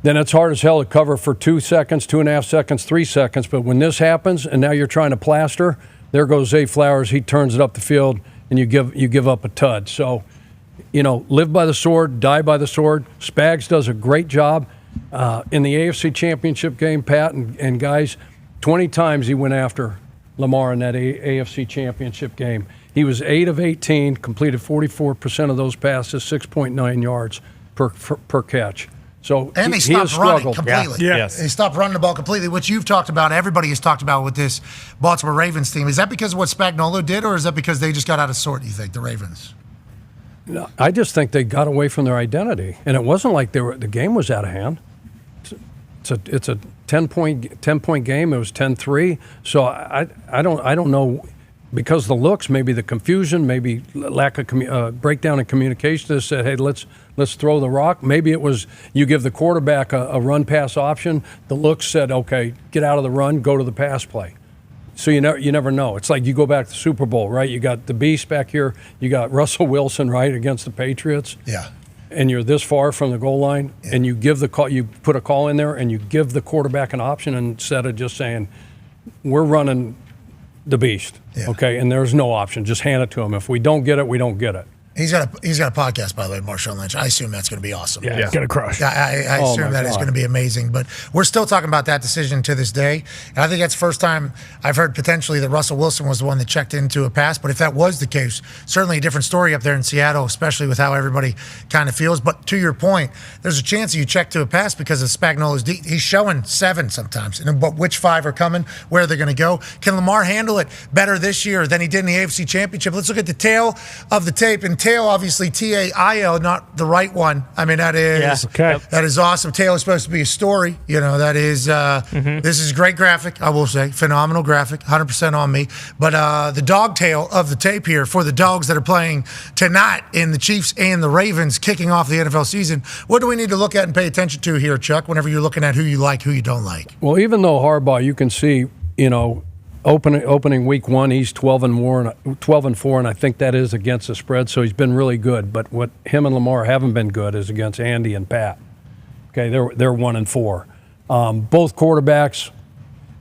then it's hard as hell to cover for 2 seconds, 2.5 seconds, 3 seconds. But when this happens, and now you're trying to plaster, there goes Zay Flowers. He turns it up the field, and you give up a tud. So, live by the sword, die by the sword. Spags does a great job. In the AFC Championship game, Pat and guys, 20 times he went after Lamar in that AFC Championship game. He was 8 of 18, completed 44% of those passes, 6.9 yards per catch. So And they he stopped has running struggled. completely. Yeah. They stopped running the ball completely, which you've talked about. Everybody has talked about with this Baltimore Ravens team. Is that because of what Spagnuolo did, or is that because they just got out of sort, you think, the Ravens? No, I just think they got away from their identity, and it wasn't like the game was out of hand. It's a 10-point game. It was 10-3. So I don't know, because the looks, maybe the confusion, maybe lack of breakdown in communication. They said, hey, let's throw the rock. Maybe it was you give the quarterback a run pass option. The looks said, okay, get out of the run, go to the pass play. So you never know. It's like you go back to the Super Bowl, right? You got the Beast back here. You got Russell Wilson, right, against the Patriots. Yeah. And you're this far from the goal line, and you give the call. You put a call in there, and you give the quarterback an option instead of just saying, "We're running the Beast." Yeah. Okay, and there's no option. Just hand it to him. If we don't get it, we don't get it. He's got a podcast, by the way, Marshawn Lynch. I assume that's going to be awesome. Yeah, it's gonna crush. I Oh, assume my that is God. going to be amazing. But we're still talking about that decision to this day. And I think that's the first time I've heard potentially that Russell Wilson was the one that checked into a pass. But if that was the case, certainly a different story up there in Seattle, especially with how everybody kind of feels. But to your point, there's a chance that you check to a pass because of Spagnuolo's he's showing 7 sometimes. But which 5 are coming, where they're going to go. Can Lamar handle it better this year than he did in the AFC Championship? Let's look at the tail of the tape. And tail, obviously, T-A-I-L, not the right one. I mean, that is that is awesome. Tail is supposed to be a story. You know, that is this is great graphic, I will say. Phenomenal graphic, 100% on me. But the dog tail of the tape here for the dogs that are playing tonight in the Chiefs and the Ravens kicking off the NFL season. What do we need to look at and pay attention to here, Chuck, whenever you're looking at who you like, who you don't like? Well, even though Harbaugh, you can see, you know, opening week 1, he's 12-4, and I think that is against the spread. So he's been really good. But what him and Lamar haven't been good is against Andy and Pat. Okay, they're 1-4. Both quarterbacks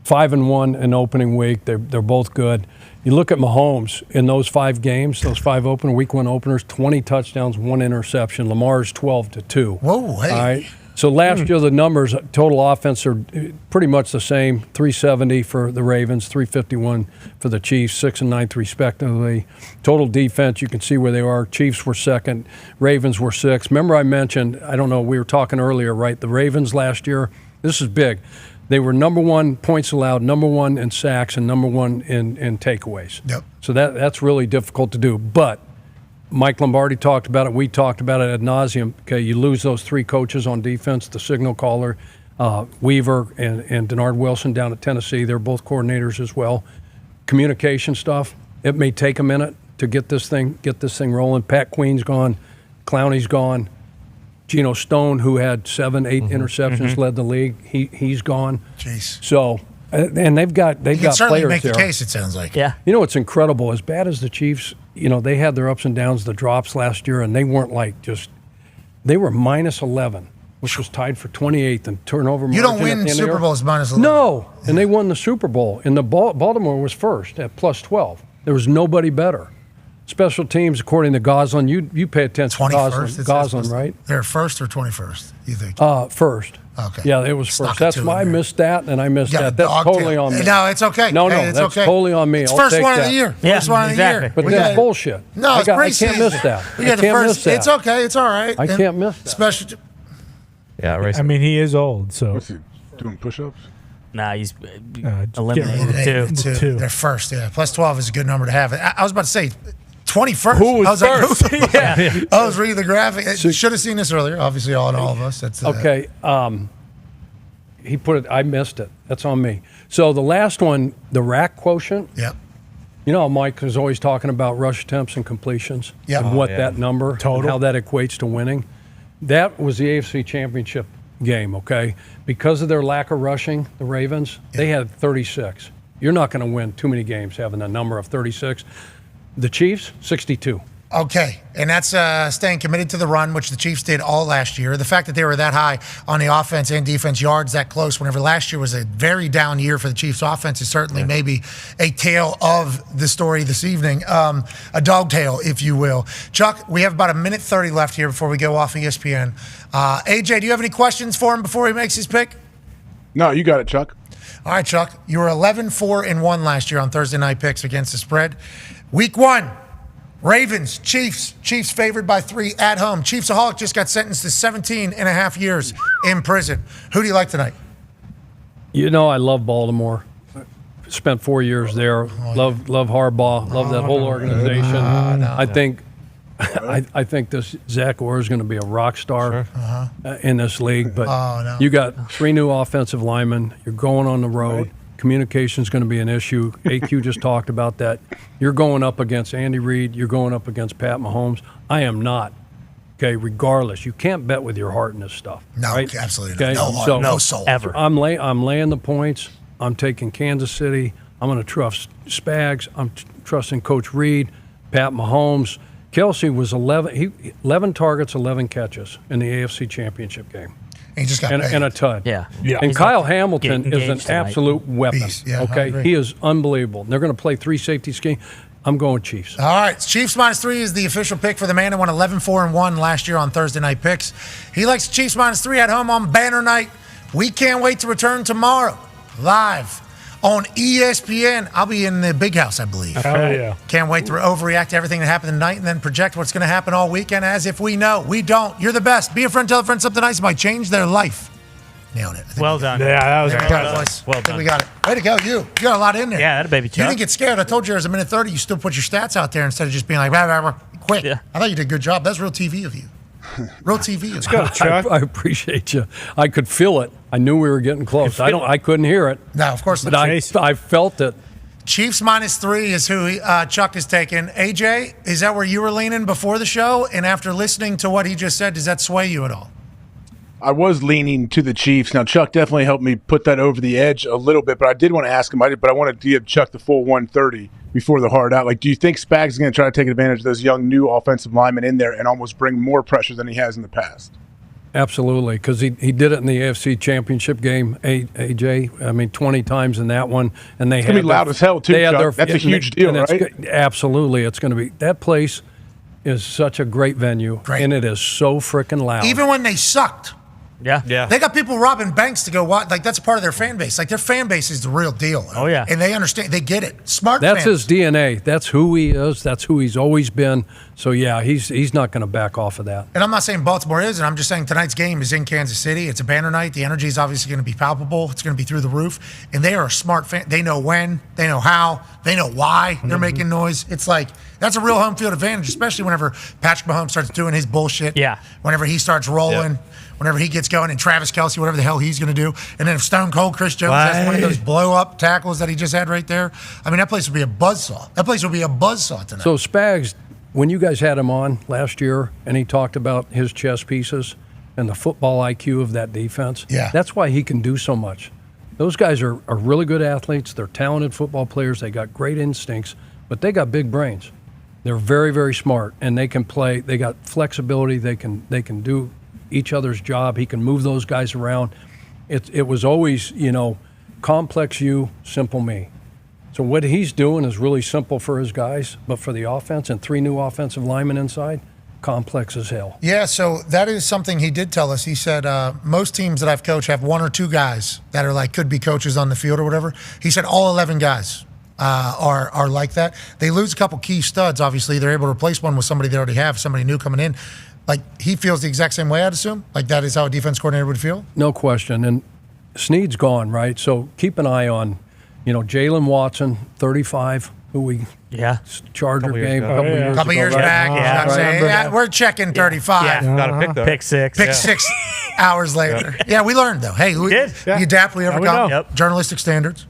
5-1 in opening week. They're both good. You look at Mahomes in those 5 games, those 5 week 1 openers, 20 touchdowns, 1 interception. Lamar's 12-2. Whoa, hey. All right. So last year, the numbers, total offense are pretty much the same. 370 for the Ravens, 351 for the Chiefs, 6 and 9th respectively. Total defense, you can see where they are. Chiefs were 2nd, Ravens were 6th. Remember I mentioned, I don't know, we were talking earlier, right? The Ravens last year, this is big. They were number 1 points allowed, number 1 in sacks, and number 1 in takeaways. Yep. So that's really difficult to do. But Mike Lombardi talked about it. We talked about it ad nauseum. Okay, you lose those 3 coaches on defense, the signal caller, Weaver and Denard Wilson down at Tennessee. They're both coordinators as well. Communication stuff. It may take a minute to get this thing rolling. Pat Queen's gone. Clowney's gone. Geno Stone, who had 7, 8 interceptions, led the league. He's gone. Jeez. So, and they've got You can certainly players make the there. case, it sounds like. Yeah. You know what's incredible? As bad as the Chiefs, you know, they had their ups and downs, the drops last year, and they weren't like they were minus 11, which was tied for 28th in turnover margin. You don't at the win end of the Super year. Bowls minus 11. No, and they won the Super Bowl, and the Baltimore was first at plus 12. There was nobody better. Special teams, according to Goslin, you pay attention to 21st. Goslin, right? They're first or 21st, you think? First. Okay. Yeah, it was Stuck first. it That's to my him there. missed that, and I missed You that. got a That's dog totally tail. on me. No, it's okay. No, Hey, that's okay. totally on me. It's I'll first take one of that. the year. Yeah, First one of the exactly. year. But We that's got- bullshit. No, it's I preseason. can't miss that. We I got the can't first. miss that. It's okay. It's all right. I can't miss that. Special. Yeah, right. I mean, he is old, so. What's he doing? Push-ups? Nah, he's just eliminated getting two. Two. They're first. Yeah, plus 12 is a good number to have. I was about to say 21st. Who was I was first? Like, Yeah. I was reading the graphic. Should have seen this earlier. Obviously, all of us. That's Okay. He put it. I missed it. That's on me. So the last one, the rack quotient. Yep. You know, Mike is always talking about rush attempts and completions. Yep. And what that number, Total. and how that equates to winning. That was the AFC Championship game. Okay, because of their lack of rushing, the Ravens they had 36. You're not going to win too many games having a number of 36. The Chiefs, 62. Okay, and that's staying committed to the run, which the Chiefs did all last year. The fact that they were that high on the offense and defense yards that close whenever last year was a very down year for the Chiefs offense is certainly maybe a tale of the story this evening, a dog tale, if you will. Chuck, we have about 1:30 left here before we go off ESPN. AJ, do you have any questions for him before he makes his pick? No, you got it, Chuck. All right, Chuck. You were 11-4-1 last year on Thursday night picks against the spread. Week 1. Ravens, Chiefs. Chiefs favored by 3 at home. Chiefsaholic just got sentenced to 17 and a half years in prison. Who do you like tonight? You know, I love Baltimore. Spent 4 years there. Love Harbaugh. Love that whole organization. I think this Zach Orr is going to be a rock star in this league. But you got 3 new offensive linemen. You're going on the road. Communication is going to be an issue. AQ just talked about that. You're going up against Andy Reid. You're going up against Pat Mahomes. I am not. Okay, regardless, you can't bet with your heart in this stuff. No, right? absolutely okay? no heart, no soul. Ever. I'm laying the points. I'm taking Kansas City. I'm going to trust Spags. I'm trusting Coach Reid, Pat Mahomes. Kelsey was 11 targets, 11 catches in the AFC Championship game. He just got and a ton. Yeah. And Kyle Hamilton is an absolute weapon. Yeah, okay, he is unbelievable. They're going to play 3 safety scheme. I'm going Chiefs. All right, Chiefs -3 is the official pick for the man who won 11-4-1 last year on Thursday Night Picks. He likes Chiefs -3 at home on Banner Night. We can't wait to return tomorrow, live on ESPN. I'll be in the big house, I believe. Oh, yeah. Can't wait to overreact to everything that happened tonight and then project what's going to happen all weekend as if we know. We don't. You're the best. Be a friend, tell a friend something nice. It might change their life. Nailed it. Well done. Yeah, that was Well Well done. done. We got it. Way to go, you. You got a lot in there. Yeah, that baby You Chuck. didn't get scared. I told you there was a minute 30. You still put your stats out there instead of just being like, rah, rah, rah, quick. Yeah. I thought you did a good job. That's real TV of you. Real TV of you. I appreciate you. I could feel it. I knew we were getting close. I couldn't hear it. No, of course But not. I felt it. Chiefs -3 is who Chuck is taking. AJ, is that where you were leaning before the show? And after listening to what he just said, does that sway you at all? I was leaning to the Chiefs. Now, Chuck definitely helped me put that over the edge a little bit, but I did want to ask him, but I wanted to give Chuck the full 130 before the hard out. Like, do you think Spags is going to try to take advantage of those young, new offensive linemen in there and almost bring more pressure than he has in the past? Absolutely, because he did it in the AFC Championship game, AJ. I mean, 20 times in that one. And It's going to be loud as hell, too, Chuck. That's a huge deal, right? Absolutely. It's going to be – that place is such a great venue, and it is so freaking loud. Even when they sucked. Yeah. They got people robbing banks to go watch. Like, that's a part of their fan base. Like, their fan base is the real deal. Oh, yeah. And they understand. They get it. Smart That's fans. his DNA. That's who he is. That's who he's always been. So, yeah, he's not going to back off of that. And I'm not saying Baltimore is, and I'm just saying tonight's game is in Kansas City. It's a banner night. The energy is obviously going to be palpable. It's going to be through the roof. And they are a smart fan. They know when. They know how. They know why they're making noise. It's like, that's a real home field advantage, especially whenever Patrick Mahomes starts doing his bullshit. Yeah. Whenever he starts rolling. Yep. Whenever he gets going, and Travis Kelce, whatever the hell he's going to do. And then if Stone Cold Chris Jones has one of those blow-up tackles that he just had right there, I mean, that place would be a buzzsaw. That place would be a buzzsaw tonight. So, Spags, when you guys had him on last year and he talked about his chess pieces and the football IQ of that defense, that's why he can do so much. Those guys are really good athletes. They're talented football players. They got great instincts, but they got big brains. They're very, very smart, and they can play. They got flexibility. They can do each other's job. He can move those guys around. It was always, complex you, simple me. So what he's doing is really simple for his guys, but for the offense and 3 new offensive linemen inside, complex as hell. Yeah, so that is something he did tell us. He said most teams that I've coached have 1 or 2 guys that are like could be coaches on the field or whatever. He said all 11 guys are like that. They lose a couple key studs, obviously. They're able to replace one with somebody they already have, somebody new coming in. Like, he feels the exact same way, I'd assume? Like, that is how a defense coordinator would feel? No question. And Snead's gone, right? So keep an eye on, Jalen Watson, 35, who we Charger game a couple years back. Yeah, we're checking 35. Yeah. Got a pick, though. Pick 6. Pick 6 hours later. Yeah, we learned, though. Hey, you adapt, we overcome. Yep. Journalistic standards.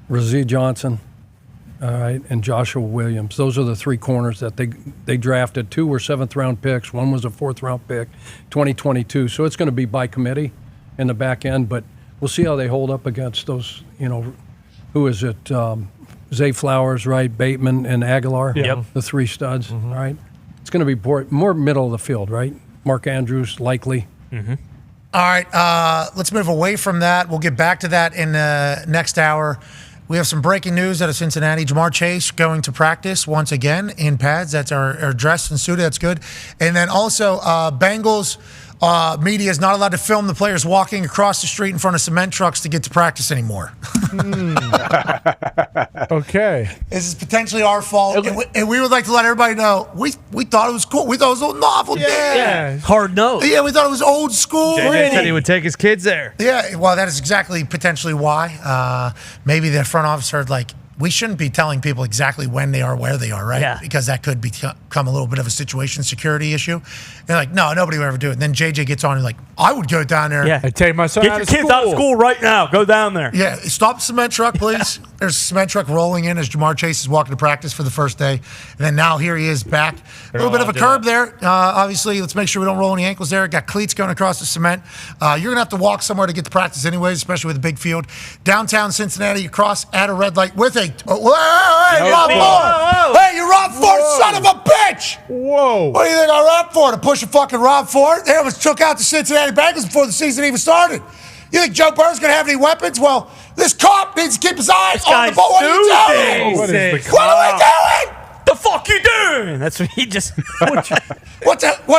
Razzie Johnson. All right, and Joshua Williams. Those are the 3 corners that they drafted. 2 were 7th-round picks. 1 was a 4th-round pick, 2022. So it's going to be by committee in the back end, but we'll see how they hold up against those, who is it? Zay Flowers, right? Bateman and Aguilar. Yep. The 3 studs, right? It's going to be more middle of the field, right? Mark Andrews, likely. All right, let's move away from that. We'll get back to that in the next hour. We have some breaking news out of Cincinnati. Jamar Chase going to practice once again in pads. That's our dress and suit. That's good. And then also Bengals media is not allowed to film the players walking across the street in front of cement trucks to get to practice anymore. Okay. This is potentially our fault, and we would like to let everybody know we thought it was cool. We thought it was a little novel. Yeah. Hard nose. Yeah, we thought it was old school. JJ said he would take his kids there. Yeah, well, that is exactly potentially why. Maybe the front office heard we shouldn't be telling people exactly when they are, where they are, right? Yeah. Because that could become a little bit of a situation security issue. They're like, no, nobody would ever do it. And then JJ gets on and I would go down there. Yeah. I take my son Get out your of kids school. out of school right now. Go down there. Yeah, stop the cement truck, please. There's a cement truck rolling in as Jamar Chase is walking to practice for the first day. And then now here he is back. A little bit of a curb there. Obviously, let's make sure we don't roll any ankles there. Got cleats going across the cement. You're going to have to walk somewhere to get to practice anyways, especially with a big field. Downtown Cincinnati, you cross at a red light with a... Hey, Rob Ford! Hey, you Rob Ford, son of a bitch! Whoa. What do you think I Rob Ford? To push a fucking Rob Ford? They almost took out the Cincinnati Bengals before the season even started. You think Joe Burrow's going to have any weapons? Well, this cop needs to keep his eye on the ball. What are you doing? What are we doing? The fuck you doing? That's what he just. What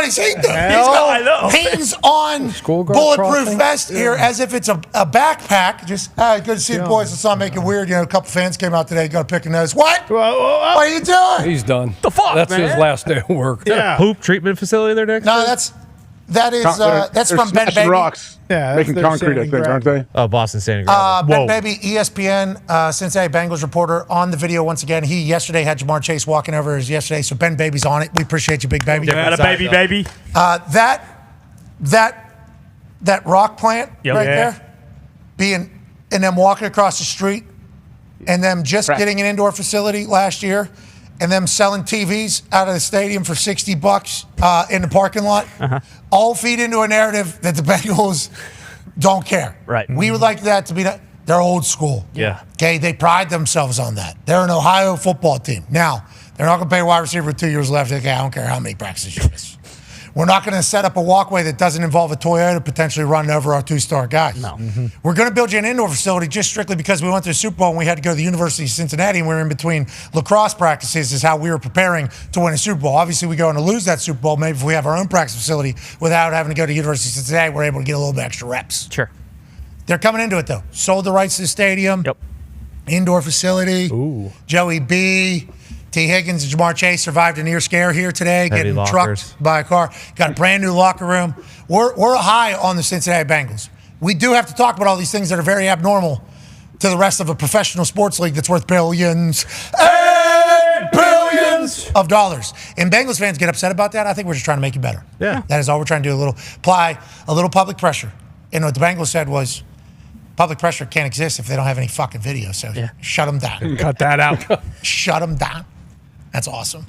is he doing? I know. Hands on bulletproof vest here as if it's a backpack. Just good to see the boys. Let's not make it weird. A couple fans came out today. Got to pick a nose. What? What are you doing? He's done. The fuck, That's man? his last day of work. Yeah. Poop treatment facility there next? No, that's from Ben Baby. Rocks. Yeah, making concrete, I think, aren't they? Oh, Boston Standing Gravel. Ben Baby, ESPN, Cincinnati Bengals reporter on the video once again. He yesterday had Jamar Chase walking over yesterday, so Ben Baby's on it. We appreciate you, big baby. Yeah, baby. That rock plant there, and them walking across the street, and them just getting an indoor facility last year, and them selling TVs out of the stadium for $60 in the parking lot, all feed into a narrative that the Bengals don't care. Right. We would like that to be they're old school. Yeah. Okay, they pride themselves on that. They're an Ohio football team. Now, they're not going to pay a wide receiver with 2 years left. Okay, I don't care how many practices you miss. We're not going to set up a walkway that doesn't involve a Toyota potentially running over our two-star guys. No. We're going to build you an indoor facility just strictly because we went to the Super Bowl and we had to go to the University of Cincinnati and we were in between lacrosse practices is how we were preparing to win a Super Bowl. Obviously, we go on to lose that Super Bowl. Maybe if we have our own practice facility without having to go to the University of Cincinnati, we're able to get a little bit extra reps. Sure. They're coming into it, though. Sold the rights to the stadium. Yep. Indoor facility. Ooh. Joey B., T. Higgins and Jamar Chase survived a near scare here today, Heavy getting lockers. trucked by a car. Got a brand new locker room. We're high on the Cincinnati Bengals. We do have to talk about all these things that are very abnormal to the rest of a professional sports league that's worth billions and billions of dollars. And Bengals fans get upset about that. I think we're just trying to make it better. Yeah. That is all we're trying to do. Apply a little public pressure. And what the Bengals said was, public pressure can't exist if they don't have any fucking video. So shut them down. Cut that out. Shut them down. That's awesome.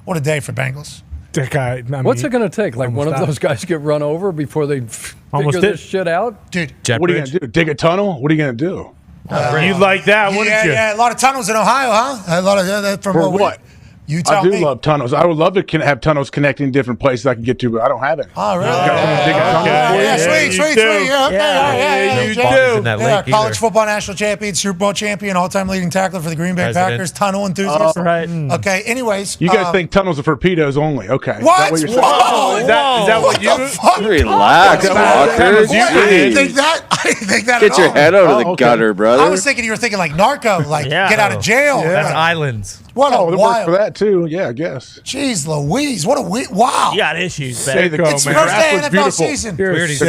What a day for Bengals. That guy, What's it going to take? Like one of those guys get run over before they figure this shit out? Dude, what are you going to do? Dig a tunnel? What are you going to do? You'd like that, wouldn't you? Yeah, a lot of tunnels in Ohio, huh? A lot of from For what? You tell I do me. love tunnels. I would love to have tunnels connecting different places I can get to, but I don't have it. Oh, really? Yeah, sweet. Yeah, okay. You do. In that lake college either. football national champion, Super Bowl champion, all-time leading tackler for the Green Bay President. Packers, tunnel enthusiast. Right. Okay, anyways. You guys think tunnels are for pedos only? Okay. What? Is that what you're Whoa! saying? Is that what you... Fuck? Relax, Walker. I didn't think that. I didn't think that Get at your all. head out of the gutter, brother. I was thinking you were thinking like narco, like get out of jail. Yeah. That's Like, islands. what Oh, a it works wild. for that too. Yeah, I guess. Jeez Louise, what a wow. You got issues, Hey, man. the It's the grass first day of looks NFL beautiful. season. The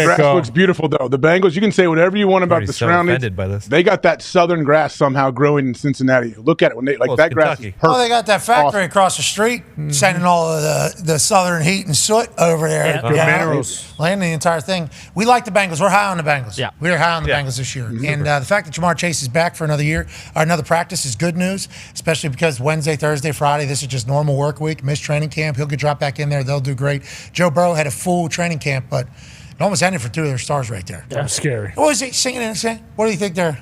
grass looks beautiful, though. The Bengals, you can say whatever you want about Already the so surroundings. offended by this. They got that southern grass somehow growing in Cincinnati. Look at it when they Well, it's that grass is Kentucky. perfect. Oh, they got that factory across the street sending all of the southern heat and soot over there. Yeah. Good minerals. Landing the entire thing. We like the Bengals. We're high on the Bengals. Yeah. We're high on the Bengals this year. And the fact that Jamar Chase is back for another year, or another practice is good news, especially because Wednesday, Thursday, Friday, this is just normal work week. Missed training camp. He'll get dropped back in there. They'll do great. Joe Burrow had a full training camp, but it almost ended for two of their stars right there. That was scary. What was he singing and saying? What do you think they're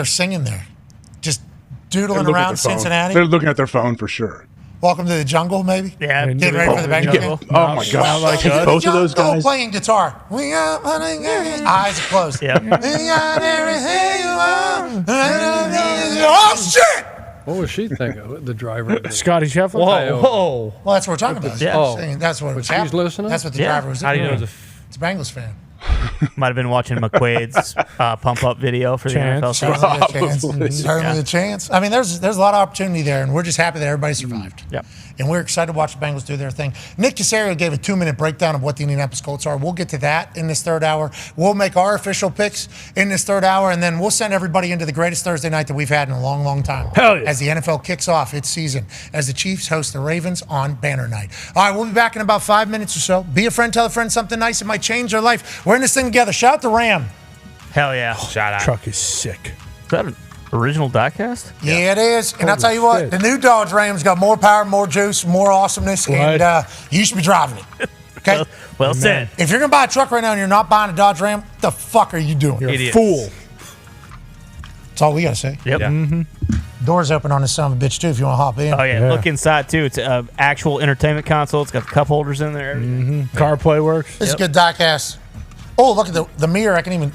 singing there? Just They're doodling looking at around their phone. Cincinnati? They're looking at their phone for sure. Welcome to the jungle, maybe? Yeah. Getting ready for the Bengals game? Oh my God! like Both us. of those Jungle guys. playing guitar. We got eyes closed. Yeah. We got everything you want. Oh shit! What was she thinking? The driver. Scotty Scheffler? Whoa. Well, that's what we're talking about. Yeah. I'm saying that's what was she's happening. listening? That's what the Yeah. driver was How do you doing. know It's a Bengals fan. Might have been watching McQuaid's pump-up video for the NFL. Certainly a chance. I mean, there's a lot of opportunity there, and we're just happy that everybody survived. Yep. And we're excited to watch the Bengals do their thing. Nick Caserio gave a 2-minute breakdown of what the Indianapolis Colts are. We'll get to that in this third hour. We'll make our official picks in this third hour, and then we'll send everybody into the greatest Thursday night that we've had in a long, long time. Hell yeah. As the NFL kicks off its season, as the Chiefs host the Ravens on Banner Night. All right, we'll be back in about 5 minutes or so. Be a friend, tell a friend something nice. It might change their life. We're in this thing together. Shout out to Ram. Hell yeah. Shout out. Truck is sick. Is that an original diecast? Yeah, it is. And I'll tell you what, the new Dodge Ram's got more power, more juice, more awesomeness, and you should be driving it. Okay? Well said. If you're going to buy a truck right now and you're not buying a Dodge Ram, what the fuck are you doing? You're a fool. That's all we got to say. Yep. Yeah. Mm-hmm. Doors open on this son of a bitch, too, if you want to hop in. Oh, yeah. Look inside, too. It's an actual entertainment console. It's got the cup holders in there. Mm-hmm. CarPlay works. This is good diecast. Oh, look at the mirror. I can even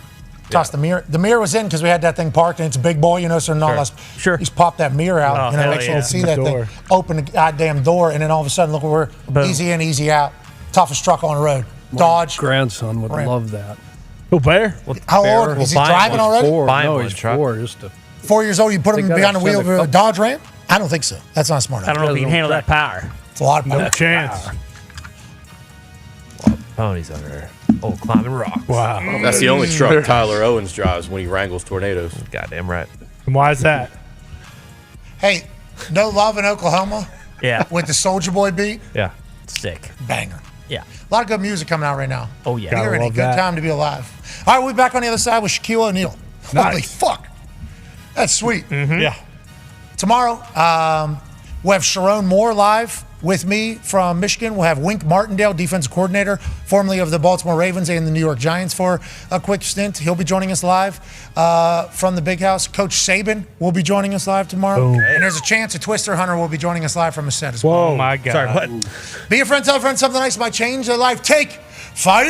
toss the mirror. The mirror was in because we had that thing parked, and it's a big boy, so not less. Sure. Just pop that mirror out, make sure you see that thing. Open the goddamn door, and then all of a sudden, look where we're easy in, easy out. Toughest truck on the road. Dodge. My grandson would Ram. love that. Oh, Bear? How old? Is he driving already? He's 4. Just 4 years old, you put him behind the wheel of a Dodge Ram? I don't think so. That's not smart. I don't know if he can handle that power. It's a lot of power. No chance. Ponies under there. Oh, climbing rocks. Wow. That's the only truck Tyler Owens drives when he wrangles tornadoes. Goddamn right. And why is that? Hey, no love in Oklahoma? Yeah. With the Soulja Boy beat? Yeah. Sick. Banger. Yeah. A lot of good music coming out right now. Oh, yeah. You're in a good time to be alive. All right, we'll be back on the other side with Shaquille O'Neal. Nice. Holy fuck. That's sweet. Mm-hmm. Yeah. Tomorrow, we'll have Sharon Moore live with me from Michigan. We'll have Wink Martindale, defensive coordinator, formerly of the Baltimore Ravens and the New York Giants for a quick stint. He'll be joining us live from the Big House. Coach Saban will be joining us live tomorrow. Boom. And there's a chance a Twister Hunter will be joining us live from a set as well. Whoa, my God. Sorry, what? Be a friend, tell a friend something nice might change their life. Take 5.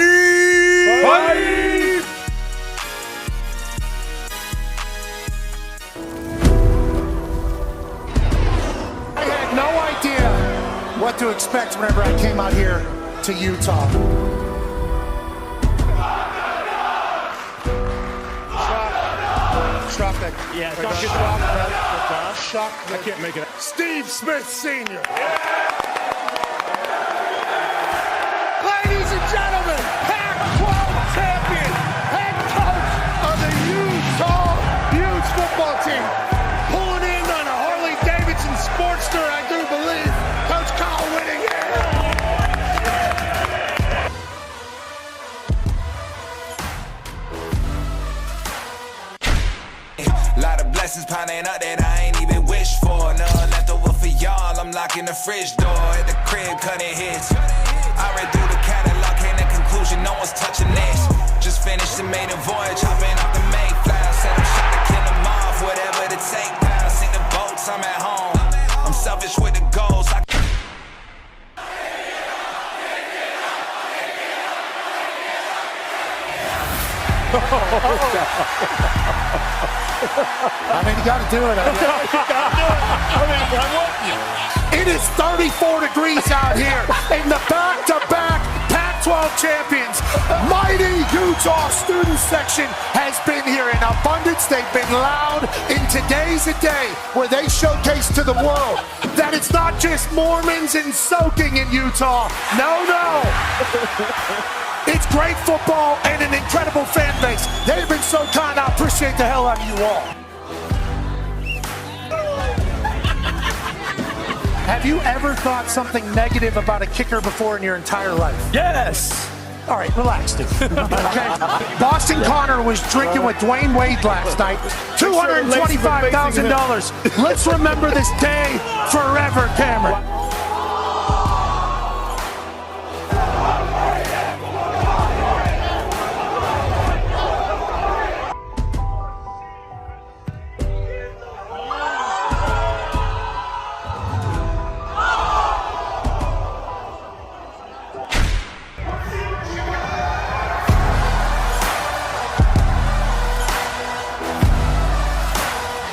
I had no idea what to expect whenever I came out here to Utah. Shot that. Yeah, Shot. I can't make it. Steve Smith Sr. Ladies and gentlemen, Pac-12 champion, head coach of the Utah Utes football team. Pulling in on a Harley-Davidson Sportster, I do believe. Coach Kyle Whitting. Lot of blessings piling up that I ain't even wished for. None left over for y'all. I'm locking the fridge door at the crib, cutting hits. I read through the catalog, came to conclusion, no one's touching this. Just finished the maiden voyage, hopping off the Mayflower. Said I'm shot to kill them off, whatever the take down. Seen the boats, I'm at home. I'm selfish with the goals. I mean, you got to do it. It is 34 degrees out here, and the back-to-back Pac-12 champions, mighty Utah student section, has been here in abundance. They've been loud, and today's a day where they showcase to the world that it's not just Mormons and soaking in Utah. No. It's great football and an incredible fan base. They've been so kind. I appreciate the hell out of you all. Have you ever thought something negative about a kicker before in your entire life? Yes. All right, relax, dude. Okay. Boston Connor was drinking with Dwayne Wade last night. $225,000. Let's remember this day forever, Cameron.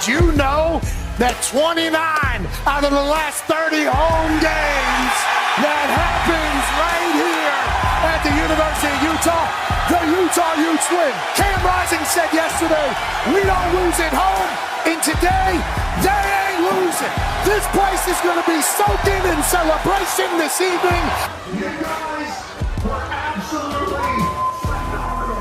You know that 29 out of the last 30 home games that happens right here at the University of Utah The Utah Utes win. Cam Rising said yesterday, we don't lose at home. And today, they ain't losing. This place is going to be soaking in celebration this evening. You guys were absolutely phenomenal.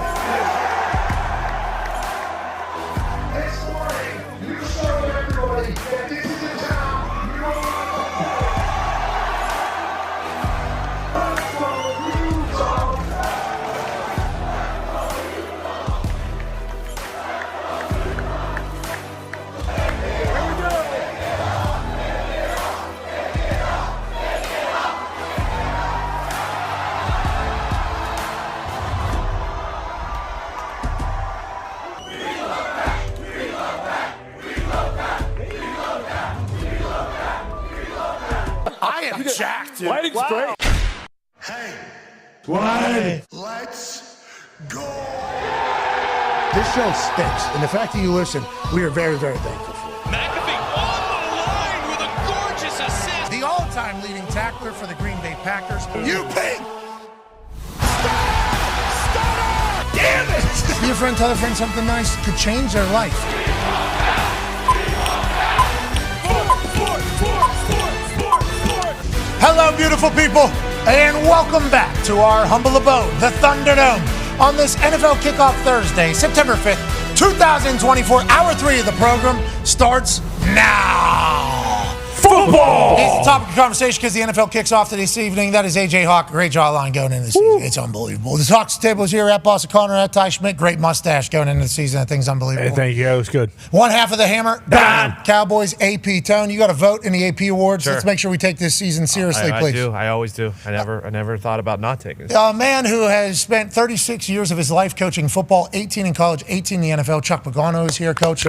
This morning, you showed everybody that this is a town you don't want to play. I am jacked, dude. Lighting's great. Hey, Why? let's go. This show stinks, and the fact that you listen, we are very, very thankful for. McAfee on the line with a gorgeous assist. The all-time leading tackler for the Green Bay Packers. You ping! Damn it! Be a friend, tell a friend something nice could change their life. Hello, beautiful people, and welcome back to our humble abode, the Thunderdome, on this NFL Kickoff Thursday, September 5th, 2024. Hour 3 of the program starts now. Football! It's the topic of conversation because the NFL kicks off this evening. That is AJ Hawk. Great jawline going into the season. It's unbelievable. The Hawks table is here at Boss O'Connor, at Ty Schmidt. Great mustache going into the season. That thing's unbelievable. Hey, thank you. That was good. One half of the hammer, Dahn. Cowboys, AP. Tone, you got to vote in the AP awards. Sure. Let's make sure we take this season seriously, I please. do. I always do. I never thought about not taking it. A man who has spent 36 years of his life coaching football, 18 in college, 18 in the NFL. Chuck Pagano is here, Coach.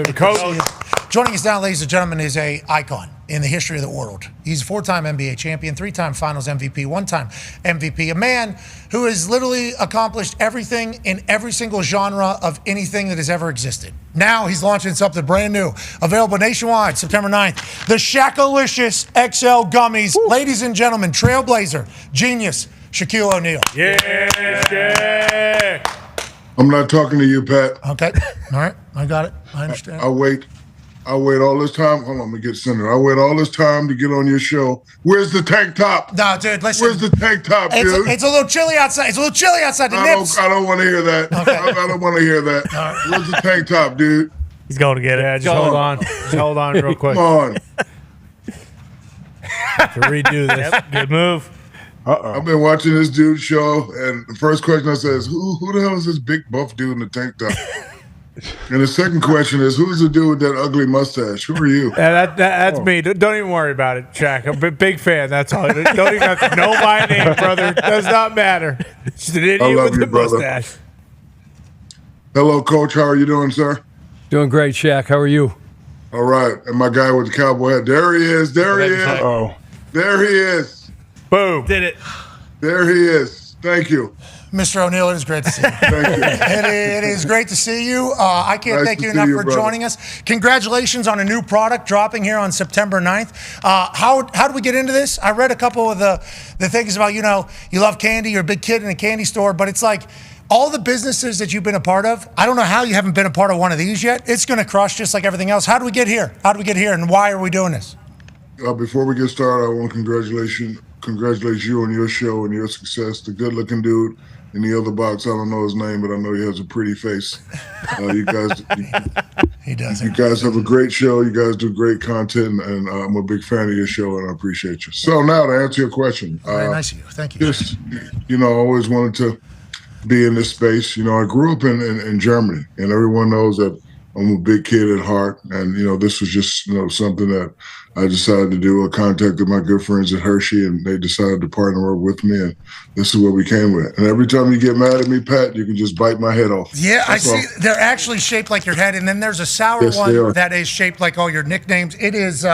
Joining us now, ladies and gentlemen, is an icon in the history of the world. He's a 4-time NBA champion, 3-time Finals MVP, 1-time MVP. A man who has literally accomplished everything in every single genre of anything that has ever existed. Now he's launching something brand new, available nationwide, September 9th. The Shaq-alicious XL Gummies. Ladies and gentlemen, trailblazer, genius, Shaquille O'Neal. Yeah. I'm not talking to you, Pat. Okay. All right. I got it. I understand. I wait all this time. Hold on, let me get centered. I wait all this time to get on your show. Where's the tank top? No, dude, listen. Where's the tank top, dude? It's a little chilly outside. It's a little chilly outside. The nips. I don't want to hear that. Okay. I don't want to hear that. Where's the tank top, dude? He's going to get it. Yeah, just hold on. Just hold on real quick. Come on. To redo this. Yep, good move. I've been watching this dude's show, and the first question I say is, who the hell is this big buff dude in the tank top? And the second question is, who's the dude with that ugly mustache? Who are you? Yeah, that's me. Don't even worry about it, Shaq. I'm a big fan. That's all. Don't even have to know my name, brother. Does not matter. Just an idiot with the mustache. Hello, Coach. How are you doing, sir? Doing great, Shaq. How are you? All right. And my guy with the cowboy hat. There he is. There he is. Oh. There he is. Boom. Did it. There he is. Thank you. Mr. O'Neal, it is great to see you. Thank you. It is great to see you. I can't Nice thank to you see enough you, for brother. joining us. Congratulations on a new product dropping here on September 9th. How did we get into this? I read a couple of the things about, you love candy, you're a big kid in a candy store, but it's like all the businesses that you've been a part of, I don't know how you haven't been a part of one of these yet. It's going to crush just like everything else. How did we get here? And why are we doing this? Before we get started, I want to congratulate you on your show and your success. The good-looking dude in the other box, I don't know his name, but I know he has a pretty face. You guys, he does. You guys have a great show. You guys do great content, and I'm a big fan of your show, and I appreciate you. So now to answer your question, Very nice of you. Thank you. just I always wanted to be in this space. I grew up in Germany, and everyone knows that I'm a big kid at heart, and this was just something that I decided to do. I contacted my good friends at Hershey, and they decided to partner up with me, and this is what we came with. And every time you get mad at me, Pat, you can just bite my head off. Yeah, That's I all. see. They're actually shaped like your head, and then there's a sour Yes, they one are. that is shaped like all your nicknames. It is.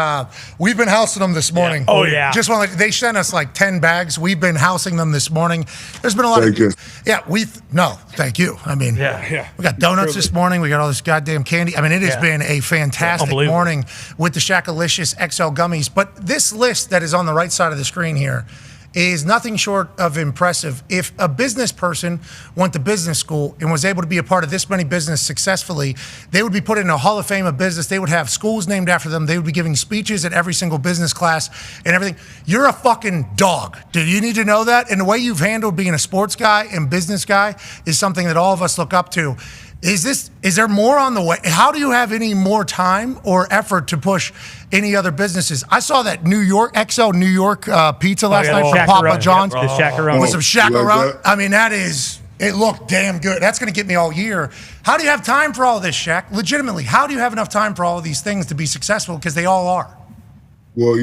We've been housing them this morning. Yeah. Oh, yeah. Just want to. They sent us like 10 bags. We've been housing them this morning. There's been a lot Thank of. you. Yeah, thank you. I mean, Yeah. we got donuts this morning. We got all this goddamn candy. I mean, it has been a fantastic morning with the Shaq-alicious XL Gummies. But this list that is on the right side of the screen here is nothing short of impressive. If a business person went to business school and was able to be a part of this many business successfully, they would be put in a Hall of Fame of business. They would have schools named after them. They would be giving speeches at every single business class and everything. You're a fucking dog, dude. You need to know that. And the way you've handled being a sports guy and business guy is something that all of us look up to. Is there more on the way? How do you have any more time or effort to push any other businesses? I saw that New York pizza last night from Papa John's. The Shaq-a-roni. With some Shaq-a-roni. I mean, it looked damn good. That's going to get me all year. How do you have time for all of this, Shaq? Legitimately, how do you have enough time for all of these things to be successful? Because they all are. Well,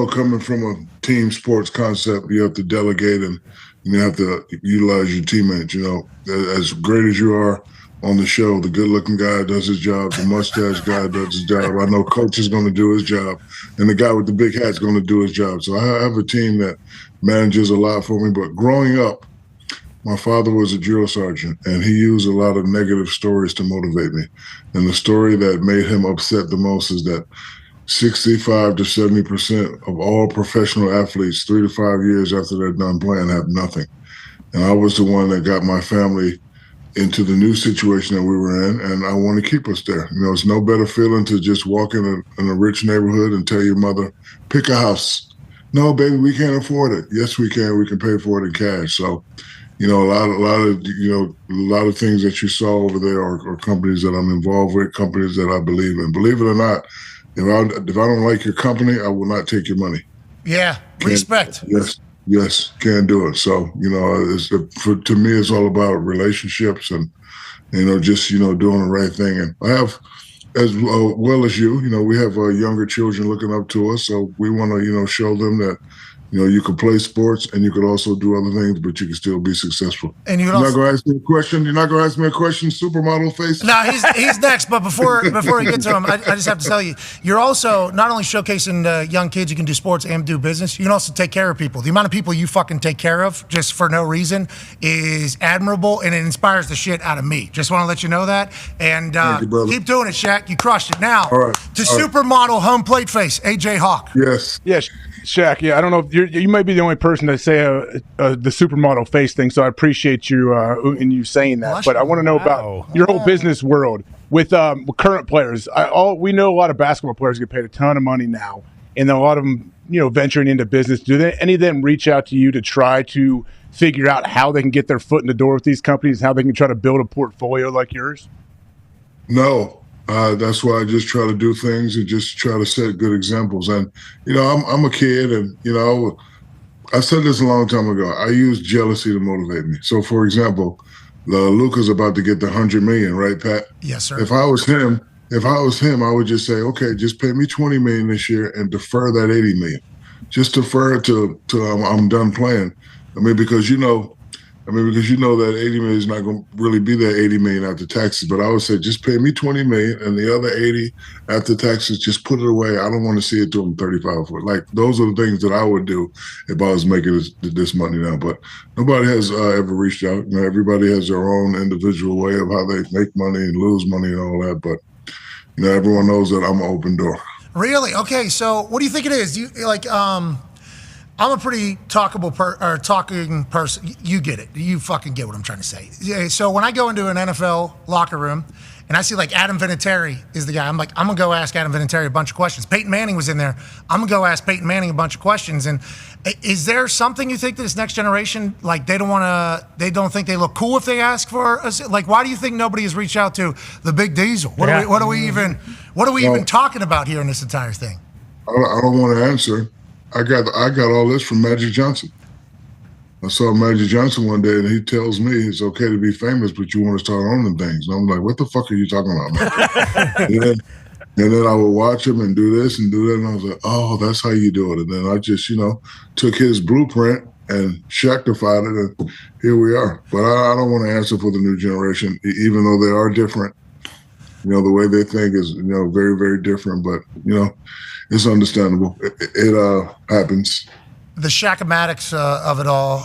coming from a team sports concept, you have to delegate and you have to utilize your teammates. As great as you are on the show, the good-looking guy does his job, the mustache guy does his job. I know coach is going to do his job, and the guy with the big hat is going to do his job. So I have a team that manages a lot for me. But growing up, my father was a drill sergeant, and he used a lot of negative stories to motivate me. And the story that made him upset the most is that 65 to 70% of all professional athletes 3 to 5 years after they're done playing have nothing. And I was the one that got my family into the new situation that we were in, and I want to keep us there. It's no better feeling to just walk in a rich neighborhood and tell your mother, pick a house. No, baby, we can't afford it. Yes, we can. We can pay for it in cash. So, a lot of things that you saw over there are companies that I'm involved with, companies that I believe in. Believe it or not, if I don't like your company, I will not take your money. Yeah, respect. Yes, can't do it. So, to me, it's all about relationships and, just, doing the right thing. And I have, as well as you, we have younger children looking up to us. So we want to, show them that, you can play sports and you could also do other things, but you can still be successful. And you're not going to ask me a question? You're not going to ask me a question, supermodel face? No, he's next. But before we get to him, I just have to tell you, you're also not only showcasing young kids who can do sports and do business, you can also take care of people. The amount of people you fucking take care of just for no reason is admirable, and it inspires the shit out of me. Just want to let you know that. And keep doing it, Shaq. You crushed it. Now, supermodel home plate face, AJ Hawk. Yes. Yes. Shaq, I don't know if you might be the only person to say the supermodel face thing, so I appreciate you and you saying that. But I want to know about your whole business world with current players. We know a lot of basketball players get paid a ton of money now, and a lot of them, venturing into business. Do any of them reach out to you to try to figure out how they can get their foot in the door with these companies, how they can try to build a portfolio like yours? No. That's why I just try to do things and just try to set good examples. And, I'm a kid and, I said this a long time ago. I use jealousy to motivate me. So, for example, Luka's about to get the $100 million, right, Pat? Yes, sir. If I was him, I would just say, okay, just pay me $20 million this year and defer that $80 million. Just defer it till I'm done playing. Because that $80 million is not going to really be that $80 million after taxes. But I would say just pay me $20 million and the other $80 after taxes, just put it away. I don't want to see it till I'm 35. Like, those are the things that I would do if I was making this money now. But nobody has ever reached out. Everybody has their own individual way of how they make money and lose money and all that. But everyone knows that I'm an open door. Really? Okay. So what do you think it is? I'm a pretty talking person. You get it. You fucking get what I'm trying to say. So when I go into an NFL locker room and I see like Adam Vinatieri is the guy, I'm like, I'm going to go ask Adam Vinatieri a bunch of questions. Peyton Manning was in there. I'm going to go ask Peyton Manning a bunch of questions. And is there something you think that this next generation, like they don't think they look cool if they ask for us? Like, why do you think nobody has reached out to the Big Diesel? What are we even talking about here in this entire thing? I don't want to answer. I got all this from Magic Johnson. I saw Magic Johnson one day, and he tells me it's okay to be famous, but you want to start owning things. And I'm like, what the fuck are you talking about, man? and then I would watch him and do this and do that, and I was like, oh, that's how you do it. And then I just, took his blueprint and Shaq-ified it, and here we are. But I don't want to answer for the new generation, even though they are different. The way they think is, very, very different. But, it's understandable. It happens. The Shaq-o-matics of it all,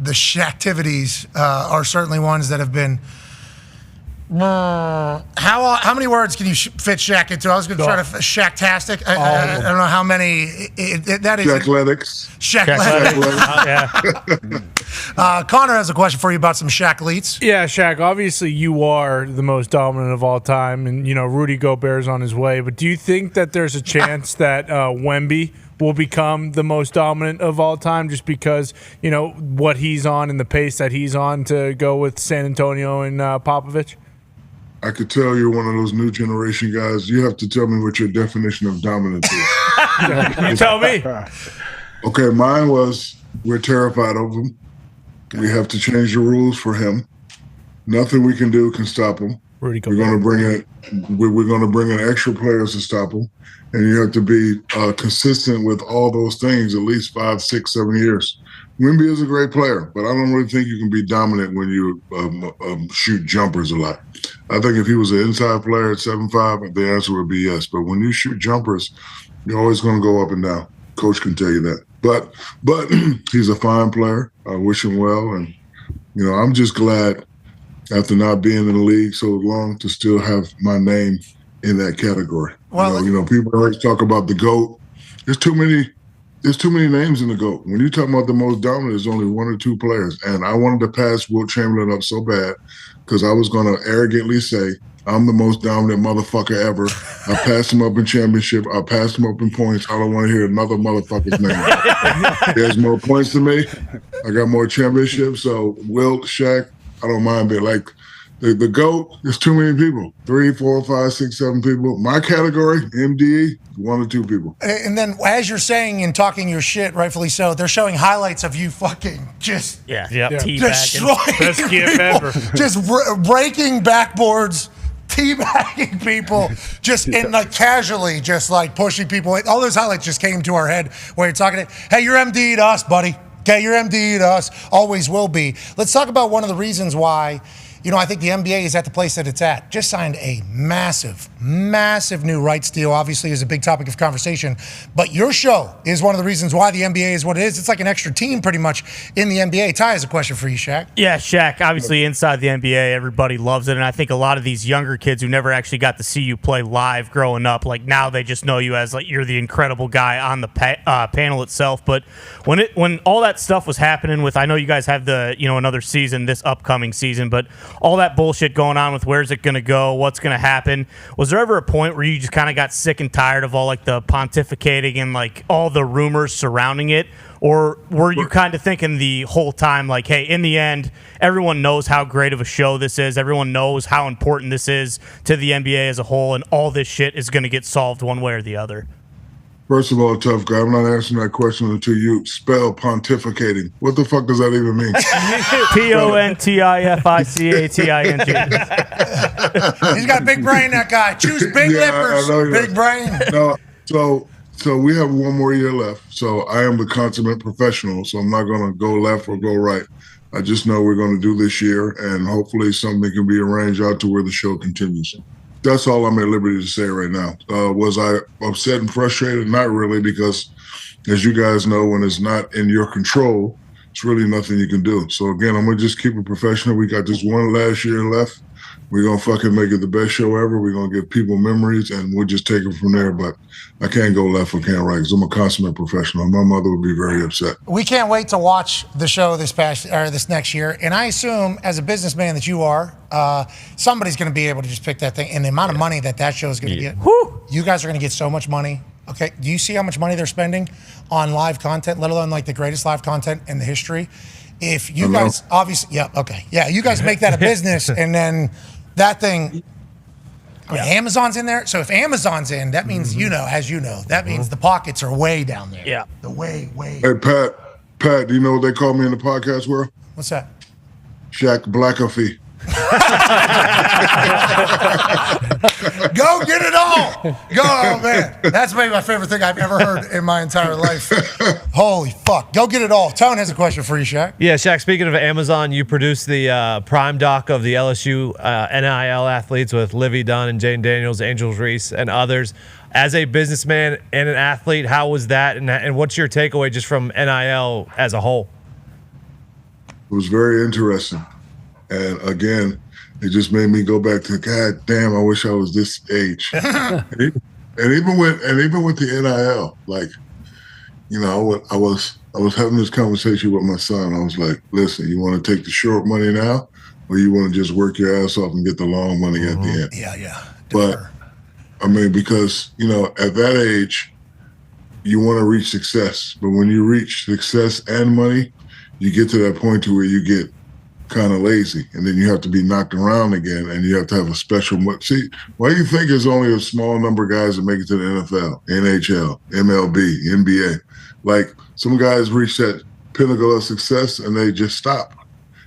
the Shaq-tivities are certainly ones that have been How many words can you fit Shaq into? I was going to try to Shaq-tastic. I don't know how many. That is Shaq-letics. Connor has a question for you about some Shaq-leets. Yeah, Shaq, obviously you are the most dominant of all time, and, Rudy Gobert's on his way. But do you think that there's a chance that Wemby will become the most dominant of all time just because, what he's on and the pace that he's on to go with San Antonio and Popovich? I could tell you're one of those new generation guys. You have to tell me what your definition of dominance is. You tell me. Okay, mine was we're terrified of him. We have to change the rules for him. Nothing we can do can stop him. We're going to bring in extra players to stop him, and you have to be consistent with all those things at least 5, 6, 7 years. Wemby is a great player, but I don't really think you can be dominant when you shoot jumpers a lot. I think if he was an inside player at 7'5", the answer would be yes. But when you shoot jumpers, you're always going to go up and down. Coach can tell you that. But he's a fine player. I wish him well, and I'm just glad after not being in the league so long to still have my name in that category. Well, people always talk about the GOAT. There's too many names in the GOAT. When you talk about the most dominant, there's only 1 or 2 players. And I wanted to pass Wilt Chamberlain up so bad because I was going to arrogantly say, I'm the most dominant motherfucker ever. I passed him up in championship. I passed him up in points. I don't want to hear another motherfucker's name. There's more points than me. I got more championships. So Wilt, Shaq, I don't mind being like the GOAT. There's too many people. 3, 4, 5, 6, 7 people. My category, MDE, 1 or 2 people. And then as you're saying and talking your shit, rightfully so, they're showing highlights of you fucking just destroying people, just breaking backboards, teabagging people, just in like casually, just like pushing people. All those highlights just came to our head where you're talking, hey, you're MD'd us, buddy. Okay, you're MD'd us, always will be. Let's talk about one of the reasons why, I think the NBA is at the place that it's at. Just signed a massive, massive new rights deal, obviously is a big topic of conversation. But your show is one of the reasons why the NBA is what it is. It's like an extra team pretty much in the NBA. Ty has a question for you, Shaq. Yeah, Shaq, obviously inside the NBA, everybody loves it. And I think a lot of these younger kids who never actually got to see you play live growing up, like now they just know you as like you're the incredible guy on the panel itself. But when all that stuff was happening with, I know you guys have the, another season, this upcoming season, but all that bullshit going on with where's it going to go, what's going to happen. Was there ever a point where you just kind of got sick and tired of all like the pontificating and like all the rumors surrounding it? Or were you kind of thinking the whole time like, hey, in the end, everyone knows how great of a show this is. Everyone knows how important this is to the NBA as a whole, and all this shit is going to get solved one way or the other? First of all, tough guy, I'm not answering that question until you spell pontificating. What the fuck does that even mean? Pontificating. He's got a big brain, that guy. Choose big lippers, big brain. No, so we have 1 more year left. So I am the consummate professional, so I'm not going to go left or go right. I just know we're going to do this year, and hopefully something can be arranged out to where the show continues. That's all I'm at liberty to say right now. Was I upset and frustrated? Not really, because as you guys know, when it's not in your control, it's really nothing you can do. So again, I'm going to just keep it professional. We got this one last year left. We're going to fucking make it the best show ever. We're going to give people memories, and we'll just take it from there. But I can't go left or can't right because I'm a consummate professional. My mother would be very upset. We can't wait to watch the show this next year. And I assume, as a businessman that you are, somebody's going to be able to just pick that thing. And the amount of money that show is going to get, you guys are going to get so much money. Okay, do you see how much money they're spending on live content, let alone like the greatest live content in the history? If you guys, obviously, you guys make that a business, and then that thing, Amazon's in there. So if Amazon's in, that means, that means the pockets are way down there. Yeah. The way. Hey, Pat, do you know what they call me in the podcast world? What's that? Shaq McAfee. Go get it all. Go, man. That's maybe my favorite thing I've ever heard in my entire life. Holy fuck. Go get it all. Tone has a question for you, Shaq. Yeah, Shaq, speaking of Amazon, you produced the Prime Doc of the LSU NIL athletes with Livy Dunn and Jane Daniels, Angel Reese, and others. As a businessman and an athlete, how was that? And what's your takeaway just from NIL as a whole? It was very interesting. And again, it just made me go back to, God damn, I wish I was this age. and even with the NIL, like, you know, I was having this conversation with my son. I was like, listen, you want to take the short money now, or you want to just work your ass off and get the long money at the end? Yeah. But I mean, because, you know, at that age, you want to reach success. But when you reach success and money, you get to that point to where you get kind of lazy, and then you have to be knocked around again, and you have to have a special. See, why do you think there's only a small number of guys that make it to the NFL, NHL, MLB, NBA? Like, some guys reach that pinnacle of success and they just stop.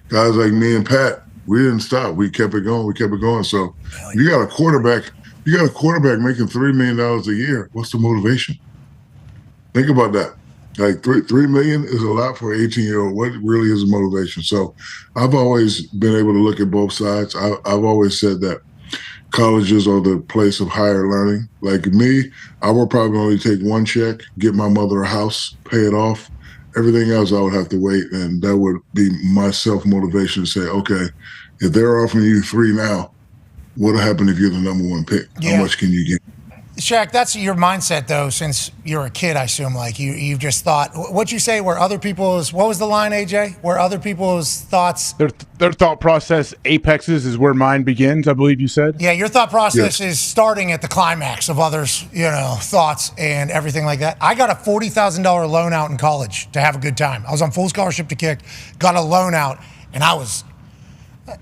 Guys like me and Pat, we didn't stop. We kept it going. So you got a quarterback making $3 million a year. What's the motivation? Think about that. Like $3 million is a lot for an 18-year-old. What really is the motivation? So I've always been able to look at both sides. I've always said that colleges are the place of higher learning. Like me, I would probably only take one check, get my mother a house, pay it off. Everything else I would have to wait, and that would be my self-motivation to say, okay, if they're offering you 3 now, what'll happen if you're the number 1 pick? Yeah. How much can you get? Shaq, that's your mindset, though, since you're a kid, I assume. Like, you've just thought, what'd you say, what was the line, AJ? Where other people's thoughts... Their thought process apexes is where mine begins, I believe you said? Yeah, your thought process is starting at the climax of others, thoughts and everything like that. I got a $40,000 loan out in college to have a good time. I was on full scholarship to kick, got a loan out, and I was...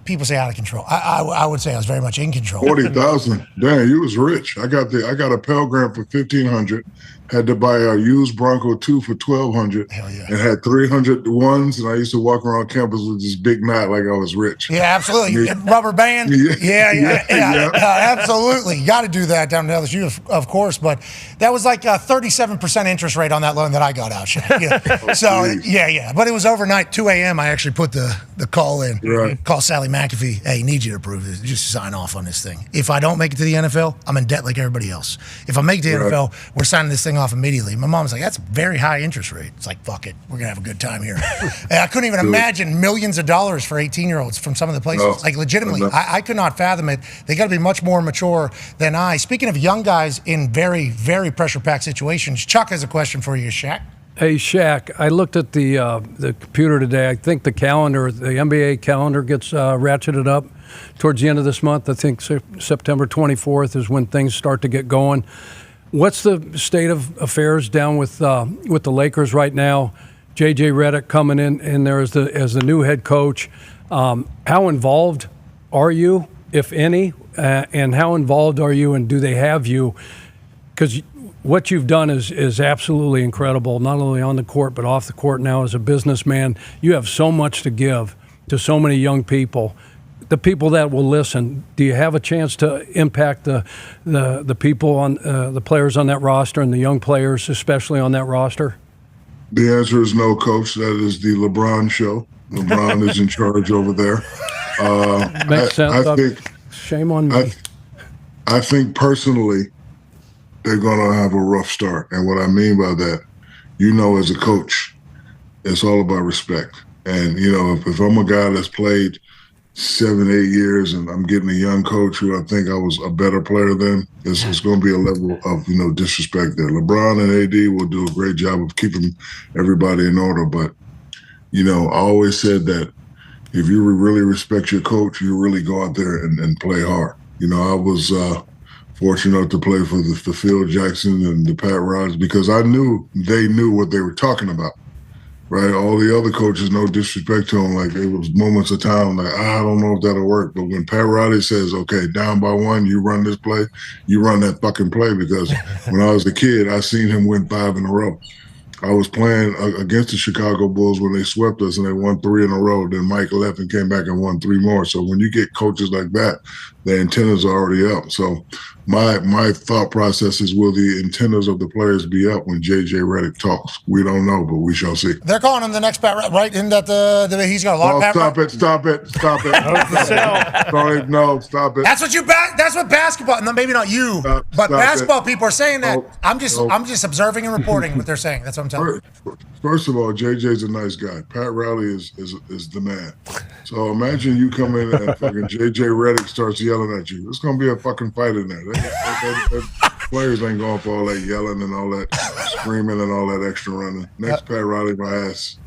People say out of control. I would say I was very much in control. 40,000. Damn, you was rich. I got a Pell Grant for $1,500. Had to buy a used Bronco 2 for $1,200. Hell yeah. And had 300 ones. And I used to walk around campus with this big knot like I was rich. Yeah, absolutely. Rubber band. Yeah, absolutely. You got to do that down at LSU, of course. But that was like a 37% interest rate on that loan that I got out. Yeah. So yeah. But it was overnight, 2 a.m. I actually put the call in. Right. Call Sally McAfee. Hey, need you to approve this. Just sign off on this thing. If I don't make it to the NFL, I'm in debt like everybody else. If I make it to the NFL, we're signing this thing off immediately. My mom's like, that's a very high interest rate. It's like, fuck it. We're going to have a good time here. And I couldn't even imagine millions of dollars for 18-year-olds from some of the places. No. Like, legitimately, I could not fathom it. They got to be much more mature than I. Speaking of young guys in very, very pressure-packed situations, Chuck has a question for you, Shaq. Hey, Shaq, I looked at the computer today. I think the NBA calendar gets ratcheted up towards the end of this month. I think September 24th is when things start to get going. What's the state of affairs down with the Lakers right now? JJ Redick coming in there as the new head coach. How involved are you, if any, and how involved are you, and do they have you? Because what you've done is absolutely incredible, not only on the court but off the court now as a businessman. You have so much to give to so many young people. The people that will listen, do you have a chance to impact the people on the players on that roster and the young players, especially on that roster? The answer is no, Coach. That is the LeBron show. LeBron is in charge over there. Makes sense. I think, shame on me. I think personally, they're going to have a rough start. And what I mean by that, as a coach, it's all about respect. And, if I'm a guy that's played 7, 8 years and I'm getting a young coach who I think I was a better player than, it's going to be a level of, disrespect there. LeBron and AD will do a great job of keeping everybody in order. But, I always said that if you really respect your coach, you really go out there and play hard. I was fortunate to play for the Phil Jackson and the Pat Riley because I knew they knew what they were talking about. Right, all the other coaches, no disrespect to them, like it was moments of time, like I don't know if that'll work. But when Pat Riley says, "Okay, down by 1, you run this play," you run that fucking play. Because when I was a kid, I seen him win 5 in a row. I was playing against the Chicago Bulls when they swept us and they won 3 in a row. Then Mike left and came back and won 3 more. So when you get coaches like that the antennas are already up. So my thought process is, will the antennas of the players be up when JJ Redick talks? We don't know, but we shall see. They're calling him the next Pat, right? Isn't that he's got a lot of Pat? Stop it! Stop it. That's what basketball. No, maybe not you, but basketball people are saying that. I'm just observing and reporting what they're saying. That's what I'm telling you. First of all, JJ's a nice guy. Pat Riley is the man. So imagine you come in and fucking JJ Redick starts yelling at you. It's gonna be a fucking fight in there. Players ain't going for all that yelling and all that screaming and all that extra running. Next Pat Riley, my ass.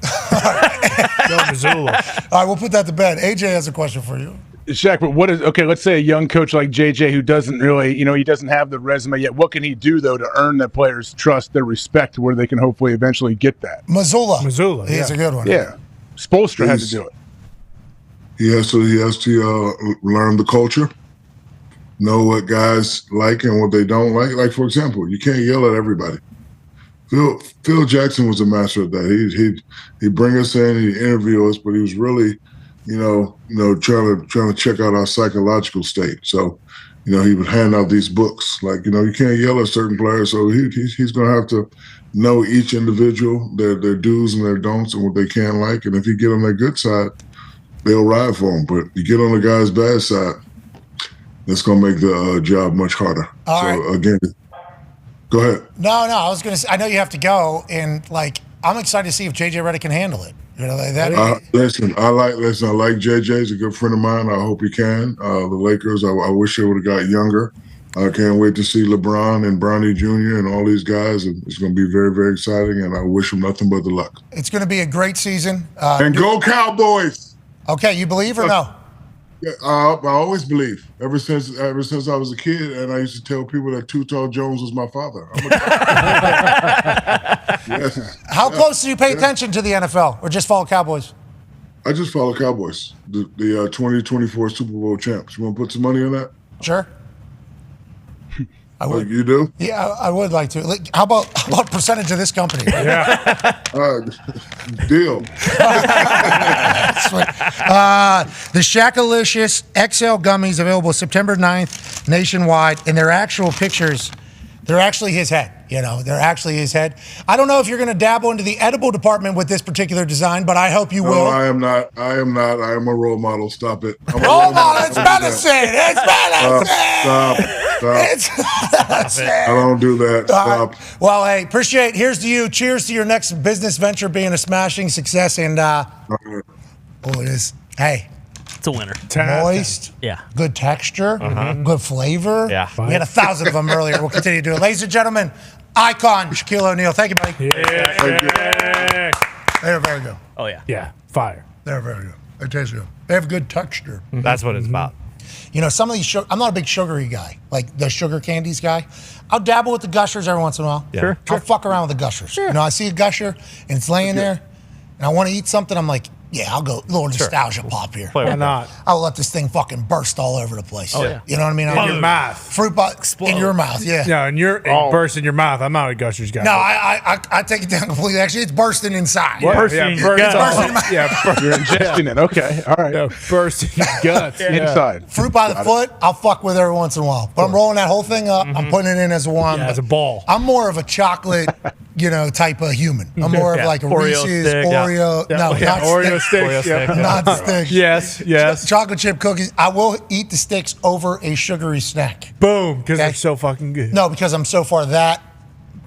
All right, we'll put that to bed. AJ has a question for you. Shaq, but let's say a young coach like JJ who doesn't really, he doesn't have the resume yet. What can he do, though, to earn that players' trust, their respect, where they can hopefully eventually get that? Missoula. He's a good one. Yeah. Spoelstra had to do it. He has to learn the culture, know what guys like and what they don't like. Like, for example, you can't yell at everybody. Phil Jackson was a master of that. He'd bring us in, he'd interview us, but he was really, trying to check out our psychological state. So, he would hand out these books. Like, you can't yell at certain players. So he's going to have to know each individual, their do's and their don'ts and what they can like. And if you get on their good side, they'll ride for him. But you get on the guy's bad side, that's going to make the job much harder. Again, go ahead. No, I was going to say, I know you have to go, and I'm excited to see if JJ Redick can handle it. Listen, I like JJ. He's a good friend of mine. I hope he can. The Lakers, I wish they would have got younger. I can't wait to see LeBron and Bronny Jr. and all these guys. It's going to be very, very exciting, and I wish them nothing but the luck. It's going to be a great season. And go Cowboys! Okay, you believe or no? Yeah, I always believe. Ever since I was a kid, and I used to tell people that Too Tall Jones was my father. Yes. How close do you pay attention to the NFL, or just follow Cowboys? I just follow Cowboys, the 2024 Super Bowl champs. You want to put some money on that? Sure. I would. You do? Yeah, I would like to. How about percentage of this company? Yeah. Deal. Sweet. The Shaqalicious XL gummies available September 9th nationwide, and they're actual pictures. They're actually his head. They're actually his head. I don't know if you're going to dabble into the edible department with this particular design, but I hope you will. No, I am not. I am a role model. Stop it. Role model. It's medicine. It's medicine. Stop. It's medicine. I don't do that. Stop. Well, hey, appreciate. Here's to you. Cheers to your next business venture being a smashing success. And it is. Hey. It's a winner. Moist. Yeah. Good texture. Good flavor. Yeah. We had 1,000 of them earlier. We'll continue to do it. Ladies and gentlemen, icon Shaquille O'Neal. Thank you, buddy. Yeah. They're very good. Oh, yeah. Yeah. Fire. They're very good. They taste good. They have good texture. That's what it's about. Some of these I'm not a big sugary guy, like the sugar candies guy. I'll dabble with the Gushers every once in a while. Yeah. Sure. I'll fuck around with the Gushers. Sure. I see a Gusher and it's laying there, and I want to eat something. I'm like, yeah, I'll go a little nostalgia pop here. Why not? I'll let this thing fucking burst all over the place. Oh, yeah. You know what I mean? In your mouth. Fruit in your mouth, yeah. Yeah, and burst in your mouth. I'm not a Gushers guy. No, I take it down completely. Actually, it's bursting inside. What? Bursting in your gut. You're ingesting it. Okay, all right. Bursting your guts inside. Fruit by the foot, I'll fuck with every once in a while. But I'm rolling that whole thing up. I'm putting it in as one. Yeah, as a ball. I'm more of a chocolate, type of human. I'm more of like a Oreo Reese's, stick. Oreo. Yeah. No, not Oreo stick. sticks. Not sticks. Yes. Chocolate chip cookies. I will eat the sticks over a sugary snack. Boom, because they're so fucking good. No, because I'm so far that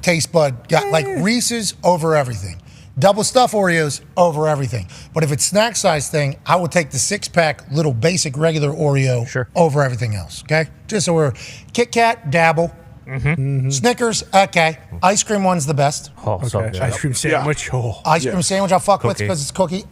taste bud got like Reese's over everything. Double stuff Oreos over everything. But if it's snack size thing, I will take the 6-pack little basic regular Oreo over everything else. Okay? Just so we're Kit Kat, dabble. Snickers, okay. Ice cream one's the best. Oh, so good. Ice cream sandwich. Yeah. Ice cream sandwich I'll fuck with because it's cookie.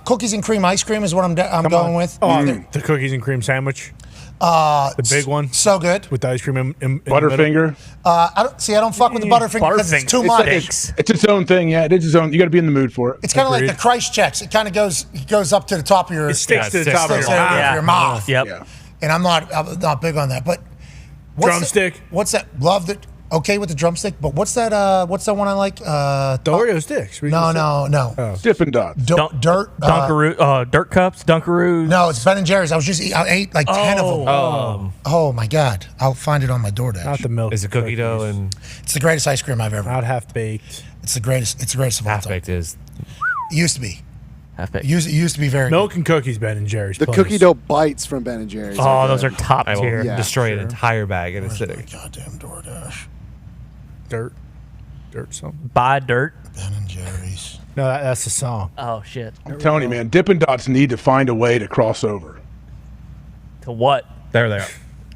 Cookies and cream ice cream is what I'm going with. Oh, the cookies and cream sandwich. The big one. So good. With the ice cream in Butterfinger. I don't fuck with the Butterfinger because it's too much. It's its own thing. Yeah, it is its own. You got to be in the mood for it. It's kind of like the Christ checks. It kind of goes up to the top of your. It sticks to the top of your mouth. Yep. Yeah. And I'm not big on that, but. Drumstick. What's that? Loved it. okay with the drumstick, but what's that? What's that one I like? The Oreo sticks. No. Dippin' Dots. Dirt. Dirt cups, Dunkaroos. No, it's Ben and Jerry's. I ate like 10 of them. Oh my God! I'll find it on my DoorDash. Not the milk. Is it cookie dough and? It's the greatest ice cream I've ever. Not half baked. It's the greatest. It's the greatest of all time. Half baked is. It used to be. Half baked. It used to be very Milk and cookies, Ben and Jerry's. The cookie dough bites from Ben and Jerry's. Oh, those are top I will tier. destroy an entire bag in a sitting. Goddamn DoorDash. Dirt something. Buy dirt. Ben and Jerry's. No, that's the song. Oh shit. I'm telling you, man, Dippin' Dots need to find a way to cross over. To what? There they are.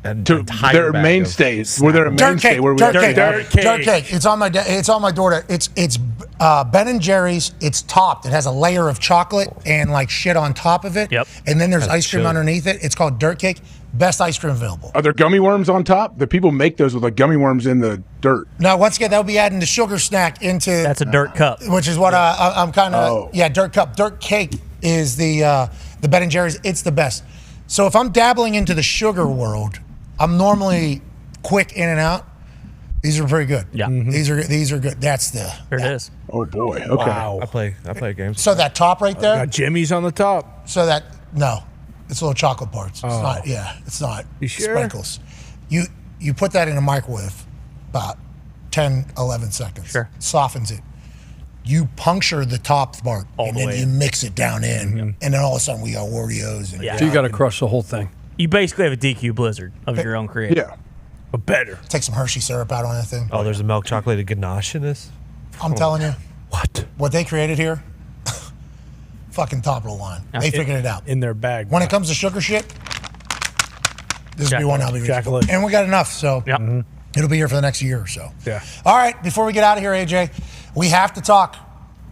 And To their mainstays. Were there a mainstay? Dirt cake. It's on my DoorDash. It's Ben and Jerry's. It's topped. It has a layer of chocolate and like shit on top of it. Yep. And then there's That's ice cream chilly. underneath it. It's called dirt cake. Best ice cream available. Are there gummy worms on top? The people make those with like gummy worms in the dirt. Now, once again, they'll be adding the sugar snack into. That's a dirt cup. Which is what I'm kind of. Yeah, dirt cup. Dirt cake is the Ben and Jerry's. It's the best. So if I'm dabbling into the sugar world, I'm normally quick in and out. These are pretty good. Yeah. These are good. That's the. There it is. Oh boy. Okay. Wow. I play games. So that top right there. Got Jimmy's on the top. So that it's little chocolate parts. It's Oh. not. Yeah, it's not. You sure? Sprinkles. You put that in a microwave about 10, 11 seconds. Sure. Softens it. You puncture the top part All and the then way you in. mix it down in, and then all of a sudden we got Oreos and. Yeah. So you got to crush the whole thing. You basically have a DQ Blizzard of your own creation. Yeah. But better. Take some Hershey syrup out on that thing. Oh, there's a milk chocolate ganache in this. I'm telling you. What? What they created here, fucking top of the line. They figured it out. In their bag. When it comes to sugar shit, this will be one I'll be reaching for. Chocolate. And we got enough, so Yep. it'll be here for the next year or so. Yeah. All right, before we get out of here, AJ, we have to talk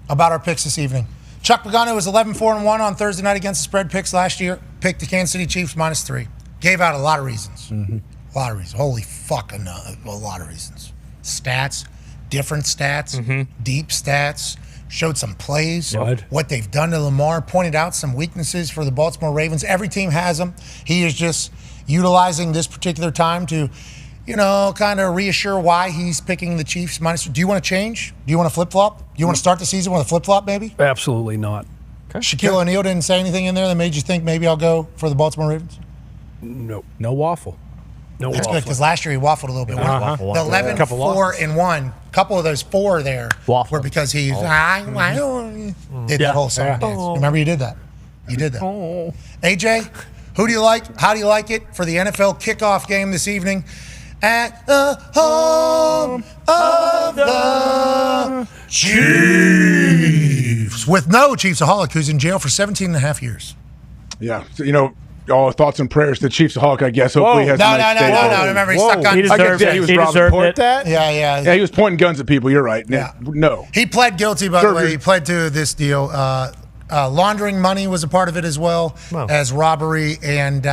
about our picks this evening. Chuck Pagano was 11-4-1 on Thursday night against the spread picks last year. Picked the Kansas City Chiefs -3. Gave out a lot of reasons. A lot of reasons. Holy fucking a lot of reasons. Stats, different stats, deep stats. Showed some plays, what they've done to Lamar, pointed out some weaknesses for the Baltimore Ravens. Every team has them. He is just utilizing this particular time to, kind of reassure why he's picking the Chiefs -. Do you want to change? Do you want to flip-flop? Do you want to start the season with a flip-flop maybe? Absolutely not. Shaquille O'Neal didn't say anything in there that made you think maybe I'll go for the Baltimore Ravens? No. No waffle. No That's waffle. good because last year he waffled a little bit. Uh-huh. The 11-4-1, couple of those four there were because he did that whole song dance. Remember you did that? You did that. AJ, who do you like? How do you like it for the NFL kickoff game this evening at the home of the Chiefs? With no Chiefsaholic who's in jail for 17 and a half years. Yeah. So, all thoughts and prayers to Chiefsaholic, I guess. Hopefully he has a nice day. No. Remember, he stuck on. He deserved it. He was He robbing. deserved Report it. that? Yeah. He was pointing guns at people. You're right. Yeah. No. He pled guilty, by the way. He pled to this deal. Laundering money was a part of it as well as robbery and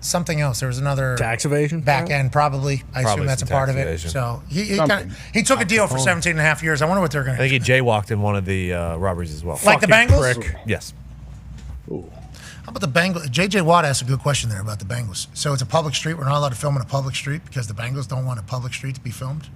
something else. There was another tax evasion back end, probably. I assume that's a part of it. evasion. So he took a deal for 17 and a half years. I wonder what they're going I to think he jaywalked in one of the robberies as well. Like the Bengals? Prick. Yes. How about the Bengals? JJ Watt asked a good question there about the Bengals. So it's a public street. We're not allowed to film in a public street because the Bengals don't want a public street to be filmed?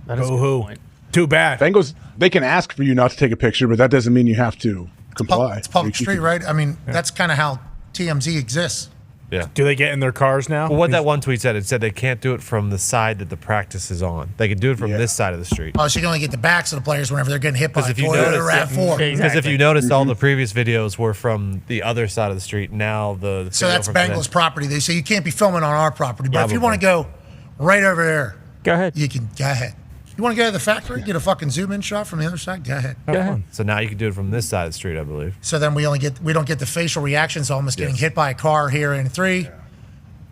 That is a good point. Too bad. Bengals, they can ask for you not to take a picture, but that doesn't mean you have to comply. It's a public street, right? I mean, that's kind of how TMZ exists. Yeah. Do they get in their cars now? Well, what that one tweet said, it said they can't do it from the side that the practice is on. They can do it from this side of the street. Oh, so you can only get the backs of the players whenever they're getting hit by Because if you Toyota notice, RAV4. because if you noticed, all the previous videos were from the other side of the street. Now the So video that's from Bengals property. They say you can't be filming on our property. But if you want to Probably. go right over there, Go ahead. you can go ahead. You want to go to the factory, get a fucking zoom in shot from the other side? Go ahead. Go ahead. So now you can do it from this side of the street, I believe. So then we don't get the facial reactions, almost getting hit by a car here in 3,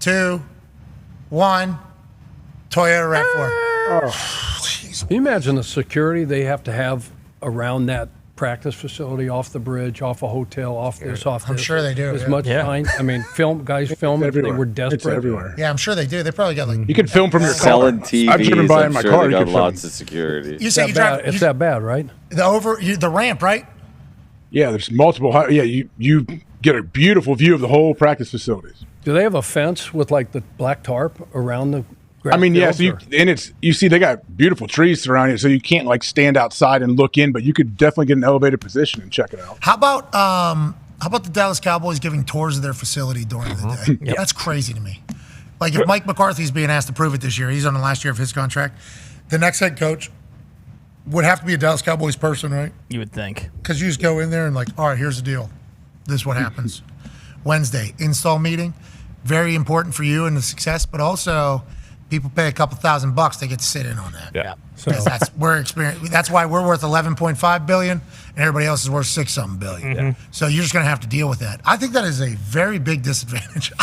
2, 1. Toyota RAV4. Can you imagine the security they have to have around that practice facility, off the bridge, off a hotel, off this, off this? I'm sure they do, As yeah. much Yeah. time. I mean, guys film if they everywhere. were It's desperate. everywhere. Yeah, I'm sure they do. They probably got like. You can film from your car. Selling TVs. I've driven by in I'm my sure car. they You got can film. lots of security. You say you It's that drive. bad. It's that bad, right? The ramp, right? Yeah, there's multiple. You get a beautiful view of the whole practice facilities. Do they have a fence with like the black tarp around the I mean, yeah. So you see they got beautiful trees surrounding it, so you can't like stand outside and look in, but you could definitely get an elevated position and check it out. How about the Dallas Cowboys giving tours of their facility during the day? That's crazy to me. Like if Mike McCarthy's being asked to prove it this year, he's on the last year of his contract. The next head coach would have to be a Dallas Cowboys person, right? You would think. Because you just go in there and like, all right, here's the deal. This is what happens. Wednesday, install meeting. Very important for you and the success, but also people pay a couple $1,000, they get to sit in on that. Yeah. So that's why we're worth $11.5 billion and everybody else is worth $6-something billion. Mm-hmm. So you're just going to have to deal with that. I think that is a very big disadvantage.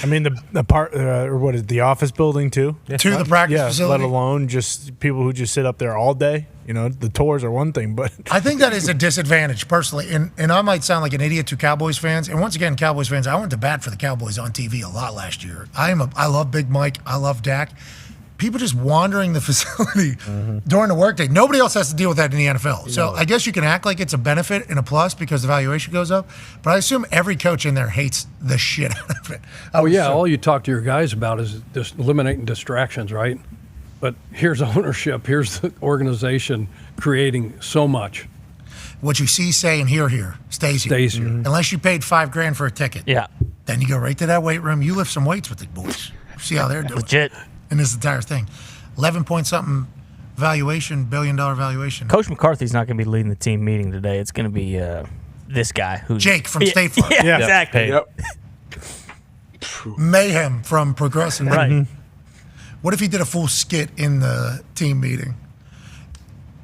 I mean, the part, or what is it, the office building too? To the practice facility? Let alone just people who just sit up there all day. You know, the tours are one thing, but I think that is a disadvantage personally. And I might sound like an idiot to Cowboys fans. And once again, Cowboys fans, I went to bat for the Cowboys on TV a lot last year. I love Big Mike. I love Dak. People just wandering the facility during the workday. Nobody else has to deal with that in the NFL. So I guess you can act like it's a benefit and a plus because the valuation goes up. But I assume every coach in there hates the shit out of it. All you talk to your guys about is just eliminating distractions, right? But here's ownership, here's the organization creating so much. What you see, say, and hear here stays here. Stays here. Unless you paid $5,000 for a ticket. Yeah. Then you go right to that weight room. You lift some weights with the boys. See how they're doing. Legit. In this entire thing. 11-point-something valuation, $1 billion valuation. Coach McCarthy's not going to be leading the team meeting today. It's going to be this guy who's Jake from State Farm. Yeah, exactly. Yep. Mayhem from Progressive. Right. What if he did a full skit in the team meeting?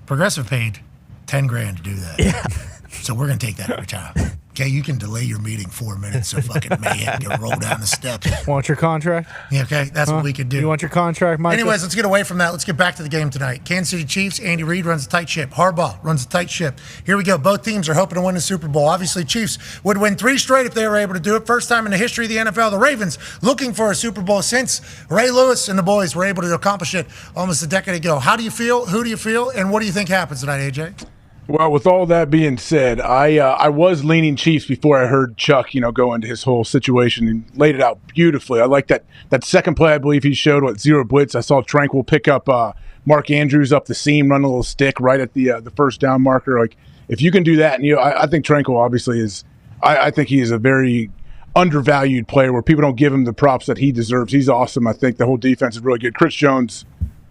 Progressive paid $10,000 to do that. Yeah. So we're going to take that every time. Okay, you can delay your meeting 4 minutes so fucking Mayhem can roll down the steps. Want your contract? Yeah, okay, that's what we could do. You want your contract, Mike? Anyways, let's get away from that. Let's get back to the game tonight. Kansas City Chiefs, Andy Reid runs a tight ship. Harbaugh runs a tight ship. Here we go. Both teams are hoping to win the Super Bowl. Obviously, Chiefs would win 3 straight if they were able to do it. First time in the history of the NFL. The Ravens looking for a Super Bowl since Ray Lewis and the boys were able to accomplish it almost a decade ago. How do you feel? Who do you feel? And what do you think happens tonight, AJ? Well, with all that being said, I was leaning Chiefs before I heard Chuck, go into his whole situation and laid it out beautifully. I like that second play. I believe he showed zero blitz. I saw Tranquil pick up Mark Andrews up the seam, run a little stick right at the first down marker. Like if you can do that, and I think Tranquil obviously is. I think he is a very undervalued player where people don't give him the props that he deserves. He's awesome. I think the whole defense is really good. Chris Jones,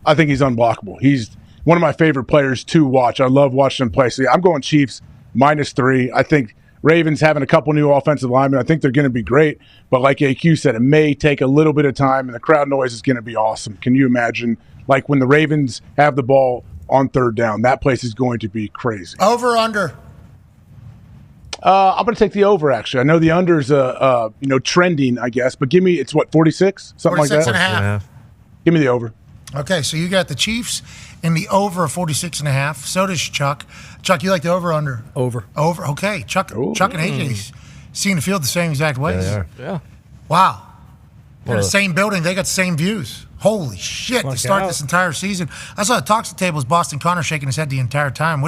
I think he's unblockable. He's one of my favorite players to watch. I love watching him play. So I'm going Chiefs -3. I think Ravens having a couple new offensive linemen, I think they're going to be great. But like AQ said, it may take a little bit of time, and the crowd noise is going to be awesome. Can you imagine, like when the Ravens have the ball on third down, that place is going to be crazy. Over or under? I'm going to take the over, actually. I know the under's trending, I guess. But give me, it's what, 46? Something 46 like that? and a half. Give me the over. Okay, so you got the Chiefs in the over of 46.5. So does Chuck. Chuck, you like the over or under? Over. Over. Okay. Chuck and AJ seeing the field the same exact ways. Yeah. Wow. They're in the same building. They got the same views. Holy shit, to start this entire season. I saw the talks at tables, Boston Connor shaking his head the entire time.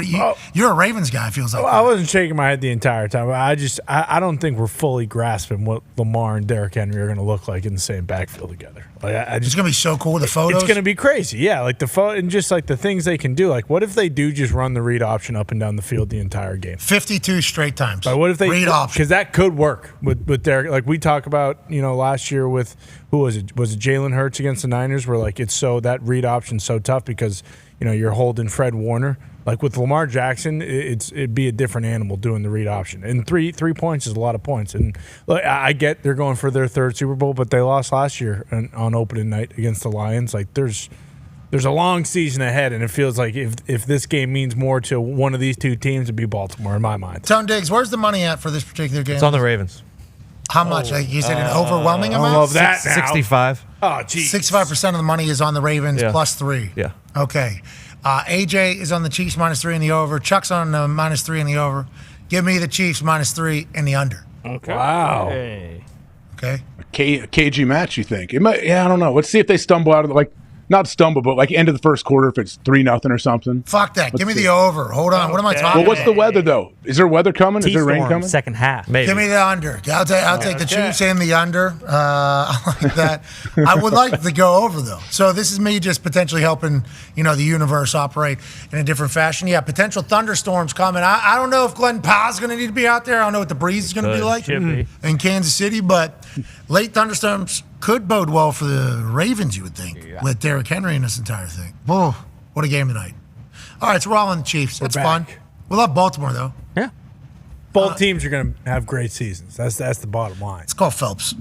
You're a Ravens guy, it feels like. Well, I wasn't shaking my head the entire time. I don't think we're fully grasping what Lamar and Derrick Henry are going to look like in the same backfield together. It's going to be so cool, the photos. It's going to be crazy. Yeah, like the photo and just like the things they can do. Like what if they do just run the read option up and down the field the entire game? 52 straight times. But what if they read option? Because that could work with Derrick. Like we talk about, last year with who was it? Was it Jalen Hurts against the Niners? Where like that read option's so tough because you're holding Fred Warner. Like with Lamar Jackson, it'd be a different animal doing the read option. And 3 points is a lot of points. And look, I get they're going for their 3rd Super Bowl, but they lost last year on opening night against the Lions. Like there's a long season ahead, and it feels like if this game means more to one of these two teams, it'd be Baltimore in my mind. Tone Diggs, where's the money at for this particular game? It's on the Ravens. How much? Like you said, an overwhelming amount? I love that now. 65. Oh, geez. 65% of the money is on the Ravens +3. Yeah. Okay. AJ is on the Chiefs -3 in the over. Chuck's on the -3 in the over. Give me the Chiefs -3 in the under. Okay. Wow. Okay. A cagey match, you think? It might, I don't know. Let's see if they stumble out of not stumble, but like end of the first quarter if it's 3-0 or something. Fuck that. Give me see. the over. Hold on. What am I talking Well, what's the weather though? Is there weather coming? Is there rain coming? Second half. Maybe. Give me the under. I'll take the Chiefs and the under. I like that. I would like to go over though. So this is me just potentially helping, the universe operate in a different fashion. Yeah, potential thunderstorms coming. I don't know if Glenn Powell's going to need to be out there. I don't know what the breeze is going to be like in Kansas City, but late thunderstorms could bode well for the Ravens, you would think, with Derrick Henry in this entire thing. Whoa, what a game tonight. All right, so we're all on the Chiefs. That's fun. We love Baltimore, though. Yeah. Both teams are going to have great seasons. That's the bottom line. Let's call Phelps.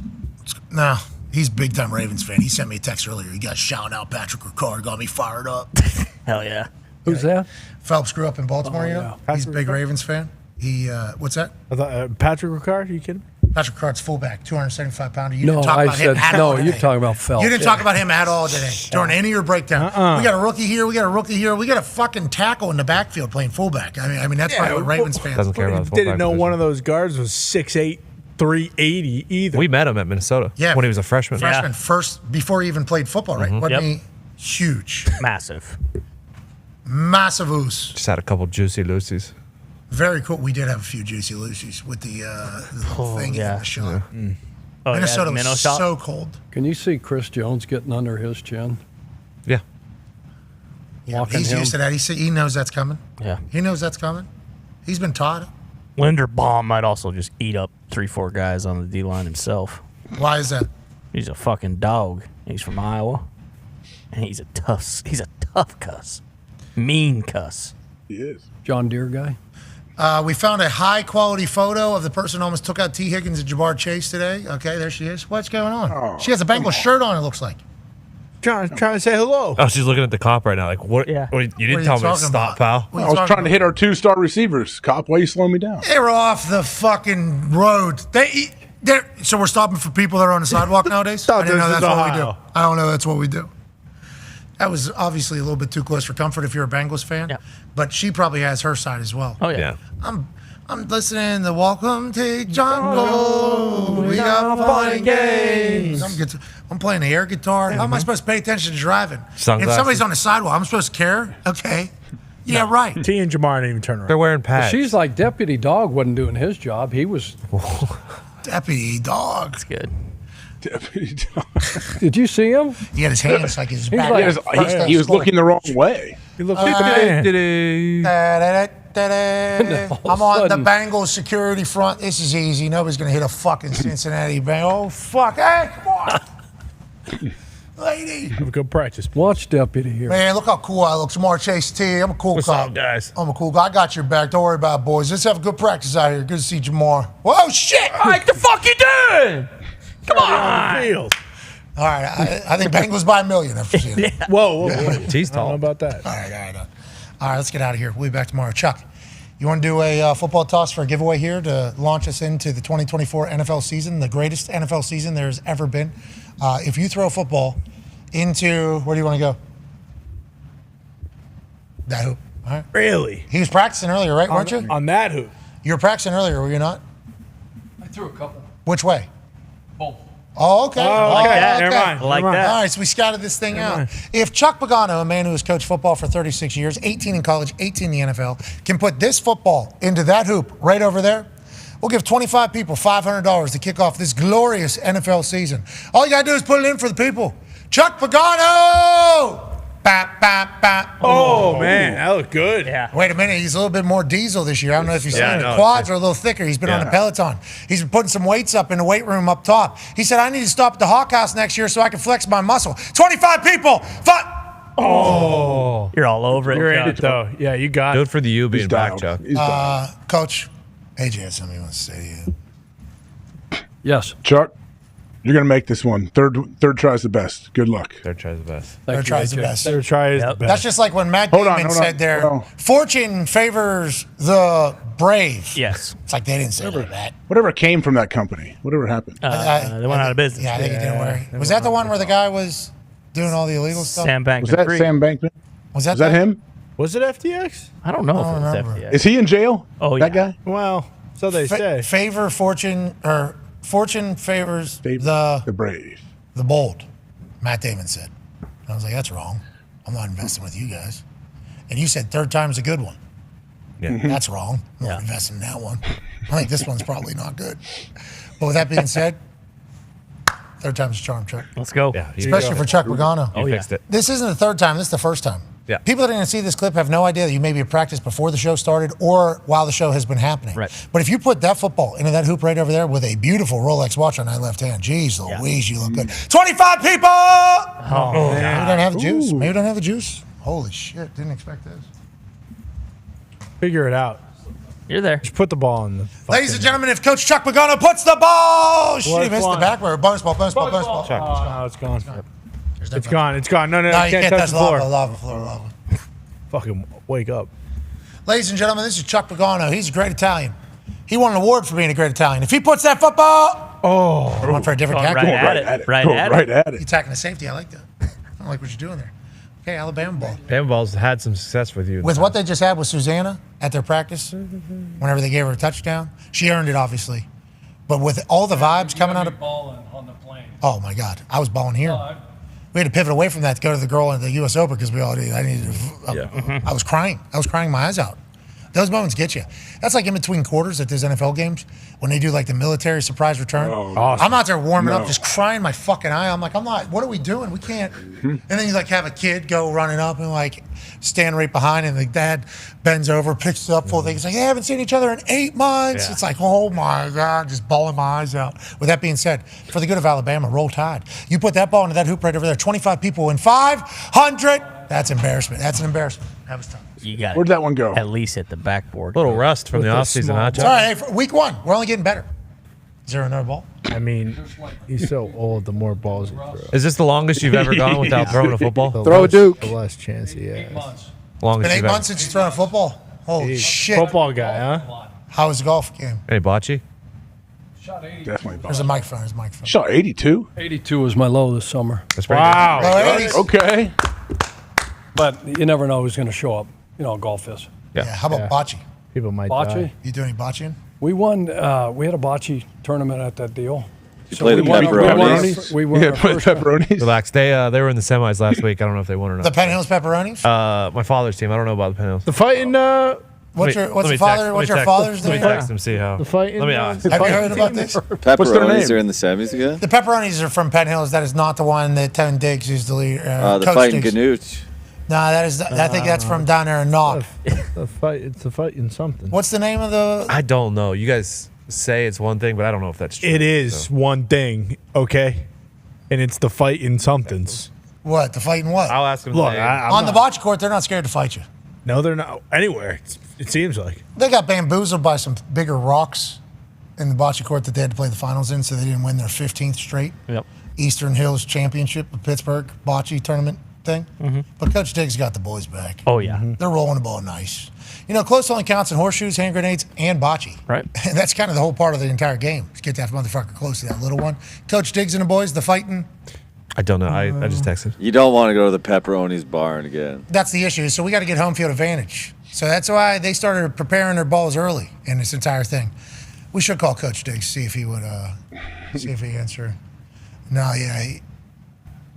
No, he's a big-time Ravens fan. He sent me a text earlier. He got shouting out Patrick Ricard, got me fired up. Hell yeah. Who's that? Phelps grew up in Baltimore, He's a big Ravens fan. He, what's that? I thought, Patrick Ricard? Are you kidding? Patrick Ricard's fullback, 275-pounder. You No, didn't talk I about him said at no. all today. You're talking about Phelps. You didn't talk about him at all today during any of your breakdown. We got a rookie here. We got a rookie here. We got a fucking tackle in the backfield playing fullback. I mean that's probably what Ravens fans Doesn't care about the Didn't fullback know position. one of those guards was 6'8", 380 either. We met him at Minnesota when he was a freshman. Freshman first before he even played football, right? Wasn't he huge? Massive. Massive oos. Just had a couple juicy Lucy's. Very cool. We did have a few juicy Lucy's with the whole thing in the shot. Oh, Minnesota yeah, was so cold. Can you see Chris Jones getting under his chin? Yeah. He's used to that. He knows that's coming. Yeah. He knows that's coming. He's been taught. Linderbaum might also just eat up 3-4 guys on the D-line himself. Why is that? He's a fucking dog. He's from Iowa. And he's a tough cuss. Mean cuss. He is. John Deere guy? We found a high-quality photo of the person who almost took out T. Higgins and Jabbar Chase today. Okay, there she is. What's going on? She has a Bengals shirt on, it looks like. Trying to say hello. Oh, she's looking at the cop right now. Like, what? Yeah. You didn't tell me to stop, pal. I was trying to hit our 2-star receivers. Cop, why are you slowing me down? They were off the fucking road. So we're stopping for people that are on the sidewalk nowadays? I didn't know that's what we do. I don't know that's what we do. That was obviously a little bit too close for comfort if you're a Bengals fan. But she probably has her side as well. Oh, yeah. I'm listening to Welcome to Jungle. We got fun and games. I'm playing the air guitar. How am I supposed to pay attention to driving? Sunglasses. If somebody's on the sidewalk, I'm supposed to care? Okay. Yeah, right. T and Jamar didn't even turn around. They're wearing pads. She's like Deputy Dog wasn't doing his job. He was. Deputy Dog. That's good. Deputy Dog. Did you see him? He had his hands like his He's back. like- He was looking the wrong way. He looked I'm of a on the sudden- Bengals security front. This is easy. Nobody's going to hit a fucking Cincinnati Bengals. Oh, fuck. Hey, come on. Lady. Have a good practice. Watch Deputy here. Man, look how cool I look. Jamar Chase T. I'm a cool What's cop. up, guys? I'm a cool guy. I got your back. Don't worry about it, boys. Let's have a good practice out here. Good to see Jamar. Whoa, shit. What the fuck you doing? Come on. Field. All right. I think Bengals by 1 million after seeing it. Whoa. T's I don't know tall. about that. All right, let's get out of here. We'll be back tomorrow. Chuck, you want to do a football toss for a giveaway here to launch us into the 2024 NFL season, the greatest NFL season there's ever been? If you throw a football into, where do you want to go? That hoop. All right. Really? He was practicing earlier, right? Weren't you? On that hoop. You were practicing earlier, were you not? I threw a couple. Which way? Both. Oh, okay. Oh, like that. Never mind. Like Never mind. that. All right, so we scouted this thing out. If Chuck Pagano, a man who has coached football for 36 years, 18 in college, 18 in the NFL, can put this football into that hoop right over there, we'll give 25 people $500 to kick off this glorious NFL season. All you got to do is put it in for the people. Chuck Pagano! Bap, bap, bap. Oh, man. That looked good. Yeah. Wait a minute, he's a little bit more diesel this year. I don't know if you've seen Yeah, it. no, The quads are a little thicker. He's been on the Peloton. He's been putting some weights up in the weight room up top. He said, I need to stop at the Hawk House next year so I can flex my muscle. 25 people! You're all over it. You're in Chuck. it, though. Yeah, you got it. Good for the U being back, Chuck. He's dialed. Coach, AJ has something he wants to say to you. Yes. Chuck, you're going to make this one. Third try's the best. Good luck. Third try's the best. Third try's the best. Third try is the best. That's just like when Matt Hold on, Damon hold on. said there, Hold on. fortune favors the brave. Yes. It's like they didn't say that. Whatever came from that company, whatever happened. They went out of business. Yeah, I think it didn't work. Was that the one where the guy was doing all the illegal stuff? Sam Bankman. Was that Sam Bankman? Was that him? Was it FTX? I don't know I don't if it was remember. FTX. Is he in jail? Oh, that yeah. guy? Well, so they say. Favor fortune, or fortune favors The brave. the bold, Matt Damon said. I was like, that's wrong. I'm not investing with you guys. And you said third time's a good one. Yeah. That's wrong. I'm not investing in that one. I think this one's probably not good. But with that being said, third time's a charm, Chuck. Let's go. Yeah, Especially for Chuck Pagano. You fixed it. This isn't the third time. This is the first time. Yeah. People that are going to see this clip have no idea that you may be at practice before the show started or while the show has been happening. Right. But if you put that football into that hoop right over there with a beautiful Rolex watch on that left hand, geez Louise, you look good. 25 people! Oh, Maybe we don't have the juice. Maybe we don't have the juice. Holy shit, didn't expect this. Figure it out. You're there. Just put the ball in the. Ladies and gentlemen, if Coach Chuck Pagano puts the ball, shit, he missed the one. back. Bonus ball. Chuck, it's gone. It's gone. It's gone. No, No, you can't touch the floor. Lava. Fucking wake up. Ladies and gentlemen, this is Chuck Pagano. He's a great Italian. He won an award for being a great Italian. If he puts that football, I want for a different tackle. Right at it. You're attacking the safety. I like that. I don't like what you're doing there. Okay, Alabama ball. Alabama ball's had some success with you. With what they just had with Susanna at their practice, whenever they gave her a touchdown, she earned it, obviously. But with all the vibes coming out of balling on the plane. Oh my God, I was balling here. We had to pivot away from that to go to the girl at the U.S. Open because we all did. I was crying. I was crying my eyes out. Those moments get you. That's like in between quarters at those NFL games when they do like the military surprise return. Awesome. I'm out there warming up, just crying my fucking eye. I'm like, what are we doing? We can't. And then you like have a kid go running up and like stand right behind, and the dad bends over, picks it up full thing. He's like, they haven't seen each other in 8 months. Yeah. It's like, oh my God, just bawling my eyes out. With that being said, for the good of Alabama, roll tide. You put that ball into that hoop right over there. 25 people win 500. That's embarrassment. That's an embarrassment. That was tough. You got Where'd that one go? At least hit the backboard. A little rust from the offseason, huh, It's Chuck? all right. Hey, for week 1, we're only getting better. Is there another ball? I mean, he's so old. The more balls he throws. Is this the longest you've ever gone without throwing a football? Throw a Duke. The less chance he has. Longest Been 8 you've months since you thrown a football? Holy shit. Football guy, huh? How was the golf game? Any bocce? Definitely. There's a microphone. There's a microphone. Shot 82. 82 was my low this summer. That's pretty Wow. Low 80s. Okay. But you never know who's going to show up. You know, golf is. Yeah. How about bocce? People might Bocce? die. You do any bocceing? We won. We had a bocce tournament at that deal. You play the pepperonis? We won Yeah, our play first pepperonis. Relax. They were in the semis last week. I don't know if they won or The not. Penn Hills Pepperonis? My father's team. I don't know about the Penn Hills. The fighting. What's your father's Let me name? text him, see how. The fighting. Let me ask. Have you heard about this? Pepperonis are in the semis again? The Pepperonis are from Penn Hills. That is not the one that Tevin Diggs, who's the leader. The Coach fighting Diggs. Ganooch. No, that is. I think that's from down there in Knock. The fight. It's a fighting something. What's the name of the? I don't know. You guys say it's one thing, but I don't know if that's true. It is one thing, okay, and it's the fighting somethings. What? The fighting what? I'll ask him. Look, today. On the bocce court, they're not scared to fight you. No, they're not anywhere. It seems like They got bamboozled by some bigger rocks in the bocce court that they had to play the finals in, so they didn't win their 15th straight Yep. Eastern Hills Championship of Pittsburgh bocce tournament thing. But Coach Diggs got the boys back. Oh yeah. They're rolling the ball nice. You know, close only counts in horseshoes, hand grenades, and bocce. Right. And that's kind of the whole part of the entire game. Is get that motherfucker close to that little one. Coach Diggs and the boys, the fighting. I don't know. I just texted. You don't want to go to the pepperonis barn again. That's the issue. So we got to get home field advantage. So that's why they started preparing their balls early in this entire thing. We should call Coach Diggs, see if he would, see if he answer. No, yeah.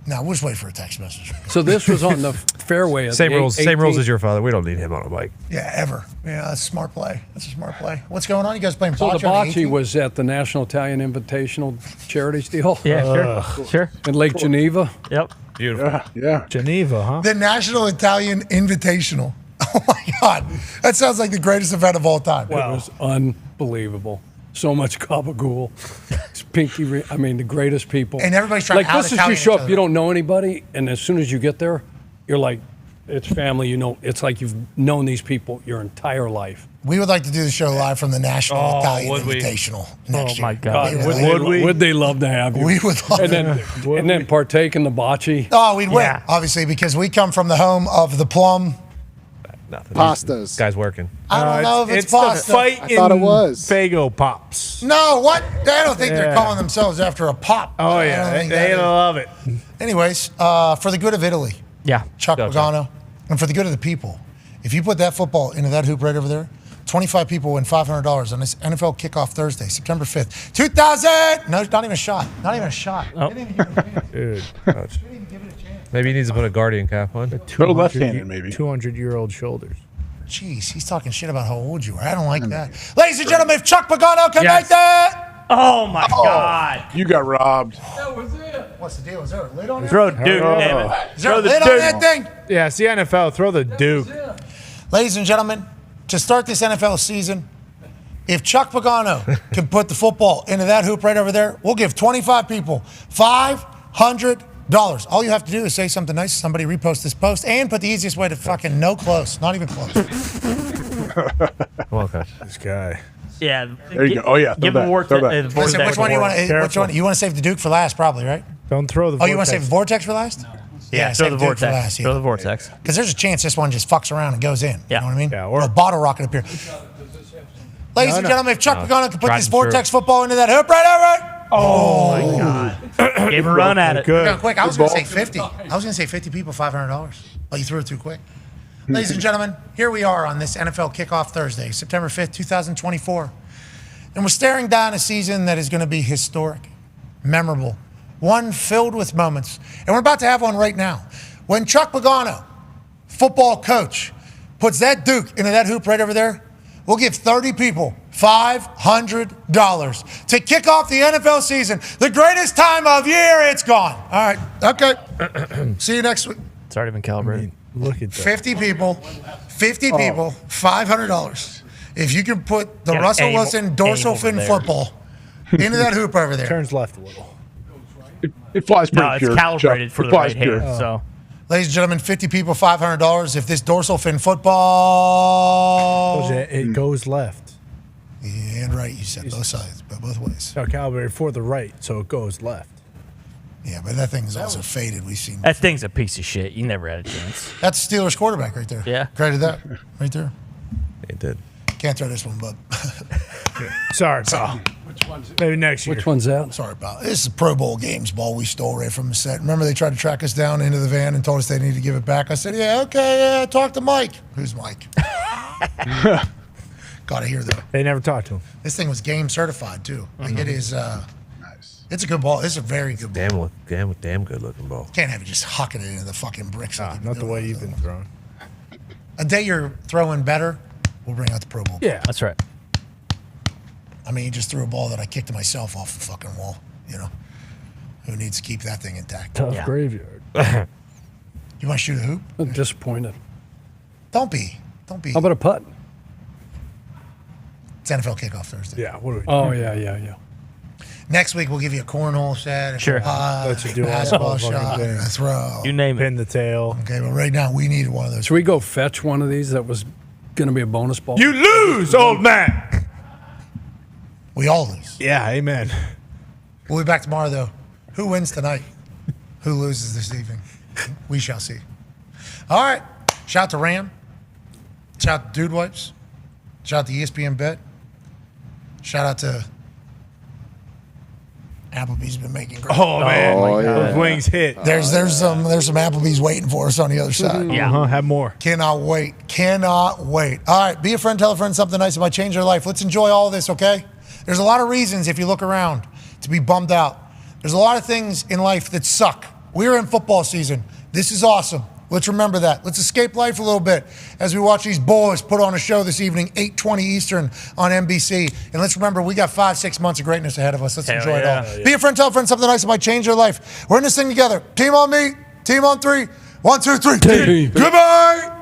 No, we'll just wait for a text message. So this was on the fairway. At Same the rules. 18th. Same rules as your father. We don't need him on a bike. Yeah, ever. Yeah, that's a smart play. That's a smart play. What's going on? You guys playing So bocce? the on bocce 18th? was at the National Italian Invitational Charities deal. Yeah, sure. In Lake Geneva. Yep. Beautiful. Yeah. Geneva, huh? The National Italian Invitational. Oh my God, that sounds like the greatest event of all time. It was unbelievable. So much gabagool. It's pinky. I mean, the greatest people. And everybody's trying to like this is you out-Italian show each up. other. You don't know anybody, and as soon as you get there, you're like, it's family. You know, it's like you've known these people your entire life. We would like to do the show live from the National Italian would we? Invitational next year. my God. Would they love to have you? We would love and then partake in the bocce. Oh, we'd win, Yeah. obviously, because we come from the home of the plum. Nothing. Pastas. Guy's working. I don't know if it's the pasta. fight I thought it was. Fago Pops. No, what? I don't think they're Yeah. calling themselves after a pop. Oh I yeah, don't think they that is. love it. Anyways, for the good of Italy, Yeah. Chuck Go, Pagano, and for the good of the people, if you put that football into that hoop right over there, 25 people win $500 on this NFL kickoff Thursday, September 5th, 2000. No, not even a shot. Not even a shot. Oh. Didn't even give it a chance. Dude. Didn't even give it a chance. Maybe he needs to put a guardian cap on. Throw left-handed, maybe. 200-year-old shoulders. Jeez, he's talking shit about how old you are. I don't like that. Ladies and gentlemen, if Chuck Pagano can make that. Oh, my God. You got robbed. That was it. What's the deal? Is there a lid on it? Throw Duke, damn it. Is there a lid on that thing? Yeah, it's the NFL. Throw the Duke. Ladies and gentlemen, to start this NFL season, if Chuck Pagano can put the football into that hoop right over there, we'll give 25 people $500. All you have to do is say something nice, somebody repost this post, and put the easiest way to fucking no close. Not even close. Well, okay. This guy. Yeah. There you go. Oh, yeah. Give him Listen, which one do you want? Which one? You want to save the Duke for last, probably, right? Don't throw the Oh, you want to save the Vortex for last? Yeah, throw the Vortex. Throw the Vortex. Because there's a chance this one just fucks around and goes in. Yeah. You know what I mean? Yeah, or a bottle rocket up here. Ladies and gentlemen, if Chuck Pagano can put this Vortex football into that hoop right over. Oh, my God. Gave a run at it. Real quick, I was going to say 50. I was going to say 50 people, $500. But you threw it too quick. Ladies and gentlemen, here we are on this NFL Kickoff Thursday, September 5th, 2024. And we're staring down a season that is going to be historic, memorable, one filled with moments. And we're about to have one right now. When Chuck Pagano, football coach, puts that Duke into that hoop right over there, we'll give 30 people $500 to kick off the NFL season. The greatest time of year, it's gone. All right. Okay. See you next week. It's already been calibrated. Look at that. 50 people, $500. If you can put the Russell Wilson dorsal fin football into that hoop over there. Turns left a little. It flies pretty No, it's pure. calibrated Chuck. for It the flies right pure. hand. So, Ladies and gentlemen, 50 people, $500. If this dorsal fin football. It goes left. Yeah, and right. You said both sides, but both ways. No, calibrated for the right, so it goes left. Yeah, but that thing is also faded. We've seen that thing's a piece of shit. You never had a chance. That's Steelers quarterback right there. Yeah. Created that right there. It did. Can't throw this one, bud. Sorry, pal. Maybe next year. Which one's that? Sorry, pal. This is Pro Bowl games ball we stole right from the set. Remember they tried to track us down into the van and told us they needed to give it back? I said, yeah, okay, yeah, talk to Mike. Who's Mike? Gotta hear that. They never talked to him. This thing was game certified, too. Like, it is, nice. It's a good ball. It's a very good ball. Damn good looking ball. Can't have it just hucking it into the fucking bricks. Not the way you've been throwing. A day you're throwing better, we'll bring out the Pro Bowl. Yeah, that's right. I mean, you just threw a ball that I kicked to myself off the fucking wall, you know? Who needs to keep that thing intact? Tough graveyard. You want to shoot a hoop? I'm disappointed. Don't be. How about a putt? It's NFL Kickoff Thursday. Yeah. What are we Oh, yeah. Next week, we'll give you a cornhole set, Sure. Let you do all basketball the fucking shot, a things. throw. You name it. Pin the tail. Okay, but right now, we need one of those. Should we go fetch one of these that was going to be a bonus ball? You lose, old man. We all lose. Yeah, amen. We'll be back tomorrow, though. Who wins tonight? Who loses this evening? We shall see. All right. Shout out to Ram. Shout out to Dude Wipes. Shout out to ESPN Bet. Shout out to Applebee's been making great. Oh man, those wings hit. There's some Applebee's waiting for us on the other side. Yeah, have more. Cannot wait. All right, be a friend, tell a friend something nice that might change their life. Let's enjoy all of this, okay? There's a lot of reasons, if you look around, to be bummed out. There's a lot of things in life that suck. We're in football season. This is awesome. Let's remember that. Let's escape life a little bit as we watch these boys put on a show this evening, 8:20 Eastern on NBC. And let's remember, we got 5-6 months of greatness ahead of us. Let's enjoy it all. Be a friend, tell a friend something nice that might change their life. We're in this thing together. Team on me, team on three. 1, 2, 3. Team. Goodbye.